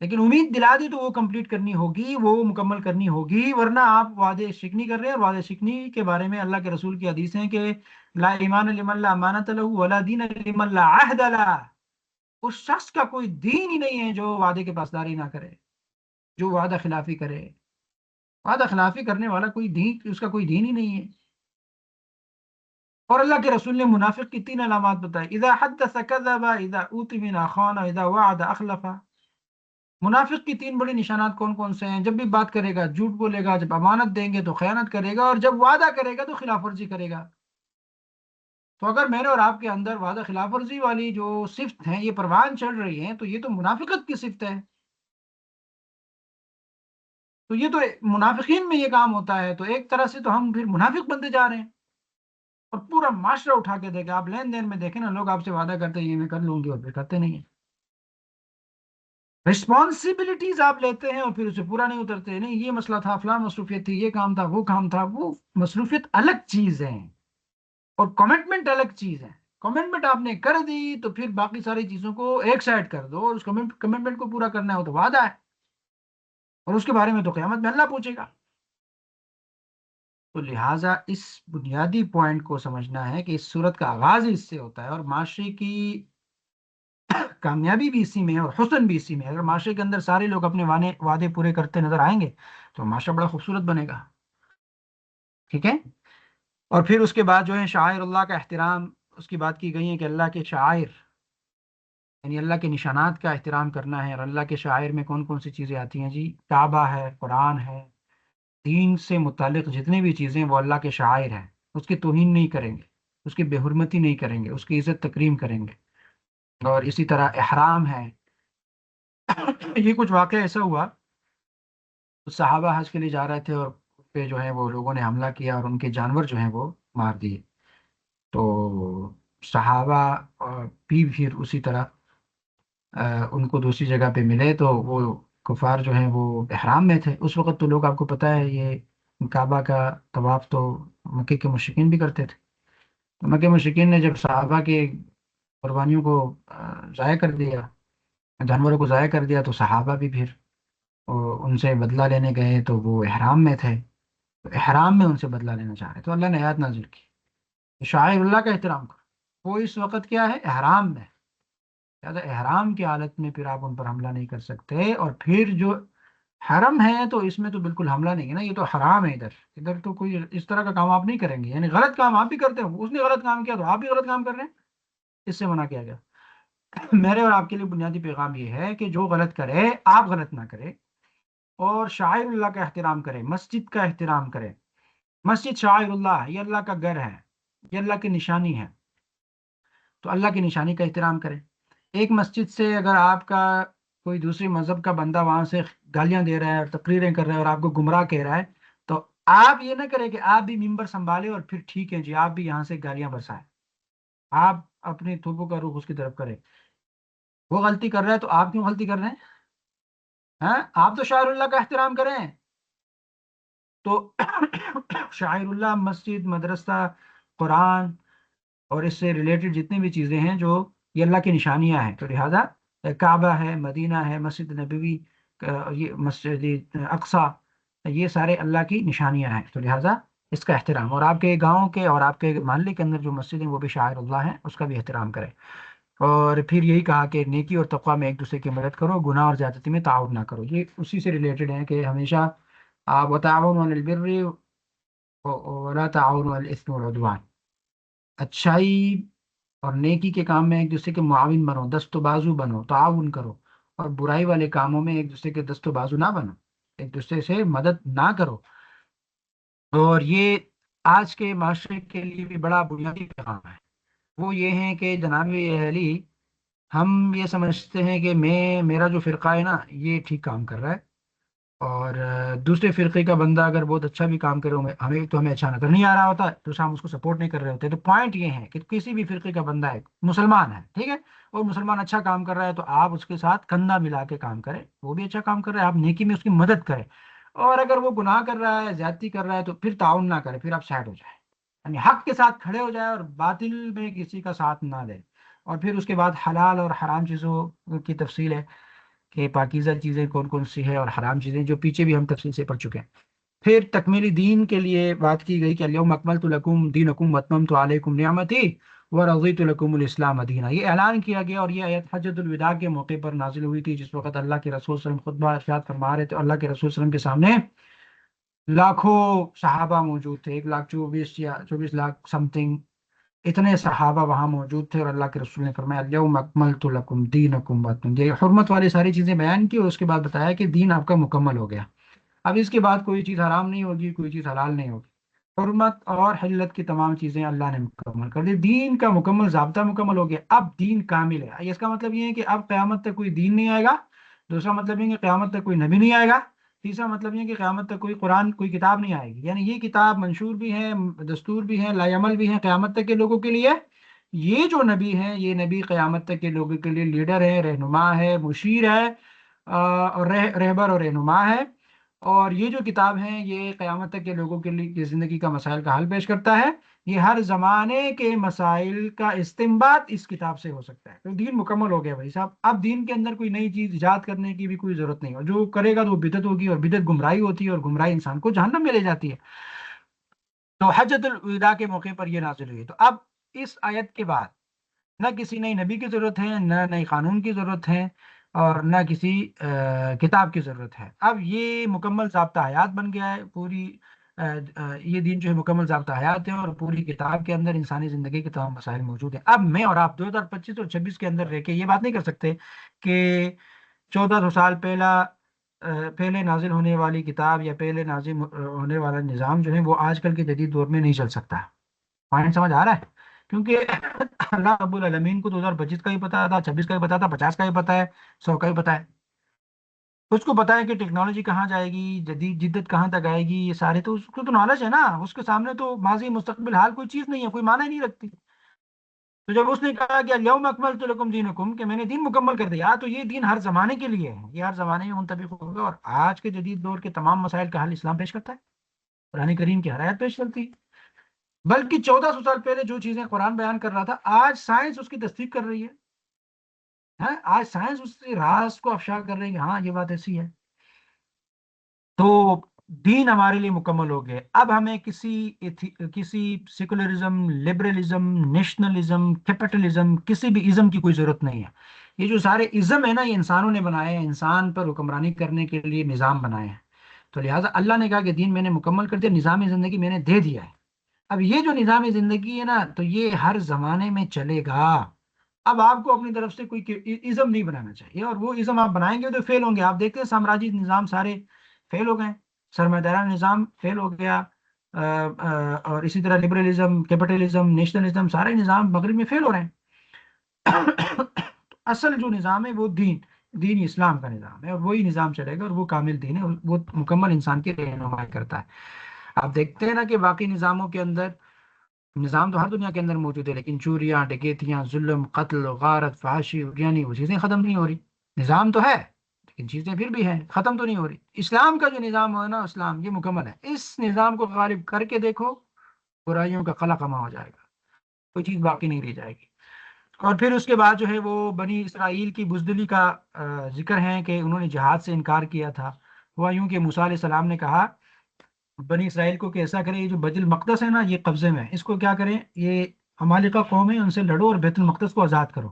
Speaker 1: لیکن امید دلا دی تو وہ کمپلیٹ کرنی ہوگی، وہ مکمل کرنی ہوگی، ورنہ آپ وعدے شکنی کر رہے ہیں۔ اور وعدے شکنی کے بارے میں اللہ کے رسول کی حدیث ہیں کہ لا ایمان لمن لا امانت له ولا دین لمن لا عہد له، اس شخص کا کوئی دین ہی نہیں ہے جو وعدے کے پاسداری نہ کرے، جو وعدہ خلافی کرے۔ وعدہ خلافی کرنے والا کوئی دین، اس کا کوئی دین ہی نہیں ہے۔ اور اللہ کے رسول نے منافق کی 3 علامات بتائی: اذا حدث كذب، اذا اؤتمن خان، اذا وعد اخلف۔ منافق کی 3 بڑی نشانات کون کون سے ہیں؟ جب بھی بات کرے گا جھوٹ بولے گا، جب امانت دیں گے تو خیانت کرے گا، اور جب وعدہ کرے گا تو خلاف ورزی کرے گا۔ تو اگر میرے اور آپ کے اندر وعدہ خلاف ورزی والی جو صفت ہیں یہ پروان چڑھ رہی ہیں، تو یہ تو منافقت کی صفت ہے۔ تو یہ تو منافقین میں یہ کام ہوتا ہے، تو ایک طرح سے تو ہم پھر منافق بنتے جا رہے ہیں، اور پورا معاشرہ اٹھا کے دے گا۔ آپ لین دین میں دیکھیں نا، لوگ آپ سے وعدہ کرتے ہیں یہ میں کر لوں گی، اور پھر کرتے نہیں ہیں۔ رسپانسبلٹیز آپ لیتے ہیں اور پھر اسے پورا نہیں اترتے، نہیں یہ مسئلہ تھا، فلاں مصروفیت تھی، یہ کام تھا، وہ کام تھا۔ وہ مصروفیت الگ چیز ہے، اور کمٹمنٹ الگ چیز ہے۔ کمٹمنٹ آپ نے کر دی تو پھر باقی ساری چیزوں کو ایک سائڈ کر دو، اور اس کمٹمنٹ کو پورا کرنا ہے، وہ تو وعدہ ہے، اور اس کے بارے میں تو قیامت میں اللہ پوچھے گا۔ تو لہٰذا اس بنیادی پوائنٹ کو سمجھنا ہے کہ اس صورت کا آغاز ہی اس سے ہوتا ہے، اور معاشرے کی کامیابی بھی اسی میں ہے اور حسن بھی اسی میں ہے۔ اگر معاشرے کے اندر سارے لوگ اپنے وعدے پورے کرتے نظر آئیں گے تو معاشرہ بڑا خوبصورت بنے گا، ٹھیک ہے۔ اور پھر اس کے بعد جو ہے شعائر اللہ کا احترام، اس کی بات کی گئی ہے کہ اللہ کے شعائر یعنی اللہ کے نشانات کا احترام کرنا ہے۔ اور اللہ کے شعائر میں کون کون سی چیزیں آتی ہیں؟ جی، کعبہ ہے، قرآن ہے، دین سے متعلق جتنی بھی چیزیں وہ اللہ کے شعائر ہیں، اس کی توہین نہیں کریں گے، اس کی بے حرمتی نہیں کریں گے، اس کی عزت تکریم کریں گے۔ اور اسی طرح احرام ہے۔ یہ کچھ واقعہ ایسا ہوا، صحابہ حج کے لیے جا رہے تھے، اور ان پہ جو ہے وہ لوگوں نے حملہ کیا، اور ان کے جانور جو ہیں وہ مار دیے۔ تو صحابہ بھی پھر اسی طرح ان کو دوسری جگہ پہ ملے، تو وہ کفار جو ہیں وہ احرام میں تھے اس وقت۔ تو لوگ، آپ کو پتہ ہے، یہ کعبہ کا طواف تو مکے کے مشرکین بھی کرتے تھے۔ تو مکے مشرکین نے جب صحابہ کے قربانیوں کو ضائع کر دیا، جانوروں کو ضائع کر دیا، تو صحابہ بھی پھر ان سے بدلہ لینے گئے، تو وہ احرام میں تھے، تو احرام میں ان سے بدلہ لینا چاہ رہے، تو اللہ نے آیات نازل کی، شاعر اللہ کا احترام کرو۔ وہ اس وقت کیا ہے؟ احرام میں۔ لہٰذا احرام کی حالت میں پھر آپ ان پر حملہ نہیں کر سکتے، اور پھر جو حرم ہے تو اس میں تو بالکل حملہ نہیں ہے نا، یہ تو حرام ہے، ادھر ادھر تو کوئی اس طرح کا کام آپ نہیں کریں گے، یعنی غلط کام آپ بھی کرتے ہو، اس نے غلط کام کیا تو آپ بھی غلط کام کر رہے ہیں، اس سے منع کیا گیا۔ میرے اور آپ کے لیے بنیادی پیغام یہ ہے کہ جو غلط کرے آپ غلط نہ کرے، اور شاعر اللہ کا احترام کرے، مسجد کا احترام کرے۔ مسجد شاعر اللہ ہے، یہ اللہ کا گھر ہے، یہ اللہ کی نشانی ہے، تو اللہ کی نشانی کا احترام کریں۔ ایک مسجد سے اگر آپ کا کوئی دوسری مذہب کا بندہ وہاں سے گالیاں دے رہا ہے اور تقریریں کر رہا ہے اور آپ کو گمراہ کہہ رہا ہے، تو آپ یہ نہ کریں کہ آپ بھی ممبر سنبھالیں اور پھر ٹھیک ہے جی آپ بھی یہاں سے گالیاں برسائیں، آپ اپنی تھوپوں کا رخ اس کی طرف کریں۔ وہ غلطی کر رہا ہے تو آپ کیوں غلطی کر رہے ہیں؟ ہاں، آپ تو شاعر اللہ کا احترام کریں۔ تو شاعر اللہ مسجد، مدرسہ، قرآن اور اس سے ریلیٹڈ جتنی بھی چیزیں ہیں جو یہ اللہ کی نشانیاں ہیں، تو لہٰذا کعبہ ہے، مدینہ ہے، مسجد نبوی، یہ مسجد اقصیٰ، یہ سارے اللہ کی نشانیاں ہیں، تو لہٰذا اس کا احترام، اور آپ کے گاؤں کے اور آپ کے محلے کے اندر جو مسجد ہیں وہ بھی شاعر اللہ ہیں، اس کا بھی احترام کریں۔ اور پھر یہی کہا کہ نیکی اور تقوی میں ایک دوسرے کی مدد کرو، گناہ اور زیادتی میں تعاون نہ کرو۔ یہ اسی سے ریلیٹڈ ہے کہ ہمیشہ آپ وتعاونوا علی البر ولا تعاونوا علی الاثم والعدوان، اچھائی اور نیکی کے کام میں ایک دوسرے کے معاون بنو، دست و بازو بنو، تعاون کرو، اور برائی والے کاموں میں ایک دوسرے کے دست و بازو نہ بنو، ایک دوسرے سے مدد نہ کرو۔ اور یہ آج کے معاشرے کے لیے بھی بڑا بنیادی پیغام ہے۔ وہ یہ ہے کہ جناب علی، ہم یہ سمجھتے ہیں کہ میرا جو فرقہ ہے نا یہ ٹھیک کام کر رہا ہے، اور دوسرے فرقے کا بندہ اگر بہت اچھا بھی کام کرے، ہمیں اچھا نظر نہیں آ رہا ہوتا تو ہم اس کو سپورٹ نہیں کر رہے ہوتے۔ تو پوائنٹ یہ ہے کہ کسی بھی فرقے کا بندہ ہے، مسلمان ہے، ٹھیک ہے، اور مسلمان اچھا کام کر رہا ہے تو آپ اس کے ساتھ کندھا ملا کے کام کریں، وہ بھی اچھا کام کر رہا ہے، آپ نیکی میں اس کی مدد کریں۔ اور اگر وہ گناہ کر رہا ہے، زیادتی کر رہا ہے، تو پھر تعاون نہ کرے، پھر آپ سائڈ ہو جائیں، یعنی حق کے ساتھ کھڑے ہو جائے اور باطل میں کسی کا ساتھ نہ دے۔ اور پھر اس کے بعد حلال اور حرام چیزوں کی تفصیل ہے۔ کہ پاکیزہ چیزیں کون کون سی ہے اور حرام چیزیں، جو پیچھے بھی ہم تفصیل سے پڑھ چکے ہیں۔ پھر تکمیلی دین کے لیے بات کی گئی کہ الیوم اکملت لکم دینکم واتممت علیکم نعمتی ورضیت لکم الاسلام دینا، یہ اعلان کیا گیا، اور یہ آیت حجۃ الوداع کے موقع پر نازل ہوئی تھی، جس وقت اللہ کے رسول صلی اللہ علیہ وسلم خطبہ ارشاد فرما رہے تھے، اور اللہ کے رسول صلی اللہ علیہ وسلم کے سامنے لاکھوں صحابہ موجود تھے، 1,24,000 یا 24 لاکھ سم تھنگ، اتنے صحابہ وہاں موجود تھے، اور اللہ کے رسول نے فرمایا الیوم اکملت لکم دینکم واتممت، یہ حرمت والی ساری چیزیں بیان کی، اور اس کے بعد بتایا کہ دین آپ کا مکمل ہو گیا، اب اس کے بعد کوئی چیز حرام نہیں ہوگی، کوئی چیز حلال نہیں ہوگی، حرمت اور حلت کی تمام چیزیں اللہ نے مکمل کر دی، دین کا مکمل ضابطہ مکمل ہو گیا، اب دین کامل ہے، اس کا مطلب یہ ہے کہ اب قیامت تک کوئی دین نہیں آئے گا، دوسرا مطلب یہ ہے کہ قیامت تک کوئی نبی نہیں آئے گا، تیسرا مطلب یہ ہے کہ قیامت تک کوئی قرآن کوئی کتاب نہیں آئے گی، یعنی یہ کتاب منشور بھی ہے، دستور بھی ہے، لائعمل بھی ہے قیامت تک کے لوگوں کے لیے، یہ جو نبی ہیں یہ نبی قیامت تک کے لوگوں کے لیے لیڈر ہے، رہنما ہے، مشیر ہے، اور رہبر اور رہنما ہے، اور یہ جو کتاب ہے یہ قیامت تک کے لوگوں کے لیے زندگی کا مسائل کا حل پیش کرتا ہے، یہ ہر زمانے کے مسائل کا استنباط اس کتاب سے ہو سکتا ہے، تو دین مکمل ہو گیا بھائی صاحب، اب دین کے اندر کوئی نئی چیز ایجاد کرنے کی بھی کوئی ضرورت نہیں، اور جو کرے گا تو وہ بدعت ہوگی، اور بدعت گمراہی ہوتی ہے، اور گمراہی انسان کو جہنم میں لے جاتی ہے، تو حجۃ الوداع کے موقع پر یہ نازل ہوئی، تو اب اس آیت کے بعد نہ کسی نئی نبی کی ضرورت ہے، نہ نئی قانون کی ضرورت ہے، اور نہ کسی کتاب کی ضرورت ہے، اب یہ مکمل ضابطہ حیات بن گیا ہے، پوری یہ دین جو ہے مکمل ضابطہ حیات ہے، اور پوری کتاب کے اندر انسانی زندگی کے تمام مسائل موجود ہیں، اب میں اور آپ 2025 اور 26 کے اندر رہ کے یہ بات نہیں کر سکتے کہ 1400 سال پہلے نازل ہونے والی کتاب یا پہلے نازل ہونے والا نظام جو ہے وہ آج کل کے جدید دور میں نہیں چل سکتا، پوائنٹ سمجھ آ رہا ہے؟ کیونکہ اللہ رب العالمین کو 2025 کا ہی پتا تھا، 26 کا ہی پتا تھا، 50 کا ہی پتا ہے، 100 کا ہی پتا ہے، اس کو پتا ہے کہ ٹیکنالوجی کہاں جائے گی، جدید جدت کہاں تک آئے گی، یہ سارے تو اس کو تو نالج ہے نا، اس کے سامنے تو ماضی مستقبل حال کوئی چیز نہیں ہے، کوئی معنی ہی نہیں رکھتی، تو جب اس نے کہا کہ الیوم اکملت لکم دینکم، کہ میں نے دین مکمل کر دیا، تو یہ دین ہر زمانے کے لیے ہے، یہ ہر زمانے میں منطبق ہوگا، اور آج کے جدید دور کے تمام مسائل کا حل اسلام پیش کرتا ہے، قرآن کریم کی ہر آیت پیش کرتی ہے، بلکہ 1400 سال پہلے جو چیزیں قرآن بیان کر رہا تھا آج سائنس اس کی تصدیق کر رہی ہے، ہاں آج سائنس اس کے راز کو افشا کر رہی ہے کہ ہاں یہ بات ایسی ہے، تو دین ہمارے لیے مکمل ہو گئے، اب ہمیں کسی سیکولرزم، لبرلزم، نیشنلزم، کیپٹلزم، کسی بھی ازم کی کوئی ضرورت نہیں ہے، یہ جو سارے ازم ہے نا یہ انسانوں نے بنائے ہیں، انسان پر حکمرانی کرنے کے لیے نظام بنائے ہیں، تو لہٰذا اللہ نے کہا کہ دین میں نے مکمل کر دیا، نظام زندگی میں نے دے دیا ہے، اب یہ جو نظام زندگی ہے نا تو یہ ہر زمانے میں چلے گا، اب آپ کو اپنی طرف سے کوئی ازم نہیں بنانا چاہیے، اور وہ ازم آپ بنائیں گے تو فیل ہوں گے، آپ دیکھتے ہیں سامراجی نظام سارے فیل ہو گئے، سرمایہ نظام فیل ہو گیا، اور اسی طرح لبرلزم، کیپٹلزم، نیشنلزم، سارے نظام مغرب میں فیل ہو رہے ہیں اصل جو نظام ہے وہ دین اسلام کا نظام ہے، اور وہی نظام چلے گا، اور وہ کامل دین ہے، وہ مکمل انسان کی رہنمائی کرتا ہے، آپ دیکھتے ہیں نا کہ باقی نظاموں کے اندر، نظام تو ہر دنیا کے اندر موجود ہے، لیکن چوریاں، ڈکیتیاں، ظلم، قتل، غارت، فحاشی، یعنی وہ چیزیں ختم نہیں ہو رہی، نظام تو ہے لیکن چیزیں پھر بھی ہیں، ختم تو نہیں ہو رہی، اسلام کا جو نظام ہے نا، اسلام یہ مکمل ہے، اس نظام کو غالب کر کے دیکھو، برائیوں کا خلا کما ہو جائے گا، کوئی چیز باقی نہیں رہ جائے گی، اور پھر اس کے بعد جو ہے وہ بنی اسرائیل کی بزدلی کا ذکر ہے کہ انہوں نے جہاد سے انکار کیا تھا، ہوا یوں کہ موسیٰ علیہ السلام نے کہا بنی اسرائیل کو کہ ایسا کریں، یہ جو بیت المقدس ہے نا یہ قبضے میں ہے، اس کو کیا کریں، یہ ہمالیقہ قوم ہے ان سے لڑو اور بیت المقدس کو آزاد کرو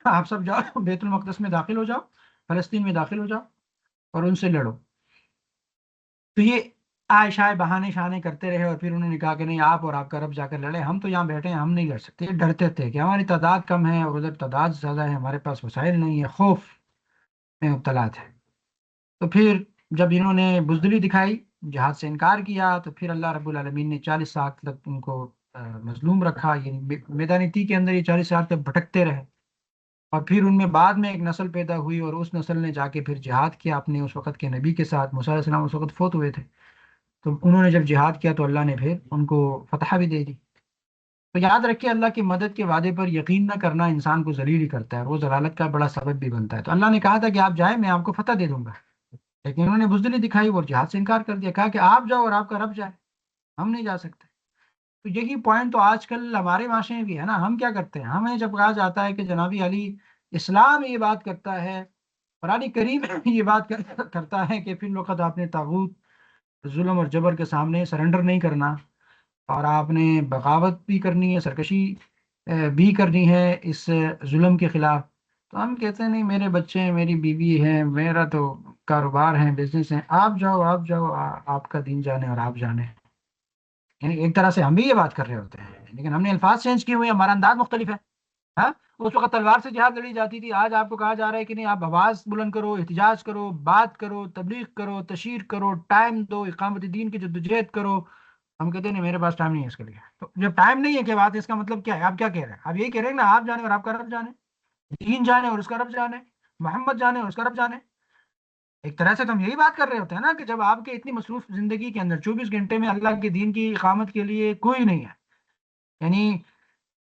Speaker 1: آپ سب جاؤ بیت المقدس میں داخل ہو جاؤ، فلسطین میں داخل ہو جاؤ اور ان سے لڑو، تو یہ آئے شائے بہانے شانے کرتے رہے، اور پھر انہوں نے کہا کہ نہیں آپ اور آپ کا رب جا کر لڑے، ہم تو یہاں بیٹھے ہیں ہم نہیں لڑ سکتے، یہ ڈرتے تھے کہ ہماری تعداد کم ہے اور ادھر تعداد زیادہ ہے، ہمارے پاس وسائل نہیں ہے، خوف میں مبتلا تھے، تو پھر جب انہوں نے بزدلی دکھائی، جہاد سے انکار کیا، تو پھر اللہ رب العالمین نے 40 سال تک ان کو مظلوم رکھا، یعنی میدان تی کے اندر یہ 40 سال تک بھٹکتے رہے، اور پھر ان میں بعد میں ایک نسل پیدا ہوئی، اور اس نسل نے جا کے پھر جہاد کیا اپنے اس وقت کے نبی کے ساتھ، موسیٰ علیہ السلام اس وقت فوت ہوئے تھے، تو انہوں نے جب جہاد کیا تو اللہ نے پھر ان کو فتح بھی دے دی، تو یاد رکھیے اللہ کی مدد کے وعدے پر یقین نہ کرنا انسان کو ذلیل ہی کرتا ہے، وہ ضلالت کا بڑا سبب بھی بنتا ہے، تو اللہ نے کہا تھا کہ آپ جائیں میں آپ کو فتح دے دوں گا، لیکن انہوں نے بزدلی دکھائی اور جہاد سے انکار کر دیا، کہا کہ آپ جاؤ اور آپ کا رب جائے، ہم نہیں جا سکتے، تو یہی پوائنٹ تو آج کل ہمارے معاشرے میں بھی ہے نا، ہم کیا کرتے ہیں، ہمیں جب کہا جاتا ہے کہ جنابی علی اسلام یہ بات کرتا ہے، قرآن کریم یہ بات کرتا ہے کہ فی الوقت آپ نے طاغوت، ظلم اور جبر کے سامنے سرنڈر نہیں کرنا، اور آپ نے بغاوت بھی کرنی ہے، سرکشی بھی کرنی ہے اس ظلم کے خلاف۔ تو ہم کہتے ہیں نہیں، میرے بچے ہیں، میری بیوی ہے، میرا تو کاروبار ہے، بزنس ہے، آپ جاؤ آپ جاؤ، آپ کا دین جانے اور آپ جانے۔ یعنی ایک طرح سے ہم بھی یہ بات کر رہے ہوتے ہیں، لیکن ہم نے الفاظ چینج کیے ہوئے ہیں، ہمارا انداز مختلف ہے۔ ہاں، اس وقت تلوار سے جہاد لڑی جاتی تھی، آج آپ کو کہا جا رہا ہے کہ نہیں، آپ آواز بلند کرو، احتجاج کرو، بات کرو، تبلیغ کرو، تشہیر کرو، ٹائم دو، اقامت دین کی جدوجہد کرو۔ ہم کہتے ہیں نہیں، میرے پاس ٹائم نہیں ہے اس کے لیے۔ تو جب ٹائم نہیں ہے کہ بات، اس کا مطلب کیا ہے؟ آپ کیا کہہ رہے ہیں؟ آپ یہی کہہ رہے ہیں نا، آپ جانے اور آپ کا رب جانے، دین جانے اور اس کا رب جانے، محمد جانے اور اس کا رب جانے۔ ایک طرح سے تو ہم یہی بات کر رہے ہوتے ہیں نا، کہ جب آپ کے اتنی مصروف زندگی کے اندر 24 گھنٹے میں اللہ کے دین کی اقامت کے لیے کوئی نہیں ہے، یعنی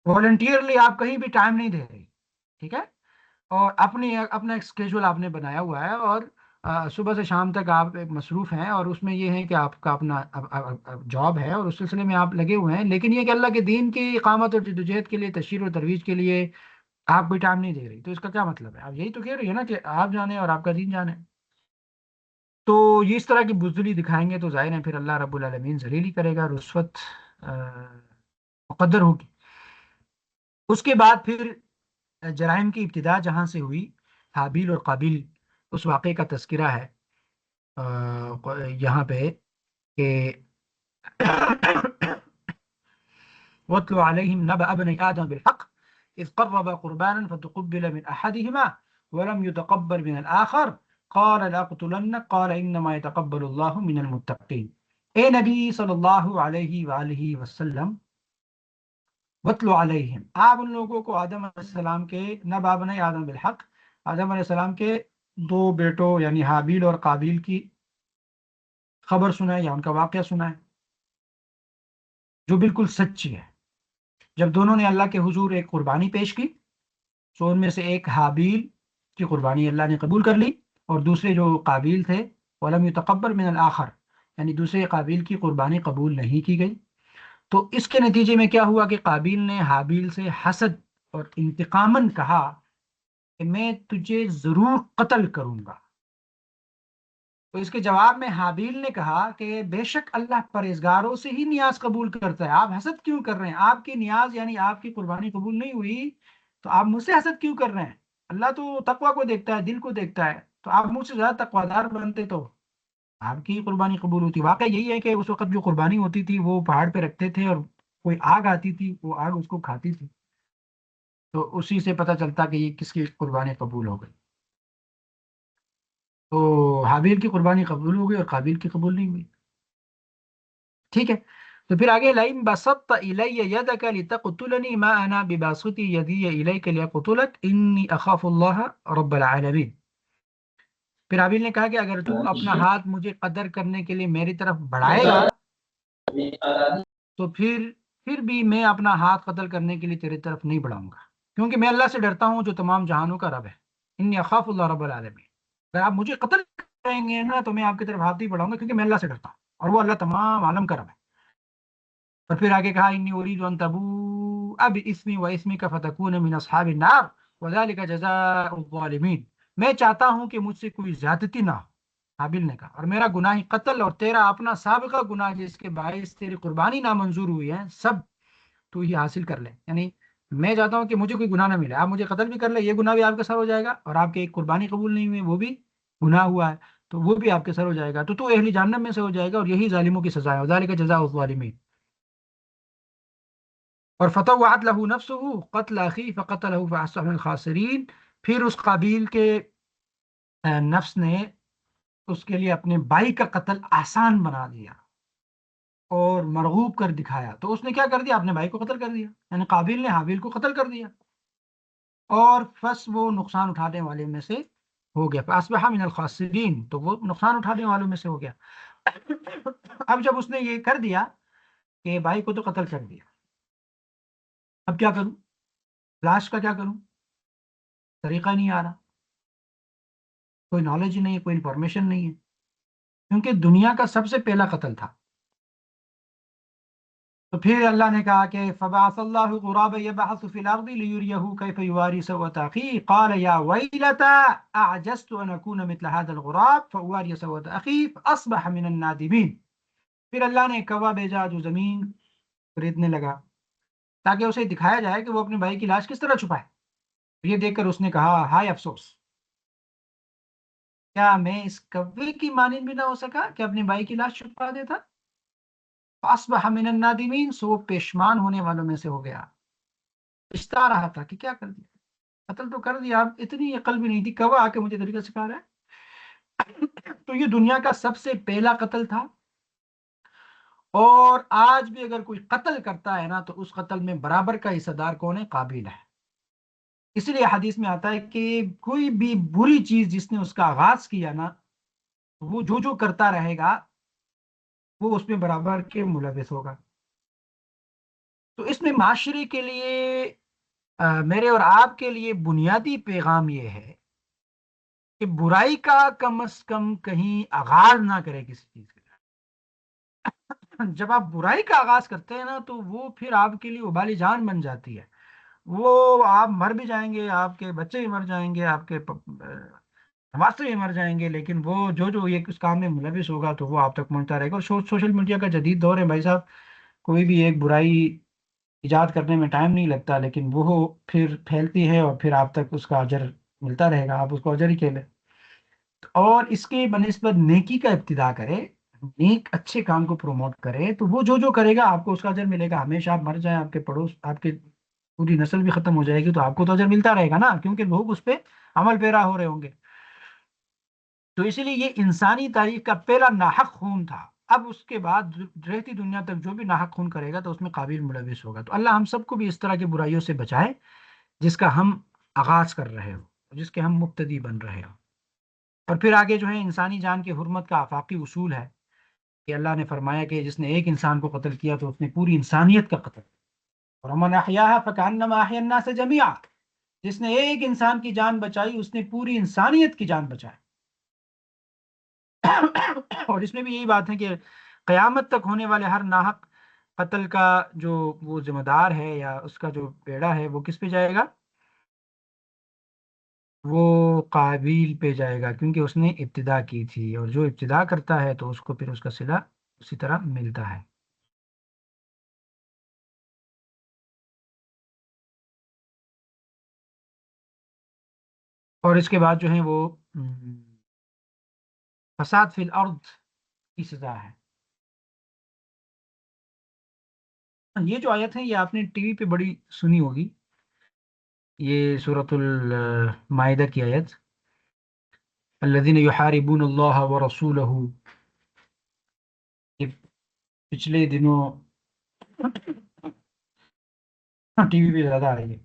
Speaker 1: والنٹیئرلی آپ کہیں بھی ٹائم نہیں دے رہی، ٹھیک ہے، اور اپنا ایک اسکیجول آپ نے بنایا ہوا ہے، اور صبح سے شام تک آپ ایک مصروف ہیں، اور اس میں یہ ہے کہ آپ کا اپنا جاب ہے، اور اس سلسلے میں آپ لگے ہوئے ہیں، لیکن یہ کہ اللہ کے دین کی اقامت اور جدوجہد کے لیے، تشہیر و ترویج کے لیے آپ کوئی ٹائم نہیں دے رہی۔ تو اس کا کیا مطلب ہے؟ آپ یہی تو کہہ رہی ہے نا کہ آپ جانے اور آپ کا دین جانے۔ تو یہ اس طرح کی بزدلی دکھائیں گے تو ظاہر ہے پھر اللہ رب العالمین ذلیل ہی کرے گا، رشوت مقدر ہوگی۔ اس کے بعد پھر جرائم کی ابتدا جہاں سے ہوئی، حابیل اور قابیل، اس واقعے کا تذکرہ ہے یہاں پہ کہ وَاتْلُ عَلَيْهِمْ نَبَأَ ابْنَيْ آدَمَ بِالْحَقِّ إِذْ قَرَّبَا قُرْبَانًا فَتُقُبِّلَ مِنْ أَحَدِهِمَا وَلَمْ يُتَقَبَّلْ مِنَ الْآخَرِ قَالَ لَأَقْتُلَنَّكَ قَالَ إِنَّمَا يَتَقَبَّلُ اللَّهُ مِنَ الْمُتَّقِينَ۔ اے نبی صلی اللہ علیہ وآلہ وسلم، وَاتْلُ عَلَيْهِمْ، آپ ان لوگوں کو آدم علیہ السلام کے، نبأ ابْنَيْ آدَمَ بِالْحَقِّ، آدم علیہ السلام کے دو بیٹوں یعنی حابیل اور قابیل کی خبر سنائے، یا ان کا واقعہ سنائے جو بالکل سچی ہے۔ جب دونوں نے اللہ کے حضور ایک قربانی پیش کی، سو ان میں سے ایک حابیل کی قربانی اللہ نے قبول کر لی، اور دوسرے جو قابیل تھے، وَلَمْ يُتَقَبَّلْ مِنَ الْآخَرِ، یعنی دوسرے قابیل کی قربانی قبول نہیں کی گئی۔ تو اس کے نتیجے میں کیا ہوا کہ قابیل نے حابیل سے حسد اور انتقاماً کہا کہ میں تجھے ضرور قتل کروں گا۔ تو اس کے جواب میں حابیل نے کہا کہ بے شک اللہ پرہیزگاروں سے ہی نیاز قبول کرتا ہے، آپ حسد کیوں کر رہے ہیں؟ آپ کی نیاز یعنی آپ کی قربانی قبول نہیں ہوئی تو آپ مجھ سے حسد کیوں کر رہے ہیں؟ اللہ تو تقوی کو دیکھتا ہے، دل کو دیکھتا ہے، تو آپ مجھ سے زیادہ تقوی دار بنتے تو آپ کی قربانی قبول ہوتی۔ واقعہ یہی ہے کہ اس وقت جو قربانی ہوتی تھی وہ پہاڑ پہ رکھتے تھے، اور کوئی آگ آتی تھی، وہ آگ اس کو کھاتی تھی، تو اسی سے پتہ چلتا کہ یہ کس کی قربانی قبول ہو گئی۔ تو حابیل کی قربانی قبول ہو گئی اور قابیل کی قبول نہیں ہوئی، ٹھیک ہے۔ تو پھر آگے، لئن بسطت الی یدک لتقتلنی ما انا بباسط یدی الیک لیقتلک انی اخاف اللہ رب العالمین۔ پھر حابیل نے کہا کہ اگر تو اپنا ہاتھ مجھے قدر کرنے کے لیے میری طرف بڑھائے گا تو پھر بھی میں اپنا ہاتھ قتل کرنے کے لیے تیری طرف نہیں بڑھاؤں گا، کیونکہ میں اللہ سے ڈرتا ہوں جو تمام جہانوں کا رب ہے۔ انی اخاف اللہ رب العالمین، اگر آپ مجھے قتل کریں گے نا تو میں آپ کی طرف ہاتھ نہیں بڑھاؤں گا، کیونکہ میں اللہ سے ڈرتا ہوں، اور وہ اللہ تمام عالم کا رب ہے۔ اور پھر آگے کہا انی اريد ان تبوء باسمی واسمک فتکون من اصحاب النار وذلک جزاء الظالمین، میں چاہتا ہوں کہ مجھ سے کوئی زیادتی نہ ہو، حابیل نے کہا، اور میرا گناہ قتل اور تیرا اپنا سابقہ گناہ جس کے باعث تیری قربانی نامنظور ہوئی ہے، سب تو ہی حاصل کر لے۔ یعنی میں چاہتا ہوں کہ مجھے کوئی گناہ نہ ملے، آپ مجھے قتل بھی کر لیں، یہ گناہ بھی آپ کے سر ہو جائے گا، اور آپ کے ایک قربانی قبول نہیں ہوئی وہ بھی گناہ ہوا ہے تو وہ بھی آپ کے سر ہو جائے گا، تو اہل جہنم میں سے ہو جائے گا، اور یہی ظالموں کی سزا ہے، ذالک جزاء الظالمین۔ اور فطوعت له نفسه قتل اخی فقتله فاصبح من الخاسرین، پھر اس قابیل کے نفس نے اس کے لیے اپنے بھائی کا قتل آسان بنا دیا اور مرغوب کر دکھایا، تو اس نے کیا کر دیا؟ اپنے بھائی کو قتل کر دیا، یعنی قابیل نے حابیل کو قتل کر دیا، اور بس وہ نقصان اٹھانے والے میں سے ہو گیا، فاصبح من الخاسرین، تو وہ نقصان اٹھانے والوں میں سے ہو گیا۔ اب جب اس نے یہ کر دیا کہ بھائی کو تو قتل کر دیا، اب کیا کروں؟ لاش کا کیا کروں؟ طریقہ نہیں آ رہا، کوئی نالج ہی نہیں ہے، کوئی انفارمیشن نہیں ہے، کیونکہ دنیا کا سب سے پہلا قتل تھا۔
Speaker 2: تو پھر اللہ نے کہا کہ فبعث اللہ غرابا یبحث فی الارض لیریہ کیف یواری سوءۃ اخیہ قال یا ویلتى اعجزت ان اکون مثل هذا الغراب فاواری سوءۃ اخی فاصبح من النادمین. پھر اللہ نے ایک کوا بھیجا جو زمین خریدنے لگا تاکہ اسے دکھایا جائے کہ وہ اپنے بھائی کی لاش کس طرح چھپائے. یہ دیکھ کر اس نے کہا ہائے افسوس، کیا میں اس کوے کی مانند بھی نہ ہو سکا کہ اپنے بھائی کی لاش چھپا دیتا. فاصبح من النادمین، سو وہ پیشمان ہونے والوں میں سے ہو گیا. پچھتا رہا تھا کہ کیا کر دیا، قتل تو کر دیا، اب اتنی عقل بھی نہیں تھی، کوا آ کے مجھے طریقہ سکھا رہا ہے. تو یہ دنیا کا سب سے پہلا قتل تھا، اور آج بھی اگر کوئی قتل کرتا ہے نا تو اس قتل میں برابر کا حصہ دار کون ہے؟ قابل ہے. اسی لیے حدیث میں آتا ہے کہ کوئی بھی بری چیز جس نے اس کا آغاز کیا نا، وہ جو جو کرتا رہے گا وہ اس میں برابر کے ملوث ہوگا. تو اس میں معاشرے کے لیے میرے اور آپ کے لیے بنیادی پیغام یہ ہے کہ برائی کا کم از کم کہیں آغاز نہ کرے کسی چیز کا. جب آپ برائی کا آغاز کرتے ہیں نا تو وہ پھر آپ کے لیے وبال جان بن جاتی ہے. وہ آپ مر بھی جائیں گے، آپ کے بچے بھی مر جائیں گے، آپ کے نواسے بھی مر جائیں گے، لیکن وہ جو جو یہ اس کام میں ملوث ہوگا تو وہ آپ تک پہنچتا رہے گا. اور سوشل میڈیا کا جدید دور ہے بھائی صاحب، کوئی بھی ایک برائی ایجاد کرنے میں ٹائم نہیں لگتا، لیکن وہ پھر پھیلتی ہے اور پھر آپ تک اس کا اجر ملتا رہے گا، آپ اس کو اجر ہی کھیلیں. اور اس کے بنسبت نیکی کا ابتدا کرے، نیک اچھے کام کو پروموٹ کرے، تو وہ جو جو کرے گا آپ کو اس کا اجر ملے گا. ہمیشہ آپ مر جائیں، آپ کے پڑوس، آپ کے پوری نسل بھی ختم ہو جائے گی تو آپ کو تو اجر ملتا رہے گا نا، کیونکہ لوگ اس پہ عمل پیرا ہو رہے ہوں گے. تو اسی لیے یہ انسانی تاریخ کا پہلا ناحق خون تھا. اب اس کے بعد رہتی دنیا تک جو بھی ناحق خون کرے گا تو اس میں قابل ملوث ہوگا. تو اللہ ہم سب کو بھی اس طرح کی برائیوں سے بچائے جس کا ہم آغاز کر رہے ہو، جس کے ہم مقتدی بن رہے ہو. اور پھر آگے جو ہے انسانی جان کی حرمت کا آفاقی اصول ہے کہ اللہ نے فرمایا کہ جس نے ایک انسان کو قتل کیا تو اس نے پوری انسانیت کا قتل. اور ومن احیاها فکانما احیا الناس جميعا، جس نے ایک انسان کی جان بچائی اس نے پوری انسانیت کی جان بچائی. اور اس میں بھی یہی بات ہے کہ قیامت تک ہونے والے ہر ناحق قتل کا جو وہ ذمہ دار ہے یا اس کا جو بیڑا ہے وہ کس پہ جائے گا؟ وہ قابیل پہ جائے گا، کیونکہ اس نے ابتدا کی تھی، اور جو ابتدا کرتا ہے تو اس کو پھر اس کا صلہ اسی طرح ملتا ہے. اور اس کے بعد جو ہے وہ فساد فی الارض کی سزا ہے. یہ جو آیت ہے یہ آپ نے ٹی وی پہ بڑی سنی ہوگی، یہ سورۃ المائدہ کی آیت، الذین یحاربون اللہ ورسولہ. یہ پچھلے دنوں ٹی وی پہ زیادہ آ رہی ہے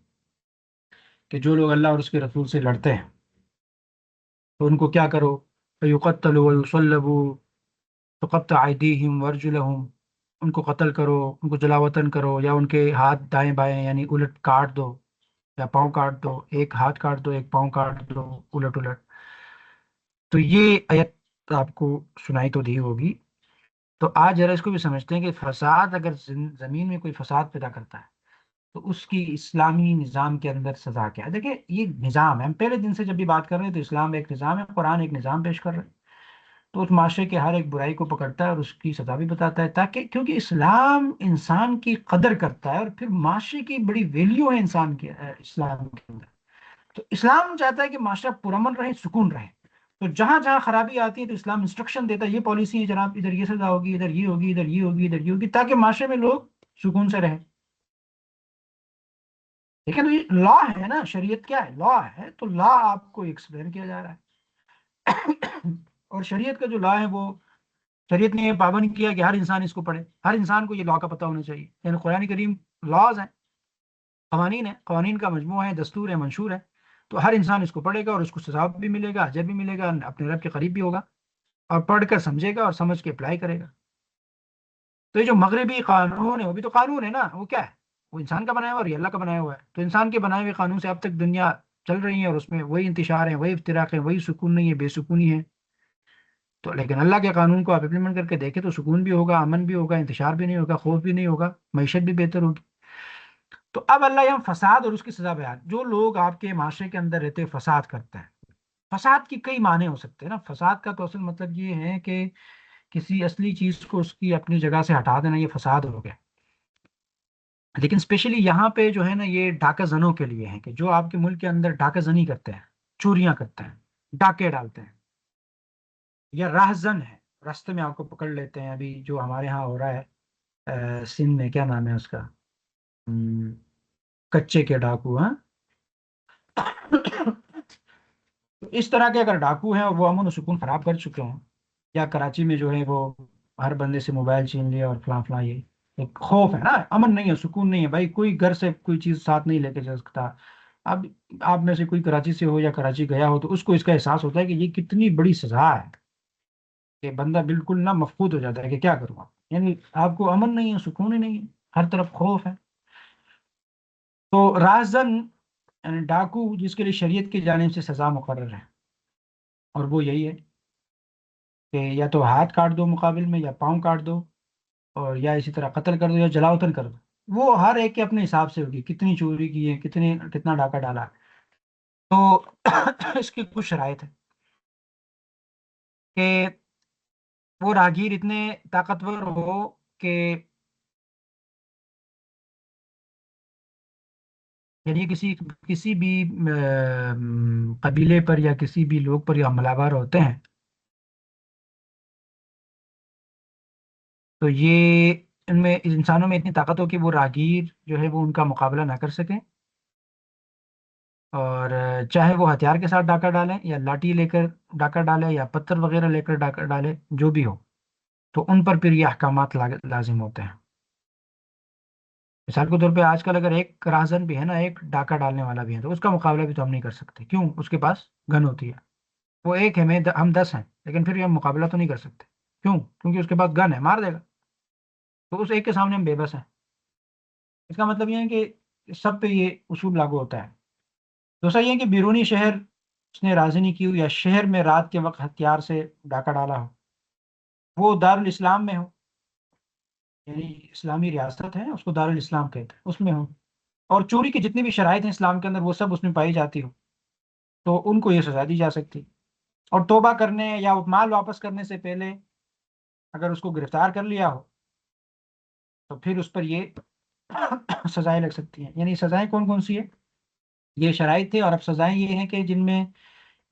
Speaker 2: کہ جو لوگ اللہ اور اس کے رسول سے لڑتے ہیں تو ان کو کیا کرو، فیقتلوا ویصلبوا تقطع ایدیہم وارجلہم، ان کو قتل کرو، ان کو جلا وطن کرو، یا ان کے ہاتھ دائیں بائیں یعنی الٹ کاٹ دو، یا پاؤں کاٹ دو، ایک ہاتھ کاٹ دو ایک پاؤں کاٹ دو، الٹ الٹ. تو یہ آیت آپ کو سنائی تو دی ہوگی. تو آج ذرا اس کو بھی سمجھتے ہیں کہ فساد اگر زمین میں کوئی فساد پیدا کرتا ہے تو اس کی اسلامی نظام کے اندر سزا کیا ہے. دیکھیں یہ نظام ہے، ہم پہلے دن سے جب بھی بات کر رہے ہیں تو اسلام ایک نظام ہے، قرآن ایک نظام پیش کر رہے ہیں. تو اس معاشرے کے ہر ایک برائی کو پکڑتا ہے اور اس کی سزا بھی بتاتا ہے، تاکہ کیونکہ اسلام انسان کی قدر کرتا ہے، اور پھر معاشرے کی بڑی ویلیو ہے انسان کے اسلام کے اندر. تو اسلام چاہتا ہے کہ معاشرہ پرامن رہے، سکون رہے. تو جہاں جہاں خرابی آتی ہے تو اسلام انسٹرکشن دیتا ہے، یہ پالیسی ہے جناب، ادھر یہ سزا ہوگی، ادھر یہ ہوگی، ادھر یہ ہوگی، ادھر یہ ہوگی، تاکہ معاشرے میں لوگ سکون سے رہیں. لیکن تو یہ لا ہے نا، شریعت کیا ہے؟ لا ہے، تو لا آپ کو ایکسپلین کیا جا رہا ہے. اور شریعت کا جو لا ہے وہ شریعت نے یہ پابند کیا کہ ہر انسان اس کو پڑھے، ہر انسان کو یہ لا کا پتہ ہونا چاہیے. یعنی قرآن کریم لاز ہیں، قوانین ہیں، قوانین کا مجموعہ ہے، دستور ہے، منشور ہے. تو ہر انسان اس کو پڑھے گا اور اس کو ثواب بھی ملے گا، اجر بھی ملے گا، اپنے رب کے قریب بھی ہوگا، اور پڑھ کر سمجھے گا اور سمجھ کے اپلائی کرے گا. تو یہ جو مغربی قانون ہے وہ بھی تو قانون ہے نا، وہ کیا ہے؟ وہ انسان کا بنایا ہوا اور یہ اللہ کا بنایا ہوا ہے. تو انسان کے بنائے ہوئے قانون سے اب تک دنیا چل رہی ہے، اور اس میں وہی انتشار ہے، وہی افتراق ہے، وہی سکون نہیں ہے، بے سکونی ہے. تو لیکن اللہ کے قانون کو آپ امپلیمنٹ کر کے دیکھیں تو سکون بھی ہوگا، امن بھی ہوگا، انتشار بھی نہیں ہوگا، خوف بھی نہیں ہوگا، معیشت بھی بہتر ہوگی۔ تو اب اللہ یہاں فساد اور اس کی سزا بیان، جو لوگ آپ کے معاشرے کے اندر رہتے ہوئے فساد کرتے ہیں، فساد کی کئی معنی ہو سکتے ہیں نا۔ فساد کا تو اصل مطلب یہ ہے کہ کسی اصلی چیز کو اس کی اپنی جگہ سے ہٹا دینا، یہ فساد ہو گیا۔ لیکن اسپیشلی یہاں پہ جو ہے نا، یہ ڈاکہ زنوں کے لیے ہے، کہ جو آپ کے ملک کے اندر ڈاکہ زنی کرتے ہیں، چوریاں کرتے ہیں، ڈاکے ڈالتے ہیں، یا راہ زن ہے، راستے میں آپ کو پکڑ لیتے ہیں۔ ابھی جو ہمارے ہاں ہو رہا ہے سندھ میں، کیا نام ہے اس کا، ہم، کچے کے ڈاکو، ہاں۔ تو اس طرح کے اگر ڈاکو ہیں اور وہ امن و سکون خراب کر چکے ہیں، یا کراچی میں جو ہے وہ ہر بندے سے موبائل چھین لیا اور فلاں فلاں، یہ ایک خوف ہے نا، امن نہیں ہے، سکون نہیں ہے بھائی، کوئی گھر سے کوئی چیز ساتھ نہیں لے کے جا سکتا۔ اب آپ میں سے کوئی کراچی سے ہو یا کراچی گیا ہو تو اس کو اس کا احساس ہوتا ہے کہ یہ کتنی بڑی سزا ہے، کہ بندہ بالکل نہ مفقود ہو جاتا ہے کہ کیا کروں آپ، یعنی آپ کو امن نہیں ہے، سکون ہی نہیں ہے، ہر طرف خوف ہے۔ تو رازن یعنی ڈاکو جس کے لیے شریعت کی جانب سے سزا مقرر ہے، اور وہ یہی ہے کہ یا تو ہاتھ کاٹ دو مقابل میں، یا پاؤں کاٹ دو، اور یا اسی طرح قتل کر دو یا جلاوطن کر دو۔ وہ ہر ایک کے اپنے حساب سے ہوگی، کتنی چوری کی ہے، کتنا ڈاکہ ڈالا ہے۔ تو اس کی کچھ شرائط ہے کہ وہ راہگیر اتنے طاقتور ہو کہ، یعنی کسی کسی بھی قبیلے پر یا کسی بھی لوگ پر یہ حملہ آور ہوتے ہیں، تو یہ ان میں انسانوں میں اتنی طاقت ہو کہ وہ راہگیر جو ہے وہ ان کا مقابلہ نہ کر سکیں، اور چاہے وہ ہتھیار کے ساتھ ڈاکہ ڈالیں، یا لاٹھی لے کر ڈاکہ ڈالیں، یا پتھر وغیرہ لے کر ڈاکہ ڈالیں، جو بھی ہو، تو ان پر پھر یہ احکامات لازم ہوتے ہیں۔ مثال کے طور پہ آج کل اگر ایک راہزن بھی ہے نا، ایک ڈاکہ ڈالنے والا بھی ہے، تو اس کا مقابلہ بھی تو ہم نہیں کر سکتے، کیوں؟ اس کے پاس گن ہوتی ہے۔ وہ ایک ہے، ہم 10 ہیں، لیکن پھر بھی ہم مقابلہ تو نہیں کر سکتے، کیوں؟ کیونکہ اس کے پاس گن ہے، مار دے گا۔ تو اس ایک کے سامنے ہم بے بس ہیں۔ اس کا مطلب یہ ہے کہ سب پہ یہ اصول لاگو ہوتا ہے۔ دوسرا یہ ہے کہ بیرونی شہر اس نے رازنی کی ہو، یا شہر میں رات کے وقت ہتھیار سے ڈاکہ ڈالا ہو، وہ دارالاسلام میں ہو، یعنی اسلامی ریاست ہے اس کو دارالاسلام کہتے ہیں، اس میں ہو، اور چوری کی جتنی بھی شرائط ہیں اسلام کے اندر وہ سب اس میں پائی جاتی ہو، تو ان کو یہ سزا دی جا سکتی۔ اور توبہ کرنے یا مال واپس کرنے سے پہلے اگر اس کو گرفتار کر لیا ہو تو پھر اس پر یہ سزائیں لگ سکتی ہیں۔ یعنی سزائیں کون کون سی ہیں؟ یہ شرائط تھے، اور اب سزائیں یہ ہیں کہ جن میں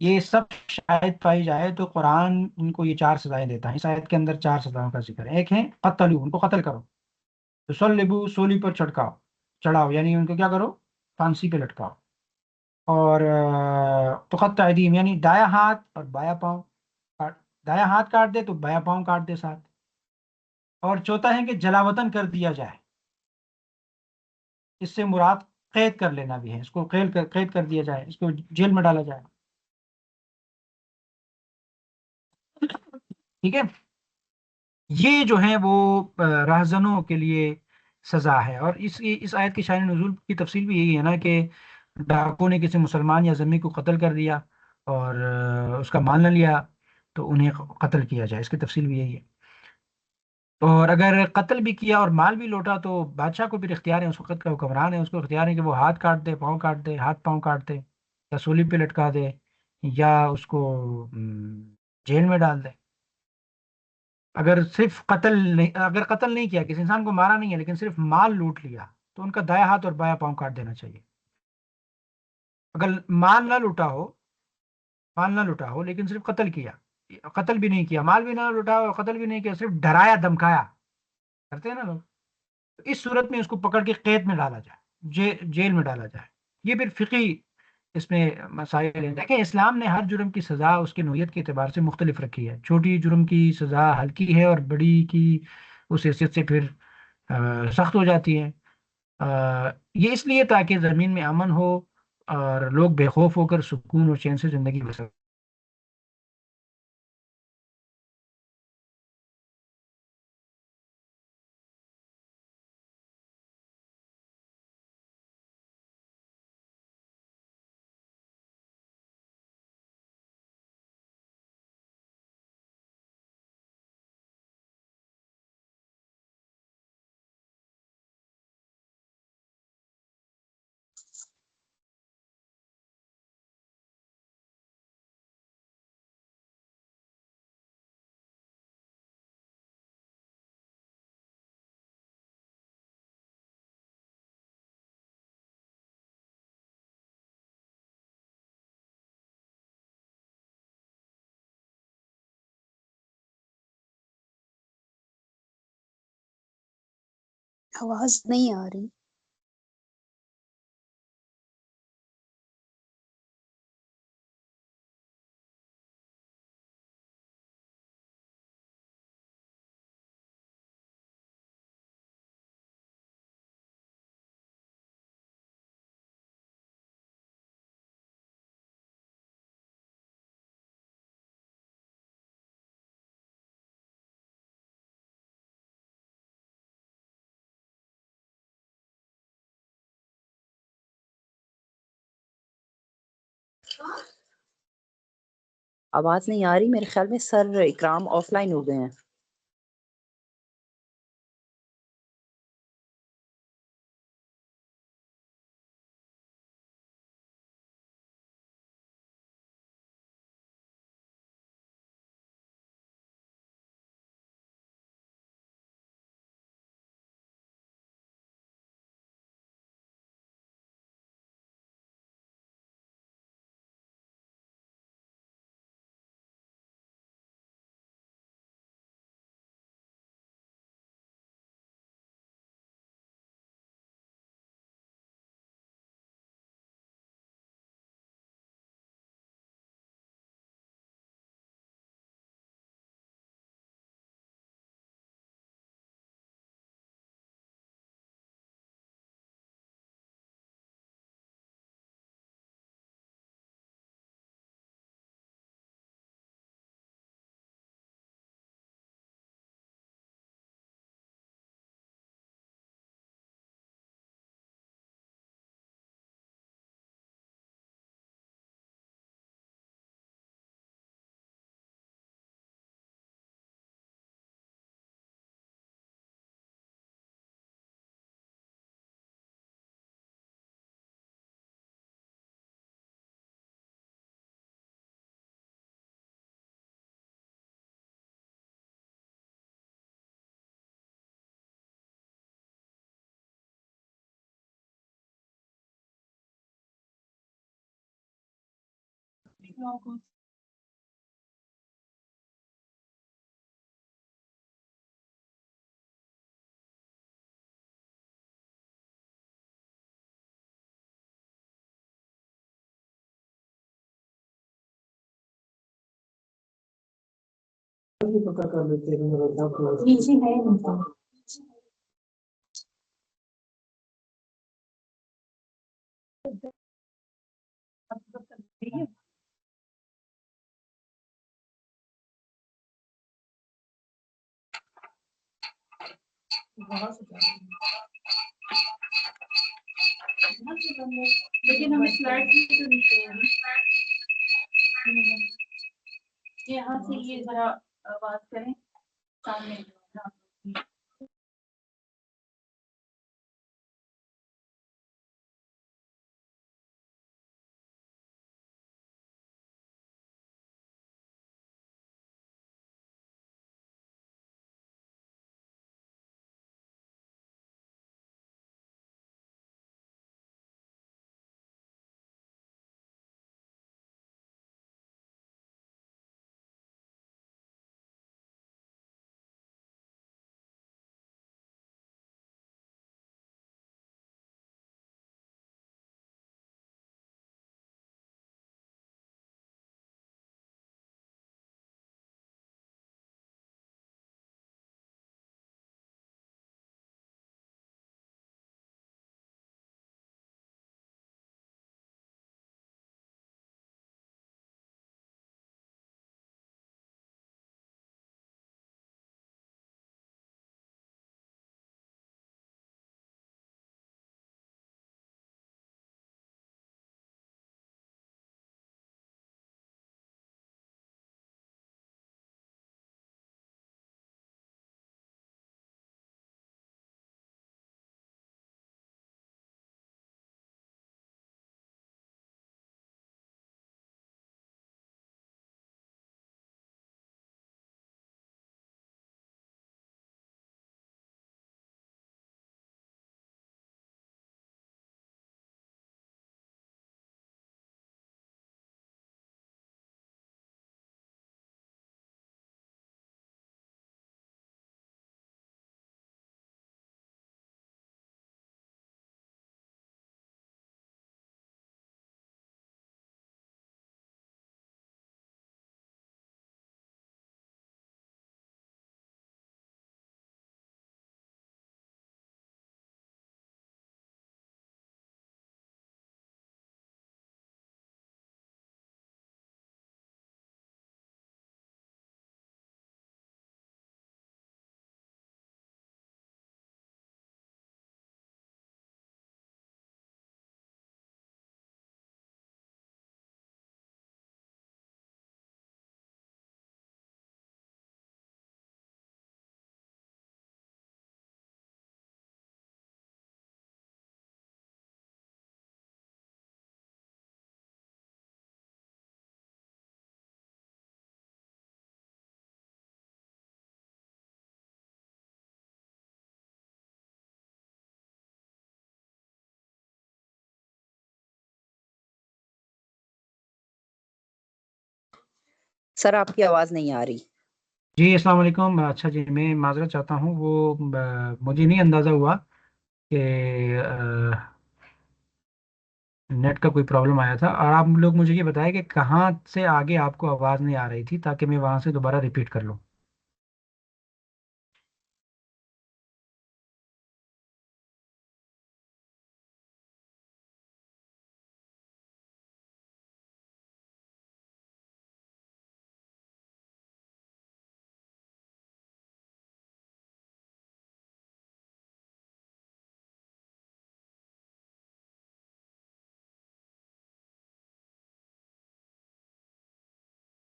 Speaker 2: یہ سب شرائط پائی جائے تو قرآن ان کو یہ 4 سزائیں دیتا ہے۔ اس آیت کے اندر 4 سزاؤں کا ذکر ہے۔ ایک ہے قتل، ان کو قتل کرو، تو سلبو، سولی پر چڑھاؤ، یعنی ان کو کیا کرو؟ پھانسی پہ لٹکاؤ۔ اور تو قطع ایدیم، یعنی دایاں ہاتھ اور بایاں پاؤں دایاں ہاتھ کاٹ دے تو بایاں پاؤں کاٹ دے ساتھ۔ اور چوتھا ہے کہ جلا وطن کر دیا جائے، اس سے مراد قید کر لینا بھی ہے، اس کو قید کر دیا جائے، اس کو جیل میں ڈالا جائے، ٹھیک ہے۔ یہ جو ہیں وہ راہزنوں کے لیے سزا ہے۔ اور اس آیت کی شان نزول کی تفصیل بھی یہی ہے نا، کہ ڈاکو نے کسی مسلمان یا ذمہ کو قتل کر دیا اور اس کا مال نہ لیا تو انہیں قتل کیا جائے، اس کی تفصیل بھی یہی ہے۔ اور اگر قتل بھی کیا اور مال بھی لوٹا تو بادشاہ کو پھر اختیار ہے، اس وقت کا حکمران ہے، اس کو اختیار ہے کہ وہ ہاتھ کاٹ دے، پاؤں کاٹ دے، ہاتھ پاؤں کاٹ دے، یا سولی پہ لٹکا دے، یا اس کو جیل میں ڈال دے۔ اگر قتل نہیں کیا، کسی انسان کو مارا نہیں ہے، لیکن صرف مال لوٹ لیا، تو ان کا دایاں ہاتھ اور بایاں پاؤں کاٹ دینا چاہیے۔ اگر مال نہ لوٹا ہو، لیکن صرف قتل کیا، قتل بھی نہیں کیا، مال بھی نہ لوٹا اور قتل بھی نہیں کیا، صرف ڈرایا دھمکایا، کرتے ہیں نا لوگ، تو اس صورت میں اس کو پکڑ کے قید میں ڈالا جائے، جیل میں ڈالا جائے۔ یہ پھر فقی اس میں مسائل ہیں۔ دیکھیں اسلام نے ہر جرم کی سزا اس کی نوعیت کے اعتبار سے مختلف رکھی ہے، چھوٹی جرم کی سزا ہلکی ہے، اور بڑی کی اس حیثیت سے پھر سخت ہو جاتی ہے۔ یہ اس لیے تاکہ زمین میں امن ہو اور لوگ بے خوف ہو کر سکون اور چین سے زندگی بسر
Speaker 3: آواز نہیں آ رہی. آواز نہیں آ رہی. میرے خیال میں سر اکرام آف لائن ہو گئے ہیں. لیکن ہمیں سلائڈ یہاں سے یہ ذرا بات کریں سامنے. سر آپ کی آواز نہیں آ رہی.
Speaker 2: جی السلام علیکم. اچھا جی میں معذرت چاہتا ہوں، وہ مجھے نہیں اندازہ ہوا کہ نیٹ کا کوئی پرابلم آیا تھا. اور آپ لوگ مجھے یہ بتائیں کہ کہاں سے آگے آپ کو آواز نہیں آ رہی تھی تاکہ میں وہاں سے دوبارہ ریپیٹ کر لوں.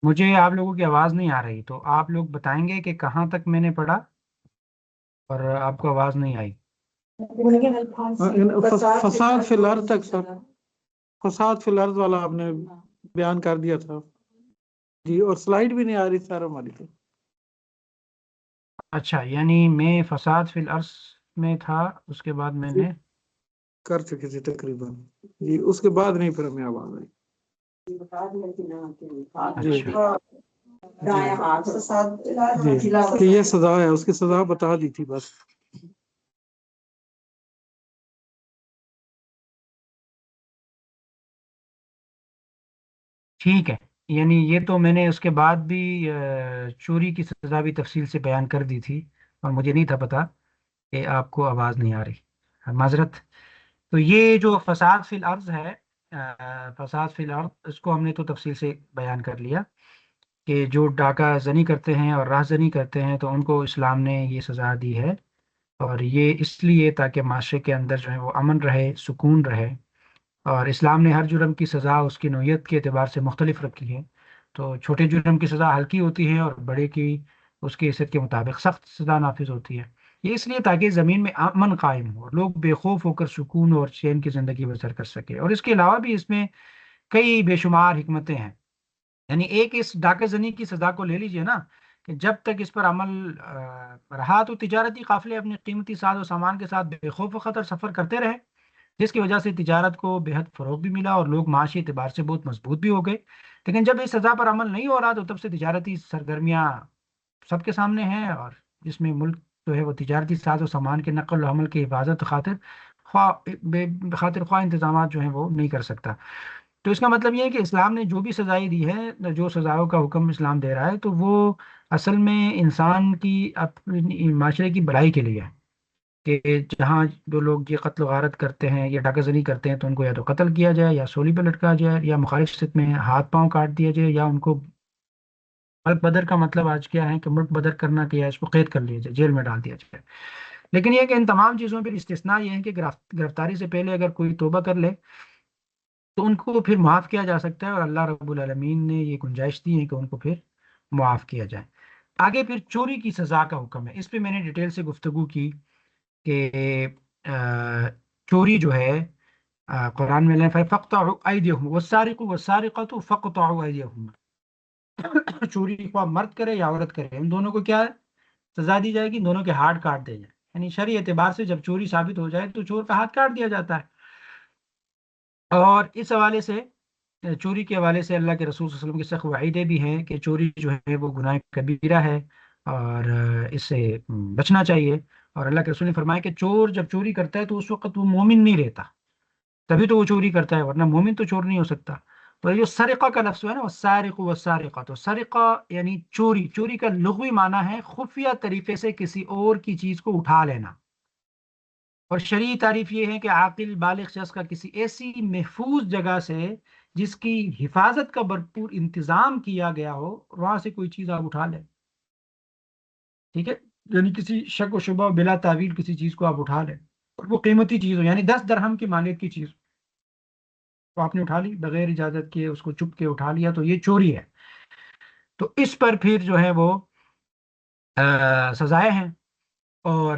Speaker 2: مجھے آپ لوگوں کی آواز نہیں آ رہی، تو آپ لوگ بتائیں گے کہ کہاں تک میں نے پڑھا اور آپ کو آواز نہیں آئی.
Speaker 4: فساد فی الارض تک سر، فساد فی الارض والا آپ نے بیان کر دیا تھا جی، اور سلائیڈ بھی نہیں آ رہی سر ہماری تو.
Speaker 2: اچھا، یعنی میں فساد فی الارض میں تھا، اس کے بعد میں نے
Speaker 4: کر چکے تھے تقریباً جی، اس کے بعد نہیں پھر ہمیں آواز آئی جی.
Speaker 2: اچھا
Speaker 4: جی کہ یہ سزا ہے، اس کی سزا بتا دی تھی بس.
Speaker 2: ٹھیک ہے. یعنی یہ تو میں نے اس کے بعد بھی چوری کی سزا بھی تفصیل سے بیان کر دی تھی، اور مجھے نہیں تھا پتا کہ آپ کو آواز نہیں آ رہی، معذرت. تو یہ جو فساد فی الارض ہے، فساد فی الارض، اس کو ہم نے تو تفصیل سے بیان کر لیا کہ جو ڈاکہ زنی کرتے ہیں اور راہ زنی کرتے ہیں تو ان کو اسلام نے یہ سزا دی ہے. اور یہ اس لیے تاکہ معاشرے کے اندر جو ہے وہ امن رہے، سکون رہے. اور اسلام نے ہر جرم کی سزا اس کی نوعیت کے اعتبار سے مختلف رکھی ہے. تو چھوٹے جرم کی سزا ہلکی ہوتی ہے اور بڑے کی اس کی حیثیت کے مطابق سخت سزا نافذ ہوتی ہے. یہ اس لیے تاکہ زمین میں امن قائم ہو، لوگ بے خوف ہو کر سکون اور چین کی زندگی بسر کر سکے. اور اس کے علاوہ بھی اس میں کئی بے شمار حکمتیں ہیں. یعنی ایک اس ڈاکہ زنی کی سزا کو لے لیجئے نا، کہ جب تک اس پر عمل رہا تو تجارتی قافلے اپنی قیمتی ساز و سامان کے ساتھ بے خوف و خطر سفر کرتے رہے، جس کی وجہ سے تجارت کو بے حد فروغ بھی ملا اور لوگ معاشی اعتبار سے بہت مضبوط بھی ہو گئے. لیکن جب اس سزا پر عمل نہیں ہو رہا تو تب سے تجارتی سرگرمیاں سب کے سامنے ہیں، اور جس میں ملک جو ہے وہ تجارتی ساز و سامان کے نقل و حمل کی حفاظت خاطر خواہ انتظامات جو ہیں وہ نہیں کر سکتا. تو اس کا مطلب یہ ہے کہ اسلام نے جو بھی سزائیں دی ہے، جو سزاؤں کا حکم اسلام دے رہا ہے، تو وہ اصل میں انسان کی اپنی معاشرے کی بھلائی کے لیے ہے. کہ جہاں جو لوگ یہ قتل و غارت کرتے ہیں یا ڈاکہ زنی کرتے ہیں تو ان کو یا تو قتل کیا جائے یا سولی پہ لٹکا جائے یا مخالف صورت میں ہاتھ پاؤں کاٹ دیا جائے، یا ان کو ملک بدر کا مطلب آج کیا ہے کہ ملک بدر کرنا کیا ہے، اس کو قید کر لیا جائے، جیل میں ڈال دیا جائے. لیکن یہ کہ ان تمام چیزوں پہ استثناء یہ ہے کہ گرفتاری سے پہلے اگر کوئی توبہ کر لے تو ان کو پھر معاف کیا جا سکتا ہے، اور اللہ رب العالمین نے یہ گنجائش دی ہے کہ ان کو پھر معاف کیا جائے. آگے پھر چوری کی سزا کا حکم ہے. اس پہ میں نے ڈیٹیل سے گفتگو کی کہ چوری جو ہے، قرآن میں اللہ فَقْطَعُوا أَيْدِيَهُمْ وَالسَّارِقُ وَالسَّارِقَةُ فَقْطَعُوا أَيْدِيَهُمْ. چوری خواہ مرد کرے یا عورت کرے، ان دونوں کو کیا سزا دی جائے گی؟ دونوں کے ہاتھ کاٹ دے جائے. یعنی شرعی اعتبار سے جب چوری ثابت ہو جائے تو چور کا ہاتھ کاٹ دیا جاتا ہے. اور اس حوالے سے، چوری کے حوالے سے اللہ کے رسول صلی اللہ علیہ وسلم کی سخت وعیدیں بھی ہیں کہ چوری جو ہے وہ گناہ کبیرہ ہے اور اس سے بچنا چاہیے. اور اللہ کے رسول نے فرمایا کہ چور جب چوری کرتا ہے تو اس وقت وہ مومن نہیں رہتا، تبھی تو وہ چوری کرتا ہے، ورنہ مومن تو چور نہیں ہو سکتا. تو یہ جو سرقہ کا لفظ ہے نا، والسارق والسارقہ، تو سرقہ یعنی چوری. چوری کا لغوی معنی ہے خفیہ طریقے سے کسی اور کی چیز کو اٹھا لینا. اور شرعی تعریف یہ ہے کہ عاقل بالغ شخص کا کسی ایسی محفوظ جگہ سے جس کی حفاظت کا بھرپور انتظام کیا گیا ہو، وہاں سے کوئی چیز آپ اٹھا لیں. ٹھیک ہے، یعنی کسی شک و شبہ بلا تعویل کسی چیز کو آپ اٹھا لیں، اور وہ قیمتی چیز ہو، یعنی 10 درہم کی مانیت کی چیز تو آپ نے اٹھا لی بغیر اجازت کے، اس کو چپ کے اٹھا لیا، تو یہ چوری ہے. تو اس پر پھر جو ہے وہ سزائیں ہیں. اور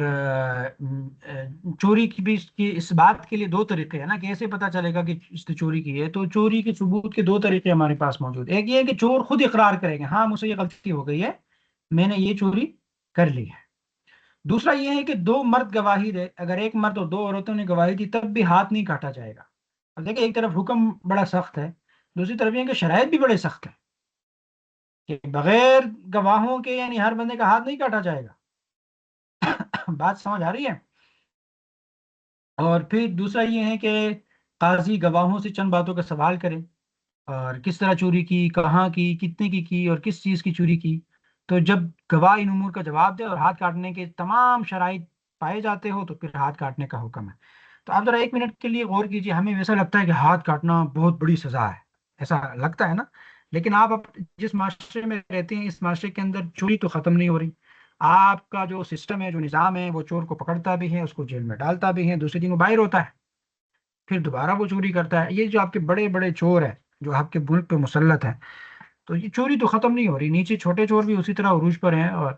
Speaker 2: چوری کی بھی اس بات کے لیے 2 طریقے ہیں نا، کہ ایسے پتہ چلے گا کہ اس نے چوری کی ہے. تو چوری کے ثبوت کے 2 طریقے ہمارے پاس موجود ہیں. ایک یہ ہے کہ چور خود اقرار کرے گا، ہاں مجھ سے یہ غلطی ہو گئی ہے، میں نے یہ چوری کر لی ہے. دوسرا یہ ہے کہ 2 مرد گواہی دے. اگر ایک مرد اور 2 عورتوں نے گواہی دی تب بھی ہاتھ نہیں کاٹا جائے گا. اب دیکھیں، ایک طرف حکم بڑا سخت ہے، دوسری طرف یہ ہے کہ شرائط بھی بڑے سخت ہیں. کہ بغیر گواہوں کے یعنی ہر بندے کا ہاتھ نہیں کاٹا جائے گا. بات سمجھ آ رہی ہے؟ اور پھر دوسرا یہ ہے کہ قاضی گواہوں سے چند باتوں کا سوال کرے، اور کس طرح چوری کی، کہاں کی، کتنے کی اور کس چیز کی چوری کی. تو جب گواہ ان امور کا جواب دے اور ہاتھ کاٹنے کے تمام شرائط پائے جاتے ہو تو پھر ہاتھ کاٹنے کا حکم ہے. تو آپ ذرا ایک منٹ کے لیے غور کیجیے. ہمیں ویسا لگتا ہے کہ ہاتھ کاٹنا بہت بڑی سزا ہے، ایسا لگتا ہے نا. لیکن آپ جس معاشرے میں رہتے ہیں اس معاشرے کے اندر چوری تو ختم نہیں ہو رہی. آپ کا جو سسٹم ہے، جو نظام ہے، وہ چور کو پکڑتا بھی ہے، اس کو جیل میں ڈالتا بھی ہے، دوسرے دن وہ باہر ہوتا ہے، پھر دوبارہ وہ چوری کرتا ہے. یہ جو آپ کے بڑے بڑے چور ہیں جو آپ کے ملک پہ مسلط ہیں، تو یہ چوری تو ختم نہیں ہو رہی. نیچے چھوٹے چور بھی اسی طرح عروج پر ہیں. اور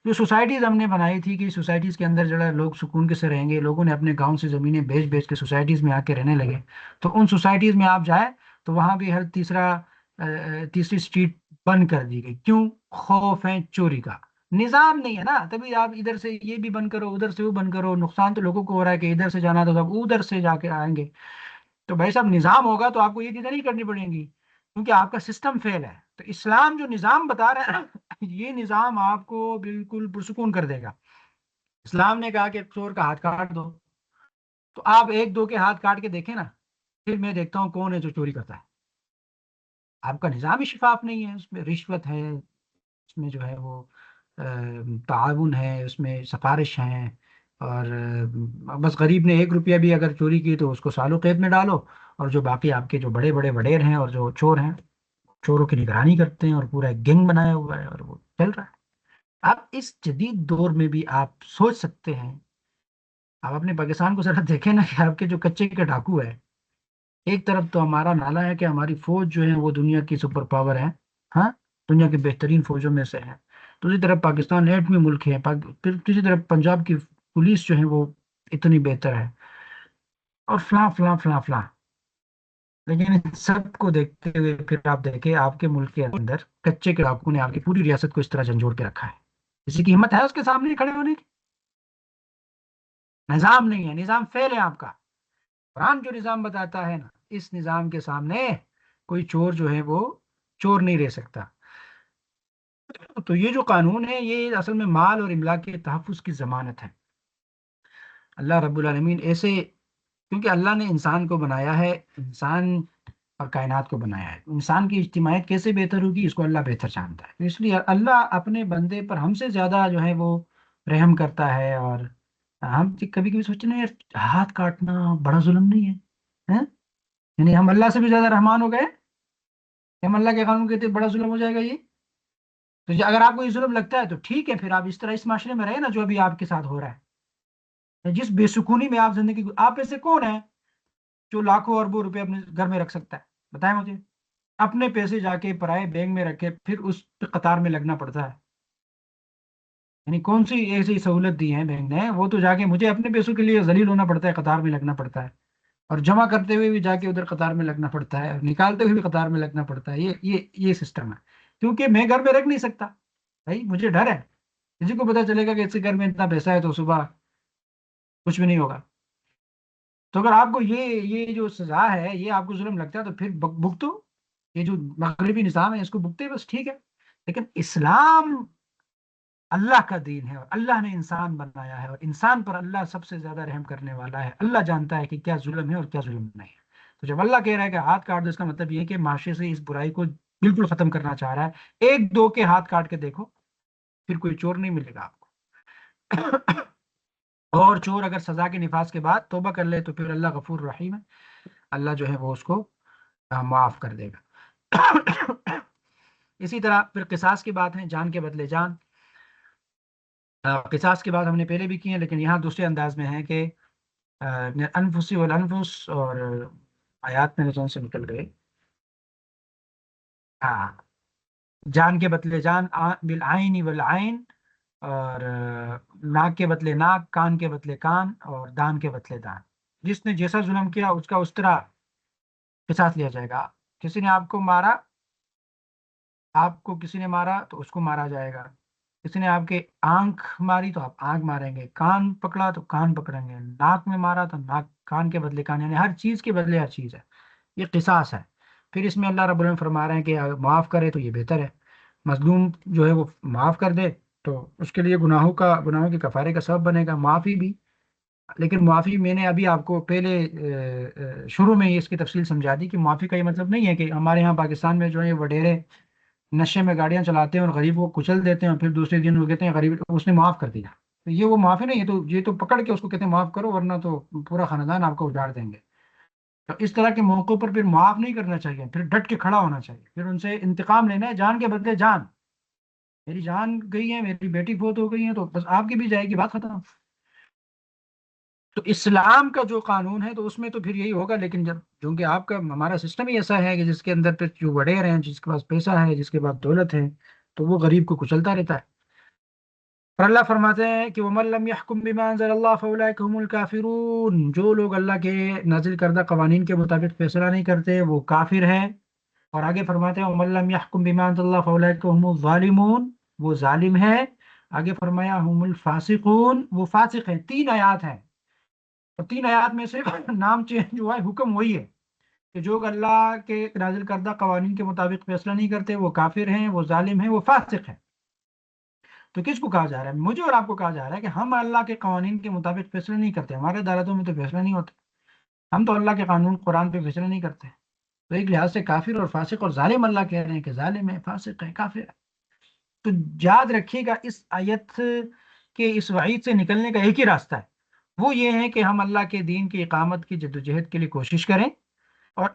Speaker 2: جو سوسائٹیز ہم نے بنائی تھی کہ سوسائٹیز کے اندر جو ہے لوگ سکون کے سے رہیں گے، لوگوں نے اپنے گاؤں سے زمینیں بیچ بیچ کے سوسائٹیز میں آ کے رہنے لگے. تو ان سوسائٹیز میں آپ جائیں تو وہاں بھی ہر تیسری اسٹریٹ بند کر دی گئی. کیوں؟ خوف ہے چوری کا. نظام نہیں ہے نا، تبھی آپ ادھر سے یہ بھی بند کرو، ادھر سے وہ بند کرو. نقصان تو لوگوں کو ہو رہا ہے کہ ادھر سے جانا تو سب ادھر سے جا کے آئیں گے. تو بھائی صاحب نظام ہوگا تو آپ کو یہ چیزیں نہیں کرنی پڑیں گی، کیونکہ آپ کا سسٹم فیل ہے. تو اسلام جو نظام بتا رہا ہے یہ نظام آپ کو بالکل پرسکون کر دے گا. اسلام نے کہا کہ چور کا ہاتھ کاٹ دو، تو آپ ایک دو کے ہاتھ کاٹ کے دیکھیں نا، پھر میں دیکھتا ہوں کون ہے جو چوری کرتا ہے. آپ کا نظام ہی شفاف نہیں ہے، اس میں رشوت ہے، اس میں جو ہے وہ تعاون ہے، اس میں سفارش ہیں. اور بس غریب نے 1 روپیہ بھی اگر چوری کی تو اس کو سالوں قید میں ڈالو، اور جو باقی آپ کے جو بڑے بڑے وڈیر ہیں اور جو چور ہیں، چوروں کی نگرانی کرتے ہیں اور پورا ایک گینگ بنایا ہوا ہے اور وہ چل رہا ہے. اب اس جدید دور میں بھی آپ سوچ سکتے ہیں. آپ اپنے پاکستان کو ذرا دیکھیں نا کہ آپ کے جو کچے کے ڈاکو ہے، ایک طرف تو ہمارا نالا ہے کہ ہماری فوج جو ہے وہ دنیا کی سپر پاور ہے، ہاں، دنیا کی بہترین فوجوں میں سے ہے. دوسری طرف پاکستان ایٹمی ملک ہے. پھر تیسری طرف پنجاب کی پولیس جو ہے وہ اتنی بہتر ہے، اور فلاں فلاں فلاں فلاں. لیکن ان سب کو دیکھتے ہوئے پھر آپ دیکھیں آپ کے ملک کے اندر کچے کے ڈاکو نے آپ کی پوری ریاست کو اس طرح جھنجھوڑ کے رکھا ہے. کسی کی ہمت ہے اس کے سامنے کھڑے ہونے کی؟ نظام نہیں ہے، نظام فیل ہے آپ کا. قرآن جو نظام بتاتا ہے نا، اس نظام کے سامنے کوئی چور جو ہے وہ چور نہیں رہ سکتا. تو یہ جو قانون ہے یہ اصل میں مال اور املاک کے تحفظ کی ضمانت ہے. اللہ رب العالمین ایسے، کیونکہ اللہ نے انسان کو بنایا ہے، انسان اور کائنات کو بنایا ہے، انسان کی اجتماعیت کیسے بہتر ہوگی اس کو اللہ بہتر جانتا ہے. اس لیے اللہ اپنے بندے پر ہم سے زیادہ جو ہے وہ رحم کرتا ہے. اور ہم کبھی کبھی سوچتے ہیں یار ہاتھ کاٹنا بڑا ظلم نہیں ہے، ہیں؟ یعنی ہم اللہ سے بھی زیادہ رحمان ہو گئے کہ ہم اللہ کے قانون کہتے ہیں بڑا ظلم ہو جائے گا یہ. تو اگر آپ کو یہ ظلم لگتا ہے تو ٹھیک ہے، پھر آپ اس طرح اس معاشرے میں رہے نا جو ابھی آپ کے ساتھ ہو رہا ہے. جس بے سکونی میں آپ زندگی، آپ میں سے کون ہے جو لاکھوں اربوں روپے اپنے گھر میں رکھ سکتا ہے؟ بتائیں مجھے. اپنے پیسے جا کے پرائے بینک میں رکھے پھر اس پہ قطار میں لگنا پڑتا ہے. یعنی کون سی ایسی سہولت دی ہے بینک نے؟ وہ تو جا کے مجھے اپنے پیسوں کے لیے ذلیل ہونا پڑتا ہے، قطار میں لگنا پڑتا ہے، اور جمع کرتے ہوئے بھی جا کے ادھر قطار میں لگنا پڑتا ہے، اور نکالتے ہوئے بھی قطار میں لگنا پڑتا ہے. یہ سسٹم ہے. کیونکہ میں گھر میں رکھ نہیں سکتا بھائی، مجھے ڈر ہے کسی کو پتا چلے گا کہ اس کے گھر میں اتنا پیسہ ہے تو صبح کچھ بھی نہیں ہوگا. تو اگر آپ کو یہ جو سزا ہے یہ آپ کو ظلم لگتا ہے تو پھر بھگتو. یہ جو مغربی نظام ہے اس کو بھگتے بس ٹھیک ہے. لیکن اسلام اللہ کا دین ہے، اور اللہ نے انسان بنایا ہے، اور انسان پر اللہ سب سے زیادہ رحم کرنے والا ہے. اللہ جانتا ہے کہ کیا ظلم ہے اور کیا ظلم نہیں ہے. تو جب اللہ کہہ رہا ہے کہ ہاتھ کاٹ دو، اس کا مطلب یہ ہے کہ معاشرے سے اس برائی کو بالکل ختم کرنا چاہ رہا ہے. ایک دو کے ہاتھ کاٹ کے دیکھو، پھر کوئی چور نہیں ملے گا آپ کو. اور چور اگر سزا کے نفاذ کے بعد توبہ کر لے تو پھر اللہ غفور رحیم ہے، اللہ جو ہے وہ اس کو معاف کر دے گا. اسی طرح پھر قصاص کی بات ہے، جان کے بدلے جان. قصاص کی بات ہم نے پہلے بھی کی ہے، لیکن یہاں دوسرے انداز میں ہے کہ انفسی والانفس، اور آیات میں نظر سے نکل گئے. ہاں، جان کے بدلے جان، بالعین والعین، اور ناک کے بدلے ناک، کان کے بدلے کان، اور دان کے بدلے دان. جس نے جیسا ظلم کیا اس کا اس طرح قصاص لیا جائے گا. کسی نے آپ کو مارا، آپ کو کسی نے مارا تو اس کو مارا جائے گا. کسی نے آپ کے آنکھ ماری تو آپ آنکھ ماریں گے، کان پکڑا تو کان پکڑیں گے، ناک میں مارا تو ناک، کان کے بدلے کان، یعنی ہر چیز کے بدلے ہر چیز ہے. یہ قصاص ہے. پھر اس میں اللہ رب العالمین فرما رہے ہیں کہ اگر معاف کرے تو یہ بہتر ہے، مظلوم جو ہے وہ معاف کر دے تو اس کے لیے گناہوں کے کفارے کا سبب بنے گا معافی بھی. لیکن معافی میں نے ابھی آپ کو پہلے شروع میں ہی اس کی تفصیل سمجھا دی کہ معافی کا یہ مطلب نہیں ہے کہ ہمارے یہاں پاکستان میں جو ہے وڈیرے نشے میں گاڑیاں چلاتے ہیں اور غریب کو کچل دیتے ہیں اور پھر دوسرے دن وہ کہتے ہیں غریب اس نے معاف کر دیا. تو یہ وہ معافی نہیں ہے، تو یہ تو پکڑ کے اس کو کہتے ہیں معاف کرو ورنہ تو پورا خاندان آپ کو اجاڑ دیں گے. تو اس طرح کے موقعوں پر پھر معاف نہیں کرنا چاہیے، پھر ڈٹ کے کھڑا ہونا چاہیے، پھر ان سے انتقام لینا ہے جان کے بدلے جان. میری جان گئی ہے، میری بیٹی فوت ہو گئی ہے، تو بس آپ کی بھی جائے گی، بات ختم. تو اسلام کا جو قانون ہے تو اس میں تو پھر یہی ہوگا. لیکن جب چونکہ آپ کا ہمارا سسٹم ہی ایسا ہے کہ جس کے اندر پھر جو وڈیر ہیں، جس کے پاس پیسہ ہے، جس کے پاس دولت ہے، تو وہ غریب کو کچلتا رہتا ہے. اور اللہ فرماتے ہیں کہ وَمَن لَّمْ يَحْكُم بِمَا أَنزَلَ اللَّهُ فَأُولَٰئِكَ هُمُ الْكَافِرُونَ، جو لوگ اللہ کے نازل کردہ قوانین کے مطابق فیصلہ نہیں کرتے وہ کافر ہیں. اور آگے فرماتے ہیں وَمَن لَّمْ يَحْكُم بِمَا أَنزَلَ اللَّهُ فَأُولَٰئِكَ هُمُ الظَّالِمُونَ، وہ ظالم ہے. آگے فرمایا ہم الفاسقون، وہ فاسق ہیں. 3 آیات ہیں اور 3 آیات میں سے نام چینج ہوا ہے، حکم وہی ہے کہ جو اللہ کے نازل کردہ قوانین کے مطابق فیصلہ نہیں کرتے وہ کافر ہیں، وہ ظالم ہیں، وہ فاسق ہیں. تو کس کو کہا جا رہا ہے؟ مجھے اور آپ کو کہا جا رہا ہے کہ ہم اللہ کے قوانین کے مطابق فیصلہ نہیں کرتے، ہمارے عدالتوں میں تو فیصلہ نہیں ہوتا، ہم تو اللہ کے قانون قرآن پہ فیصلہ نہیں کرتے. تو ایک لحاظ سے کافر اور فاسق اور ظالم اللہ کہہ رہے ہیں کہ ظالم ہے، فاسق ہے، کافر ہے. تو یاد رکھیے گا اس آیت کے اس وعید سے نکلنے کا ایک ہی راستہ ہے، وہ یہ ہے کہ ہم اللہ کے دین کی اقامت کی جدوجہد کے لیے کوشش کریں. اور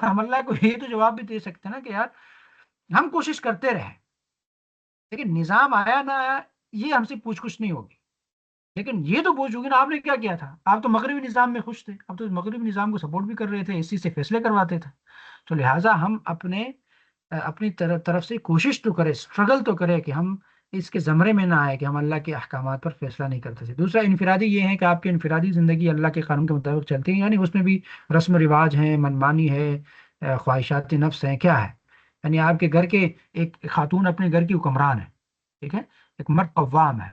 Speaker 2: ہم اللہ کو یہ تو جواب بھی دے سکتے ہیں نا کہ یار ہم کوشش کرتے رہے، لیکن نظام آیا نہ آیا یہ ہم سے پوچھ گچھ نہیں ہوگی. لیکن یہ تو پوچھ ہوگی نا آپ نے کیا کیا تھا. آپ تو مغربی نظام میں خوش تھے، آپ تو مغربی نظام کو سپورٹ بھی کر رہے تھے، اسی سے فیصلے کرواتے تھے. تو لہٰذا ہم اپنی طرف سے کوشش تو کرے، اسٹرگل تو کرے کہ ہم اس کے زمرے میں نہ آئے کہ ہم اللہ کے احکامات پر فیصلہ نہیں کرتے تھے. دوسرا انفرادی یہ ہے کہ آپ کی انفرادی زندگی اللہ کے قانون کے مطابق چلتی ہے، یعنی اس میں بھی رسم و رواج ہیں، منمانی ہے، خواہشات نفس ہیں، کیا ہے. یعنی آپ کے گھر کے ایک خاتون اپنے گھر کی حکمران ہے، ٹھیک ہے، ایک مرد قوام ہے.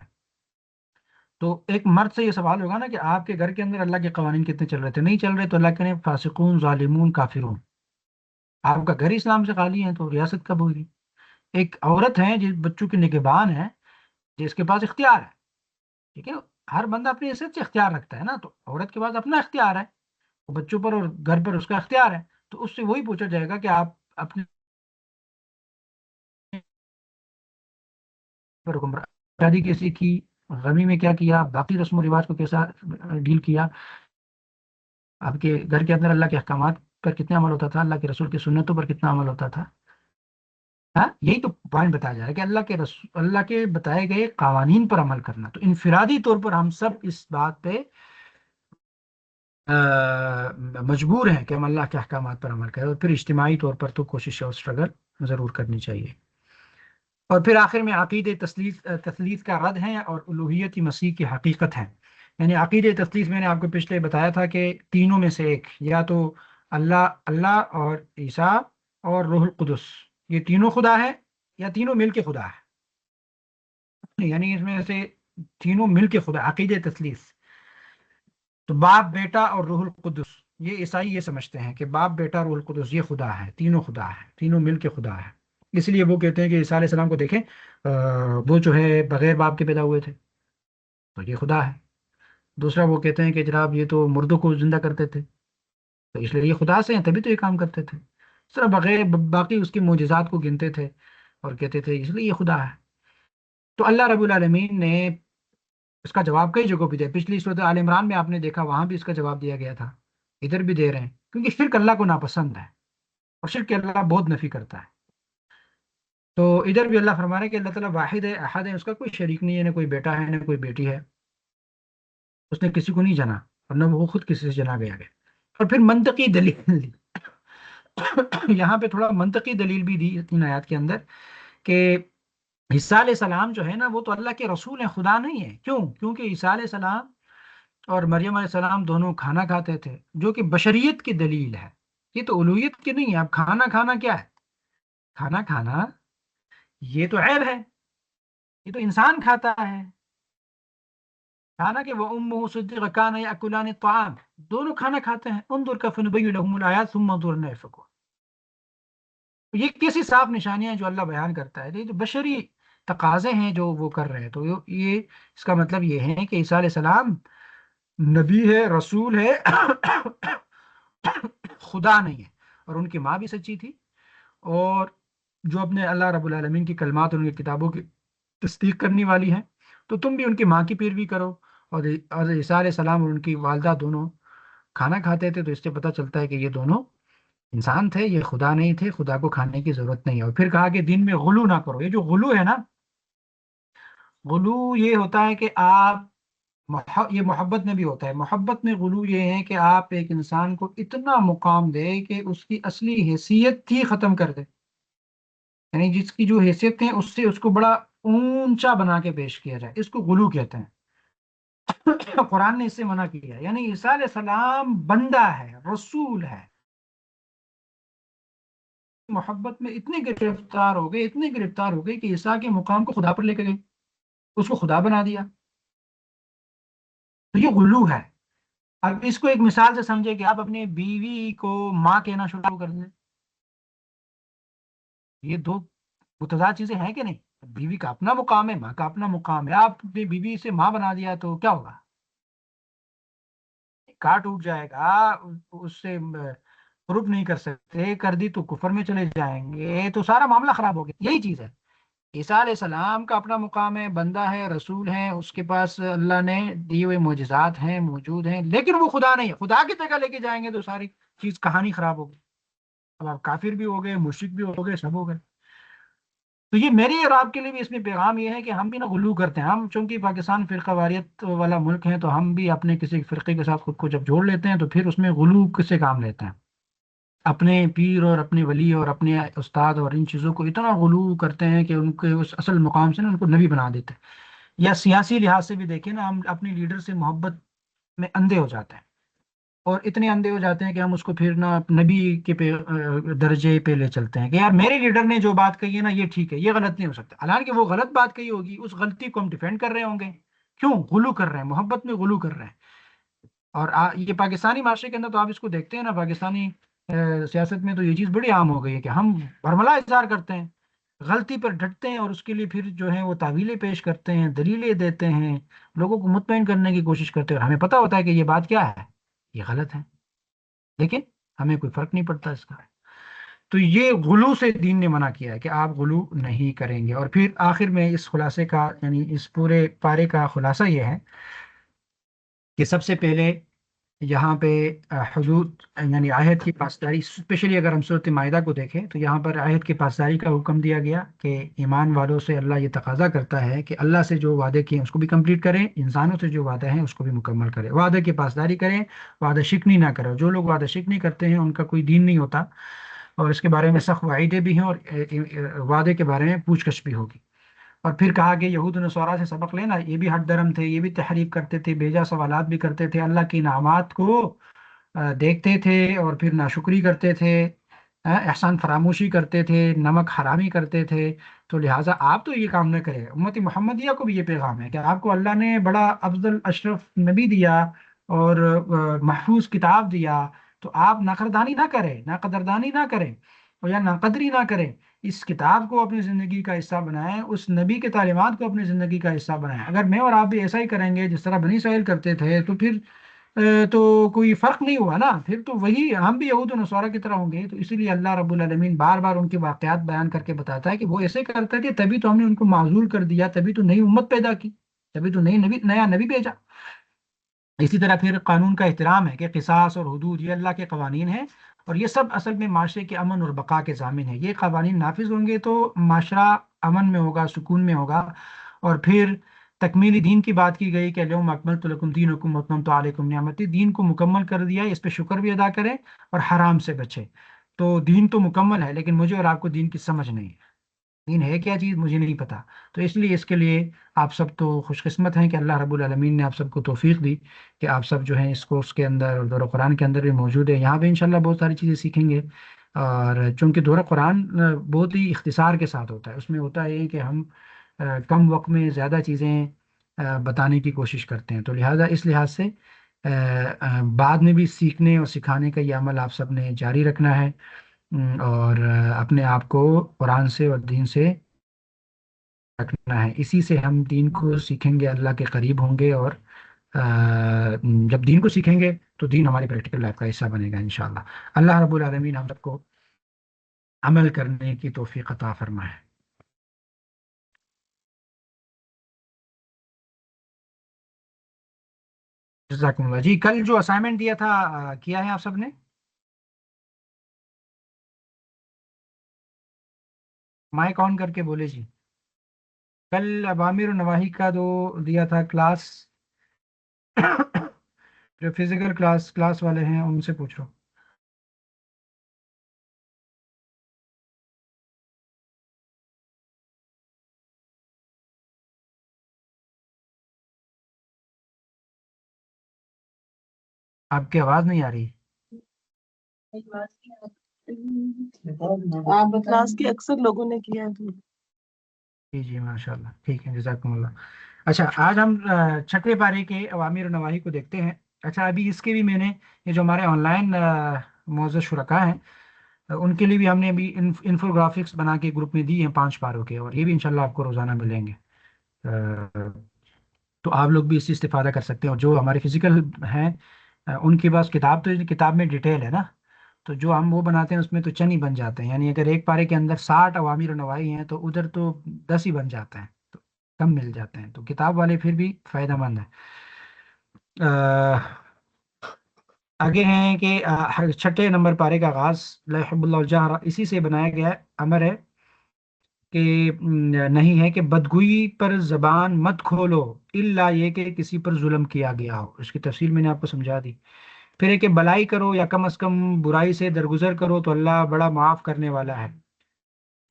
Speaker 2: تو ایک مرد سے یہ سوال ہوگا نا کہ آپ کے گھر کے اندر اللہ کے قوانین کتنے چل رہے تھے؟ نہیں چل رہے، تو اللہ کہنے فاسقون ظالمون کافرون. آپ کا گھر اسلام سے خالی ہے تو ریاست کب ہوگی؟ ایک عورت ہے جس بچوں کی نگہبان ہے، جس کے پاس اختیار ہے، ٹھیک ہے. ہر بندہ اپنی حیثیت سے اختیار رکھتا ہے نا، تو عورت کے پاس اپنا اختیار ہے، بچوں پر اور گھر پر اس کا اختیار ہے. تو اس سے وہی پوچھا جائے گا کہ آپ اپنے پر حکمران شادی کیسی کی، غمی میں کیا کیا، باقی رسم و رواج کو کیسا ڈیل کیا، آپ کے گھر کے اندر اللہ کے احکامات پر کتنا عمل ہوتا تھا، اللہ کے رسول کی سنتوں پر کتنا عمل ہوتا تھا. ہاں یہی تو پوائنٹ بتایا جا رہا ہے کہ اللہ کے بتائے گئے قوانین پر عمل کرنا. تو انفرادی طور پر ہم سب اس بات پہ مجبور ہیں کہ ہم اللہ کے احکامات پر عمل کریں، اور پھر اجتماعی طور پر تو کوشش اور اسٹرگل ضرور کرنی چاہیے. اور پھر آخر میں عقید تثلیث کا رد ہے اور الوہیت مسیح کی حقیقت ہے. یعنی عقید تثلیث میں نے آپ کو پچھلے بتایا تھا کہ تینوں میں سے ایک، یا تو اللہ اور عیسیٰ اور روح القدس، یہ تینوں خدا ہے یا تینوں مل کے خدا ہے. یعنی اس میں سے تینوں مل کے خدا، عقید تثلیث. تو باپ، بیٹا اور روح القدس، یہ عیسائی یہ سمجھتے ہیں کہ باپ، بیٹا، روح القدس یہ خدا ہے، تینوں خدا ہے، تینوں مل کے خدا ہے. اس لیے وہ کہتے ہیں کہ عیسیٰ علیہ السلام کو دیکھیں، وہ جو ہے بغیر باپ کے پیدا ہوئے تھے تو یہ خدا ہے. دوسرا وہ کہتے ہیں کہ جناب یہ تو مردوں کو زندہ کرتے تھے تو اس لیے یہ خدا سے ہیں، تبھی تو یہ کام کرتے تھے. اس طرح بغیر باقی اس کے معجزات کو گنتے تھے اور کہتے تھے اس لیے یہ خدا ہے. تو اللہ رب العالمین نے اس کا جواب کئی جگہوں پہ دیا. پچھلی صورت آل عمران میں آپ نے دیکھا، وہاں بھی اس کا جواب دیا گیا تھا، ادھر بھی دے رہے ہیں، کیونکہ شرک اللہ کو ناپسند ہے اور شرک اللہ بہت نفی کرتا ہے. تو ادھر بھی اللہ فرما رہے ہیں کہ اللہ تعالیٰ واحد ہے، احد ہے، اس کا کوئی شریک نہیں ہے، نہ کوئی بیٹا ہے نہ کوئی بیٹی ہے، اس نے کسی کو نہیں جنا اور نہ وہ خود کسی سے جنا گیا. اور پھر منطقی دلیل دی یہاں پہ تھوڑا منطقی دلیل بھی دی ان آیات کے اندر کہ عیسیٰ علیہ السلام جو ہے نا وہ تو اللہ کے رسول ہیں، خدا نہیں ہے. کیوں؟ کیونکہ عیسیٰ علیہ السلام اور مریم علیہ السلام دونوں کھانا کھاتے تھے، جو کہ بشریت کی دلیل ہے، یہ تو الوہیت کی نہیں ہے. اب کھانا کھانا کیا ہے؟ کھانا کھانا یہ تو عیب ہے، یہ تو انسان کھاتا ہے. کھانا کہ وہ امہ صدیقہ کانا یاکلان الطعام، دونوں کھانا کھاتے ہیں. انظر کیف نبین لهم الآیات ثم انظر کیف یفکون. یہ کیسی صاف نشانیاں ہیں جو اللہ بیان کرتا ہے، یہ جو بشری تقاضے ہیں جو وہ کر رہے ہیں، تو یہ اس کا مطلب یہ ہے کہ عیسیٰ علیہ السلام نبی ہے، رسول ہے، خدا نہیں ہے، اور ان کی ماں بھی سچی تھی، اور جو اپنے اللہ رب العالمین کی کلمات اور ان کی کتابوں کی تصدیق کرنے والی ہیں، تو تم بھی ان کی ماں کی پیروی کرو۔ اور عیسیٰ علیہ السلام اور ان کی والدہ دونوں کھانا کھاتے تھے، تو اس سے پتہ چلتا ہے کہ یہ دونوں انسان تھے، یہ خدا نہیں تھے، خدا کو کھانے کی ضرورت نہیں ہے۔ اور پھر کہا کہ دین میں غلو نہ کرو۔ یہ جو غلو ہے نا، غلو یہ ہوتا ہے کہ آپ یہ محبت میں بھی ہوتا ہے، محبت میں غلو یہ ہے کہ آپ ایک انسان کو اتنا مقام دے کہ اس کی اصلی حیثیت ہی ختم کر دے، یعنی جس کی جو حیثیت ہے اس سے اس کو بڑا اونچا بنا کے پیش کیا جائے، اس کو غلو کہتے ہیں۔ قرآن نے اس سے منع کیا ہے، یعنی عیسیٰ علیہ السلام بندہ ہے، رسول ہے، محبت میں اتنے گرفتار ہو گئے، اتنے گرفتار ہو گئے کہ عیسیٰ کے مقام کو خدا پر لے کے گئے، اس کو خدا بنا دیا، تو یہ غلو ہے۔ اب اس کو ایک مثال سے سمجھے کہ آپ اپنے بیوی کو ماں کہنا شروع کر دیں، یہ دو متضاد چیزیں ہیں کہ نہیں؟ بیوی کا اپنا مقام ہے، ماں کا اپنا مقام ہے، آپ نے بیوی سے ماں بنا دیا تو کیا ہوگا؟ کاٹ ٹوٹ جائے گا، اس سے پروف نہیں کر سکتے، کر دی تو کفر میں چلے جائیں گے، تو سارا معاملہ خراب ہو گیا۔ یہی چیز ہے، عیسیٰ علیہ السلام کا اپنا مقام ہے، بندہ ہے، رسول ہے، اس کے پاس اللہ نے دیے ہوئے معجزات ہیں، موجود ہیں، لیکن وہ خدا نہیں ہے۔ خدا کی جگہ لے کے جائیں گے تو ساری چیز کہانی خراب ہوگی، اب آپ کافر بھی ہو گئے، مشرک بھی ہو گئے، سب ہو گئے۔ تو یہ میری اور آپ کے لیے بھی اس میں پیغام یہ ہے کہ ہم بھی نہ غلو کرتے ہیں، ہم چونکہ پاکستان فرقہ واریت والا ملک ہے تو ہم بھی اپنے کسی فرقے کے ساتھ خود کو جب جوڑ لیتے ہیں تو پھر اس میں غلو کس سے کام لیتے ہیں، اپنے پیر اور اپنے ولی اور اپنے استاد اور ان چیزوں کو اتنا غلو کرتے ہیں کہ ان کے اس اصل مقام سے نا ان کو نبی بنا دیتے ہیں۔ یا سیاسی لحاظ سے بھی دیکھیں نا، ہم اپنے لیڈر سے محبت میں اندھے ہو جاتے ہیں، اور اتنے اندھے ہو جاتے ہیں کہ ہم اس کو پھر نا نبی کے درجے پہ لے چلتے ہیں کہ یار میرے لیڈر نے جو بات کہی ہے نا یہ ٹھیک ہے، یہ غلط نہیں ہو سکتا، حالانکہ وہ غلط بات کہی ہوگی، اس غلطی کو ہم ڈیفینڈ کر رہے ہوں گے، کیوں؟ غلو کر رہے ہیں، محبت میں غلو کر رہے ہیں۔ اور یہ پاکستانی معاشرے کے اندر تو آپ اس کو دیکھتے ہیں نا، پاکستانی سیاست میں تو یہ چیز بڑی عام ہو گئی ہے کہ ہم برملا اظہار کرتے ہیں، غلطی پر ڈٹتے ہیں، اور اس کے لیے پھر جو ہے وہ تعویلیں پیش کرتے ہیں، دلیلیں دیتے ہیں، لوگوں کو مطمئن کرنے کی کوشش کرتے ہیں، اور ہمیں پتہ ہوتا ہے کہ یہ بات کیا ہے، یہ غلط ہے، لیکن ہمیں کوئی فرق نہیں پڑتا اس کا۔ تو یہ غلو سے دین نے منع کیا ہے کہ آپ غلو نہیں کریں گے۔ اور پھر آخر میں اس خلاصے کا، یعنی اس پورے پارے کا خلاصہ یہ ہے کہ سب سے پہلے یہاں پہ حدود یعنی عہد کی پاسداری، اسپیشلی اگر ہم صورت معاہدہ کو دیکھیں تو یہاں پر عہد کی پاسداری کا حکم دیا گیا کہ ایمان والوں سے اللہ یہ تقاضا کرتا ہے کہ اللہ سے جو وعدے کیے ہیں اس کو بھی کمپلیٹ کریں، انسانوں سے جو وعدے ہیں اس کو بھی مکمل کریں، وعدے کی پاسداری کریں، وعدہ شکنی نہ کرو۔ جو لوگ وعدہ شکنی کرتے ہیں ان کا کوئی دین نہیں ہوتا، اور اس کے بارے میں سخت وعیدیں بھی ہیں، اور وعدے کے بارے میں پوچھ گچھ بھی ہوگی۔ اور پھر کہا کہ یہود و نصارہ سے سبق لینا، یہ بھی ہٹ درم تھے، یہ بھی تحریف کرتے تھے، بیجا سوالات بھی کرتے تھے، اللہ کی انعامات کو دیکھتے تھے اور پھر ناشکری کرتے تھے، احسان فراموشی کرتے تھے، نمک حرامی کرتے تھے۔ تو لہٰذا آپ تو یہ کام نہ کریں۔ امت محمدیہ کو بھی یہ پیغام ہے کہ آپ کو اللہ نے بڑا افضل اشرف نبی دیا اور محفوظ کتاب دیا، تو آپ ناقدردانی نہ کریں، ناقدردانی نہ کریں، اور یا ناقدری نہ کریں، اس کتاب کو اپنی زندگی کا حصہ بنائیں، اس نبی کے تعلیمات کو اپنی زندگی کا حصہ بنائیں۔ اگر میں اور آپ بھی ایسا ہی کریں گے جس طرح بنی اسرائیل کرتے تھے تو پھر تو کوئی فرق نہیں ہوا نا، پھر تو وہی ہم بھی یہود و نصارہ کی طرح ہوں گے۔ تو اسی لیے اللہ رب العالمین بار بار ان کے واقعات بیان کر کے بتاتا ہے کہ وہ ایسے کرتے تھے، تبھی تو ہم نے ان کو معزول کر دیا، تبھی تو نئی امت پیدا کی، تبھی تو نیا نبی بھیجا۔ اسی طرح پھر قانون کا احترام ہے کہ قصاص اور حدود یہ اللہ کے قوانین ہیں، اور یہ سب اصل میں معاشرے کے امن اور بقا کے ضامن ہیں۔ یہ قوانین نافذ ہوں گے تو معاشرہ امن میں ہوگا، سکون میں ہوگا۔ اور پھر تکمیلی دین کی بات کی گئی کہ الیوم اکملت لکم دینکم واتممت علیکم نعمتی، دین کو مکمل کر دیا ہے، اس پہ شکر بھی ادا کریں اور حرام سے بچیں۔ تو دین تو مکمل ہے، لیکن مجھے اور آپ کو دین کی سمجھ نہیں ہے، دین ہے کیا چیز مجھے نہیں پتا۔ تو اس لیے اس کے لیے آپ سب تو خوش قسمت ہیں کہ اللہ رب العالمین نے آپ سب کو توفیق دی کہ آپ سب جو ہیں اس کورس کے اندر اور دورہ قرآن کے اندر بھی موجود ہے۔ یہاں پہ انشاءاللہ بہت ساری چیزیں سیکھیں گے، اور چونکہ دورہ قرآن بہت ہی اختصار کے ساتھ ہوتا ہے، اس میں ہوتا ہے کہ ہم کم وقت میں زیادہ چیزیں بتانے کی کوشش کرتے ہیں، تو لہٰذا اس لحاظ سے بعد میں بھی سیکھنے اور سکھانے کا یہ عمل آپ سب نے جاری رکھنا ہے۔
Speaker 1: اور اپنے آپ کو قرآن سے اور دین سے رکھنا ہے. اسی سے ہم دین کو سیکھیں گے، اللہ کے قریب ہوں گے، اور جب دین کو سیکھیں گے تو دین ہماری پریکٹیکل لائف کا حصہ بنے گا انشاءاللہ. اللہ رب العالمین ہم سب کو عمل کرنے کی توفیق عطا فرمائے. جزاکم اللہ. جی کل جو اسائنمنٹ دیا تھا کیا ہے آپ سب نے؟ مائک آن کر کے بولے جی. کل اوامر و نواہی کا جو دیا تھا کلاس، جو فزیکل کلاس والے ہیں ان سے پوچھو. آپ کی آواز نہیں آ رہی.
Speaker 5: آپ کلاس کے اکثر لوگوں نے کیا ہے.
Speaker 1: جی جی ماشاء اللہ، ٹھیک ہے، جزاکم اللہ. اچھا آج ہم چھٹے پارے کے اوامر و نواہی کو دیکھتے ہیں. اچھا ابھی اس کے بھی میں نے یہ جو ہمارے آن لائن معزز شرکاء ہیں ان کے لیے بھی ہم نے ابھی انفوگرافکس بنا کے گروپ میں دی ہیں 5 پاروں کے، اور یہ بھی انشاءاللہ آپ کو روزانہ ملیں گے. تو آپ لوگ بھی اس سے استفادہ کر سکتے ہیں. اور جو ہمارے فزیکل ہیں ان کے پاس کتاب، تو کتاب میں ڈیٹیل ہے نا، تو جو ہم وہ بناتے ہیں اس میں تو چند ہی بن جاتے ہیں. یعنی اگر ایک پارے کے اندر 60 اوامر و نواہی ہیں تو ادھر تو 10 ہی بن جاتے ہیں، تو کم مل جاتے ہیں. تو کتاب والے پھر بھی فائدہ مند ہیں. آگے ہیں کہ چھٹے نمبر پارے کا آغاز لا يحب اللہ الجہر، اسی سے بنایا گیا امر ہے کہ نہیں ہے کہ بدگوئی پر زبان مت کھولو الا یہ کہ کسی پر ظلم کیا گیا ہو. اس کی تفصیل میں نے آپ کو سمجھا دی. پھر ہے کہ بلائی کرو یا کم از کم برائی سے درگزر کرو تو اللہ بڑا معاف کرنے والا ہے.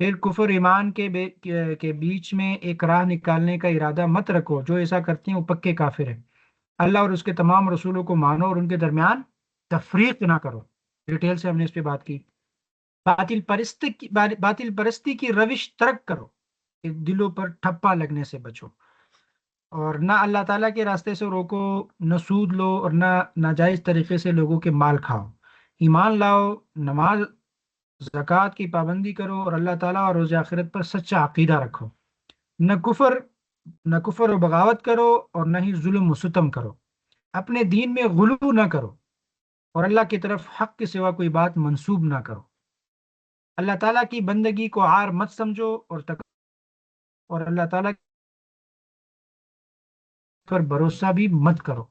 Speaker 1: پھر کفر ایمان کے بیچ میں ایک راہ نکالنے کا ارادہ مت رکھو، جو ایسا کرتے ہیں وہ پکے کافر ہیں. اللہ اور اس کے تمام رسولوں کو مانو اور ان کے درمیان تفریق نہ کرو. ڈیٹیل سے ہم نے اس پہ بات کی. باطل پرستی کی روش ترک کرو، کہ دلوں پر ٹھپا لگنے سے بچو، اور نہ اللہ تعالیٰ کے راستے سے روکو، نہ سود لو اور نہ ناجائز طریقے سے لوگوں کے مال کھاؤ. ایمان لاؤ، نماز زکوٰۃ کی پابندی کرو اور اللہ تعالیٰ اور روز آخرت پر سچا عقیدہ رکھو. نہ کفر نہ کفر و بغاوت کرو اور نہ ہی ظلم و ستم کرو. اپنے دین میں غلو نہ کرو اور اللہ کی طرف حق کے سوا کوئی بات منسوب نہ کرو. اللہ تعالیٰ کی بندگی کو عار مت سمجھو اور اللہ تعالیٰ پر بھروسہ بھی مت کرو.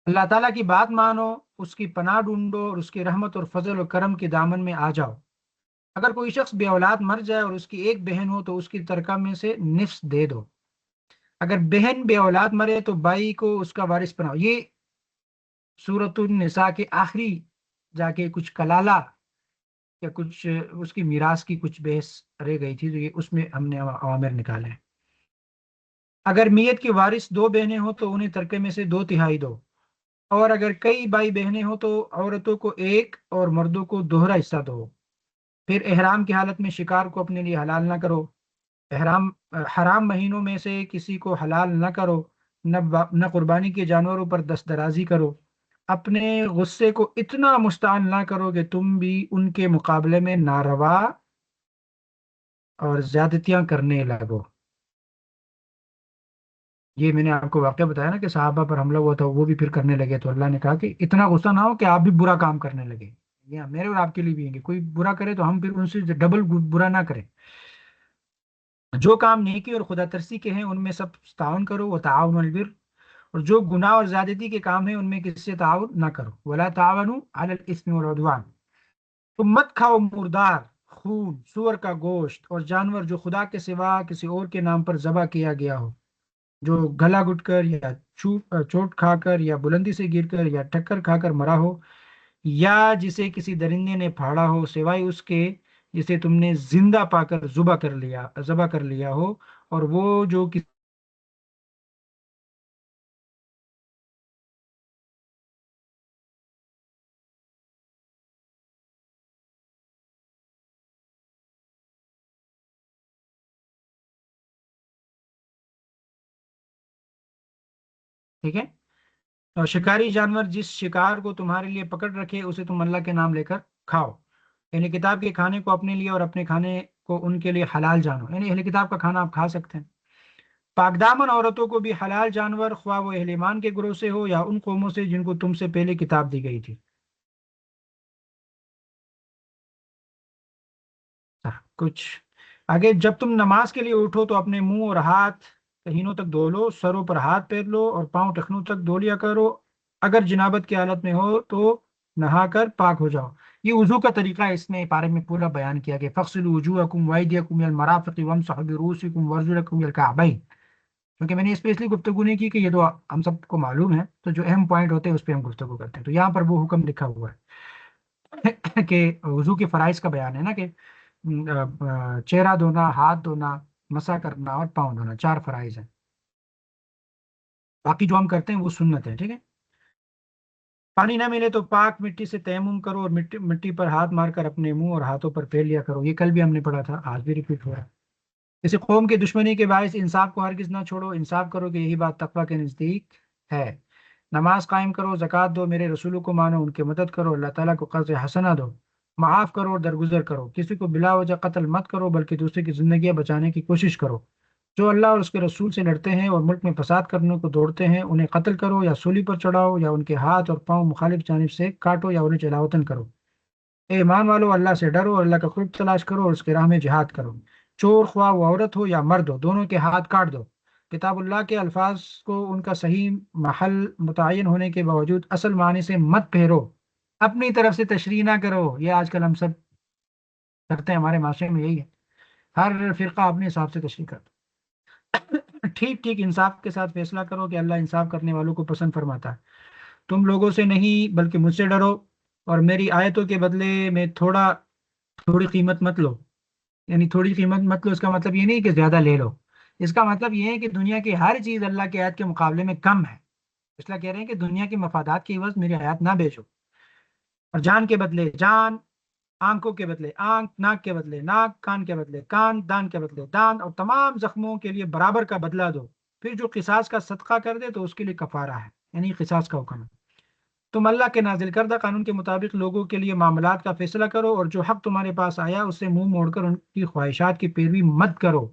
Speaker 1: اللہ تعالیٰ کی بات مانو، اس کی پناہ ڈھونڈو اور اس کی رحمت اور فضل و کرم کے دامن میں آ جاؤ. اگر کوئی شخص بے اولاد مر جائے اور اس کی ایک بہن ہو تو اس کی ترکہ میں سے نصف دے دو. اگر بہن بے اولاد مرے تو بھائی کو اس کا وارث بناؤ. یہ سورۃ النساء کے آخری جا کے کچھ کلالہ یا کچھ اس کی میراث کی کچھ بحث رہ گئی تھی، تو یہ اس میں ہم نے اوامر نکالے ہیں. اگر میت کی وارث 2 بہنیں ہوں تو انہیں ترکے میں سے 2/3 دو، اور اگر کئی بھائی بہنیں ہوں تو عورتوں کو 1 اور مردوں کو دوہرا حصہ دو. پھر احرام کی حالت میں شکار کو اپنے لیے حلال نہ کرو. حرام مہینوں میں سے کسی کو حلال نہ کرو. نہ قربانی کے جانوروں پر دست درازی کرو. اپنے غصے کو اتنا مستعان نہ کرو کہ تم بھی ان کے مقابلے میں ناروا اور زیادتیاں کرنے لگو. یہ میں نے آپ کو واقعہ بتایا نا کہ صحابہ پر حملہ ہوا تھا، وہ بھی پھر کرنے لگے، تو اللہ نے کہا کہ اتنا غصہ نہ ہو کہ آپ بھی برا کام کرنے لگے. یہ میرے اور آپ کے لیے بھی ہے کہ کوئی برا کرے تو ہم پھر ان سے ڈبل برا نہ کریں. جو کام نیکی اور خدا ترسی کے ہیں ان میں سب تعاون کرو، وہ تعاون البر، اور جو گناہ اور زیادتی کے کام ہیں ان میں کسی سے تعاون نہ کرو. ولا تعاونوا علی الاثم والعدوان، تم مت کھاؤ مردار، خون، سور کا گوشت اور جانور جو خدا کے سوا کسی اور کے نام پر ذبح کیا گیا ہو، جو گلا گھٹ کر یا چوٹ کھا کر یا بلندی سے گر کر یا ٹکر کھا کر مرا ہو، یا جسے کسی درندے نے پھاڑا ہو سوائے اس کے جسے تم نے زندہ پا کر ذبح کر لیا ہو، اور وہ جو ٹھیک ہے.
Speaker 2: اور شکاری جانور جس شکار کو تمہارے لیے پکڑ رکھے اسے تم اللہ کے نام لے کر کھاؤ، یعنی کتاب کے کھانے کو اپنے لیے اور اپنے کھانے کو ان کے لیے حلال جانو، یعنی اہل کتاب کا کھانا آپ کھا سکتے ہیں۔ پاک دامن عورتوں کو بھی حلال جانور، خواہ وہ اہل ایمان کے گروہ سے ہو یا ان قوموں سے جن کو تم سے پہلے کتاب دی گئی تھی۔ کچھ آگے، جب تم نماز کے لیے اٹھو تو اپنے منہ اور ہاتھ کہینوں تک دھو لو، سروں پر ہاتھ پھیر لو اور پاؤں ٹخنوں تک دھو لیا کرو، اگر جنابت کی حالت میں ہو تو نہا کر پاک ہو جاؤ۔ یہ وضو کا طریقہ اس میں پارے میں پورا بیان کیا گیا، فَاغْسِلُوا وُجُوهَكُمْ وَأَيْدِيَكُمْ إِلَى الْمَرَافِقِ وَامْسَحُوا بِرُؤُوسِكُمْ وَأَرْجُلَكُمْ إِلَى الْكَعْبَيْنِ، کیونکہ میں نے اس پہ اس لیے گفتگو نہیں کی کہ یہ تو ہم سب کو معلوم ہے، تو جو اہم پوائنٹ ہوتے ہیں اس پہ ہم گفتگو کرتے ہیں۔ تو یہاں پر وہ حکم لکھا ہوا ہے کہ وضو کے فرائض کا بیان ہے نا، کہ چہرہ دھونا، ہاتھ دھونا، مسح کرنا اور پاؤں دھونا، 4 فرائض ہیں، باقی جو ہم کرتے ہیں وہ سنت ہے، ٹھیک ہے۔ پانی نہ ملے تو پاک مٹی سے تیمم کرو اور مٹی پر ہاتھ مار کر اپنے منہ اور ہاتھوں پر پھیر لیا کرو، یہ کل بھی ہم نے پڑھا تھا، آج بھی ریپیٹ ہو رہا ہے۔ کسی قوم کی دشمنی کے باعث انصاف کو ہرگز نہ چھوڑو، انصاف کرو کہ یہی بات تقویٰ کے نزدیک ہے۔ نماز قائم کرو، زکوٰۃ دو، میرے رسولوں کو مانو، ان کی مدد کرو، اللہ تعالیٰ کو قرض حسنہ دو، معاف کرو اور درگزر کرو، کسی کو بلا وجہ قتل مت کرو بلکہ دوسرے کی زندگیاں بچانے کی کوشش کرو، جو اللہ اور اس کے رسول سے لڑتے ہیں اور ملک میں فساد کرنے کو دوڑتے ہیں انہیں قتل کرو یا سولی پر چڑھاؤ یا ان کے ہاتھ اور پاؤں مخالف جانب سے کاٹو یا انہیں جلاوطن کرو۔ اے ایمان والو، اللہ سے ڈرو اور اللہ کا قرب تلاش کرو اور اس کے راہ میں جہاد کرو۔ چور خواہ وہ عورت ہو یا مرد ہو، دونوں کے ہاتھ کاٹ دو۔ کتاب اللہ کے الفاظ کو ان کا صحیح محل متعین ہونے کے باوجود اصل معنی سے مت پھیرو، اپنی طرف سے تشریح نہ کرو، یہ آج کل ہم سب کرتے ہیں، ہمارے معاشرے میں یہی ہے، ہر فرقہ اپنے حساب سے تشریح کرتا ہے۔ ٹھیک ٹھیک انصاف کے ساتھ فیصلہ کرو کہ اللہ انصاف کرنے والوں کو پسند فرماتا ہے۔ تم لوگوں سے نہیں بلکہ مجھ سے ڈرو اور میری آیتوں کے بدلے میں تھوڑی قیمت مت لو، یعنی تھوڑی قیمت مت لو، اس کا مطلب یہ نہیں کہ زیادہ لے لو، اس کا مطلب یہ ہے کہ دنیا کی ہر چیز اللہ کی آیت کے مقابلے میں کم ہے، اس لیے کہہ رہے ہیں کہ دنیا کے مفادات کی عوض میری آیات نہ بیچو۔ اور جان کے بدلے جان، آنکھوں کے بدلے آنکھ، ناک کے بدلے ناک، کان کے بدلے کان، دان کے بدلے دان، اور تمام زخموں کے لیے برابر کا بدلہ دو، پھر جو قصاص کا صدقہ کر دے تو اس کے لیے کفارہ ہے، یعنی قصاص کا حکم ہے۔ تم اللہ کے نازل کردہ قانون کے مطابق لوگوں کے لیے معاملات کا فیصلہ کرو اور جو حق تمہارے پاس آیا اس سے منہ موڑ کر ان کی خواہشات کی پیروی مت کرو۔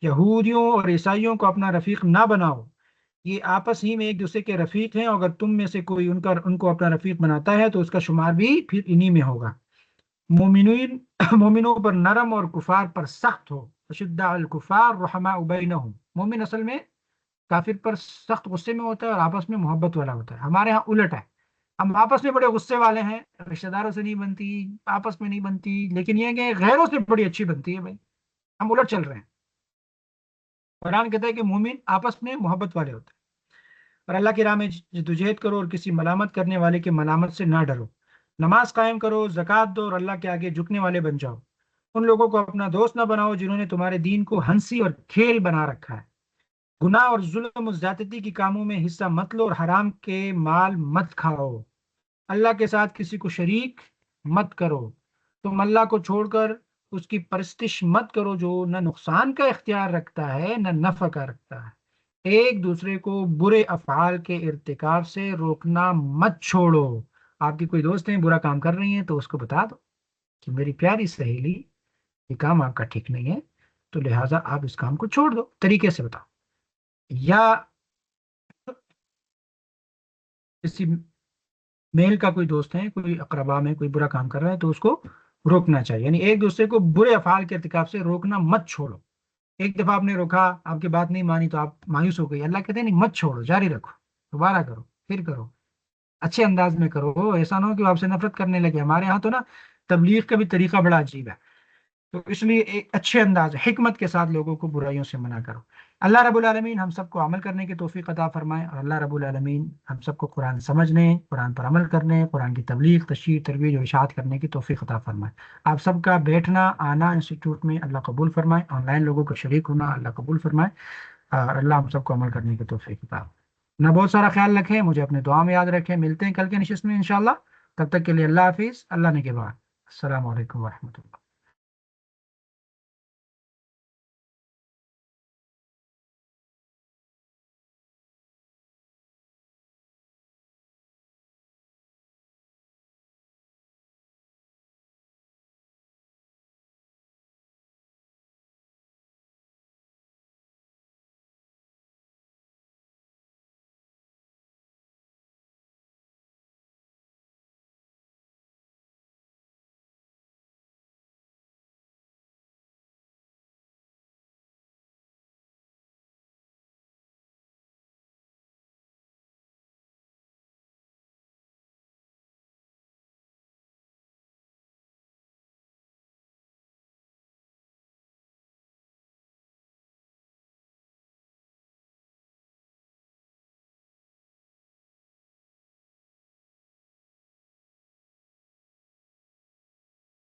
Speaker 2: یہودیوں اور عیسائیوں کو اپنا رفیق نہ بناؤ، یہ آپس ہی میں ایک دوسرے کے رفیق ہیں، اگر تم میں سے کوئی ان کو اپنا رفیق بناتا ہے تو اس کا شمار بھی پھر انہی میں ہوگا۔ مومنوں پر نرم اور کفار پر سخت ہو، اشداء الکفار رحماء بینہم، مومن اصل میں کافر پر سخت غصے میں ہوتا ہے اور آپس میں محبت والا ہوتا ہے، ہمارے ہاں الٹ ہے، ہم آپس میں بڑے غصے والے ہیں، رشتہ داروں سے نہیں بنتی، آپس میں نہیں بنتی، لیکن یہ کہ غیروں سے بڑی اچھی بنتی ہے، بھائی ہم الٹ چل رہے ہیں۔ قرآن کہتا ہے کہ مومن آپس میں محبت والے ہوتے ہیں، اور اللہ کی راہ میں جدوجہد کرو اور کسی ملامت کرنے والے کی ملامت سے نہ ڈرو۔ نماز قائم کرو، زکوٰۃ دو اور اللہ کے آگے جھکنے والے بن جاؤ۔ ان لوگوں کو اپنا دوست نہ بناؤ جنہوں نے تمہارے دین کو ہنسی اور کھیل بنا رکھا ہے۔ گناہ اور ظلم و زیادتی کے کاموں میں حصہ مت لو اور حرام کے مال مت کھاؤ۔ اللہ کے ساتھ کسی کو شریک مت کرو، تم اللہ کو چھوڑ کر اس کی پرستش مت کرو جو نہ نقصان کا اختیار رکھتا ہے نہ نفع کا رکھتا ہے۔ ایک دوسرے کو برے افعال کے ارتکاب سے روکنا مت چھوڑو۔ آپ کی کوئی دوست ہیں برا کام کر رہی ہیں تو اس کو بتا دو کہ میری پیاری سہیلی یہ کام آپ کا ٹھیک نہیں ہے، تو لہٰذا آپ اس کام کو چھوڑ دو، طریقے سے بتاؤ۔ یا کسی میل کا کوئی دوست ہے، کوئی اقربا میں کوئی برا کام کر رہا ہے تو اس کو روکنا چاہیے، یعنی ایک دوسرے کو برے افعال کے ارتکاب سے روکنا مت چھوڑو۔ ایک دفعہ آپ نے روکا، آپ کی بات نہیں مانی تو آپ مایوس ہو گئی، اللہ کہتے ہیں نہیں، مت چھوڑو، جاری رکھو، دوبارہ کرو، پھر کرو، اچھے انداز میں کرو، ایسا نہ ہو کہ وہ آپ سے نفرت کرنے لگے۔ ہمارے ہاں تو نا تبلیغ کا بھی طریقہ بڑا عجیب ہے، تو اس لیے ایک اچھے انداز حکمت کے ساتھ لوگوں کو برائیوں سے منع کرو۔ اللہ رب العالمین ہم سب کو عمل کرنے کی توفیق عطا فرمائے، اور اللہ رب العالمین ہم سب کو قرآن سمجھنے، قرآن پر عمل کرنے، قرآن کی تبلیغ، تشریح، ترویج و اشاعت کرنے کی توفیق عطا فرمائے۔ آپ سب کا بیٹھنا آنا انسٹیٹیوٹ میں اللہ قبول فرمائے، آن لائن لوگوں کو شریک ہونا اللہ قبول فرمائے، اور اللہ ہم سب کو عمل کرنے کی توفیق عطا فرمائے۔ اپنا بہت سارا خیال رکھیں، مجھے اپنے دعا میں یاد رکھیں، ملتے ہیں کل کے نشست میں انشاءاللہ، تب تک کے لیے اللہ حافظ، اللہ نے کے بعد، السلام علیکم ورحمۃ اللہ۔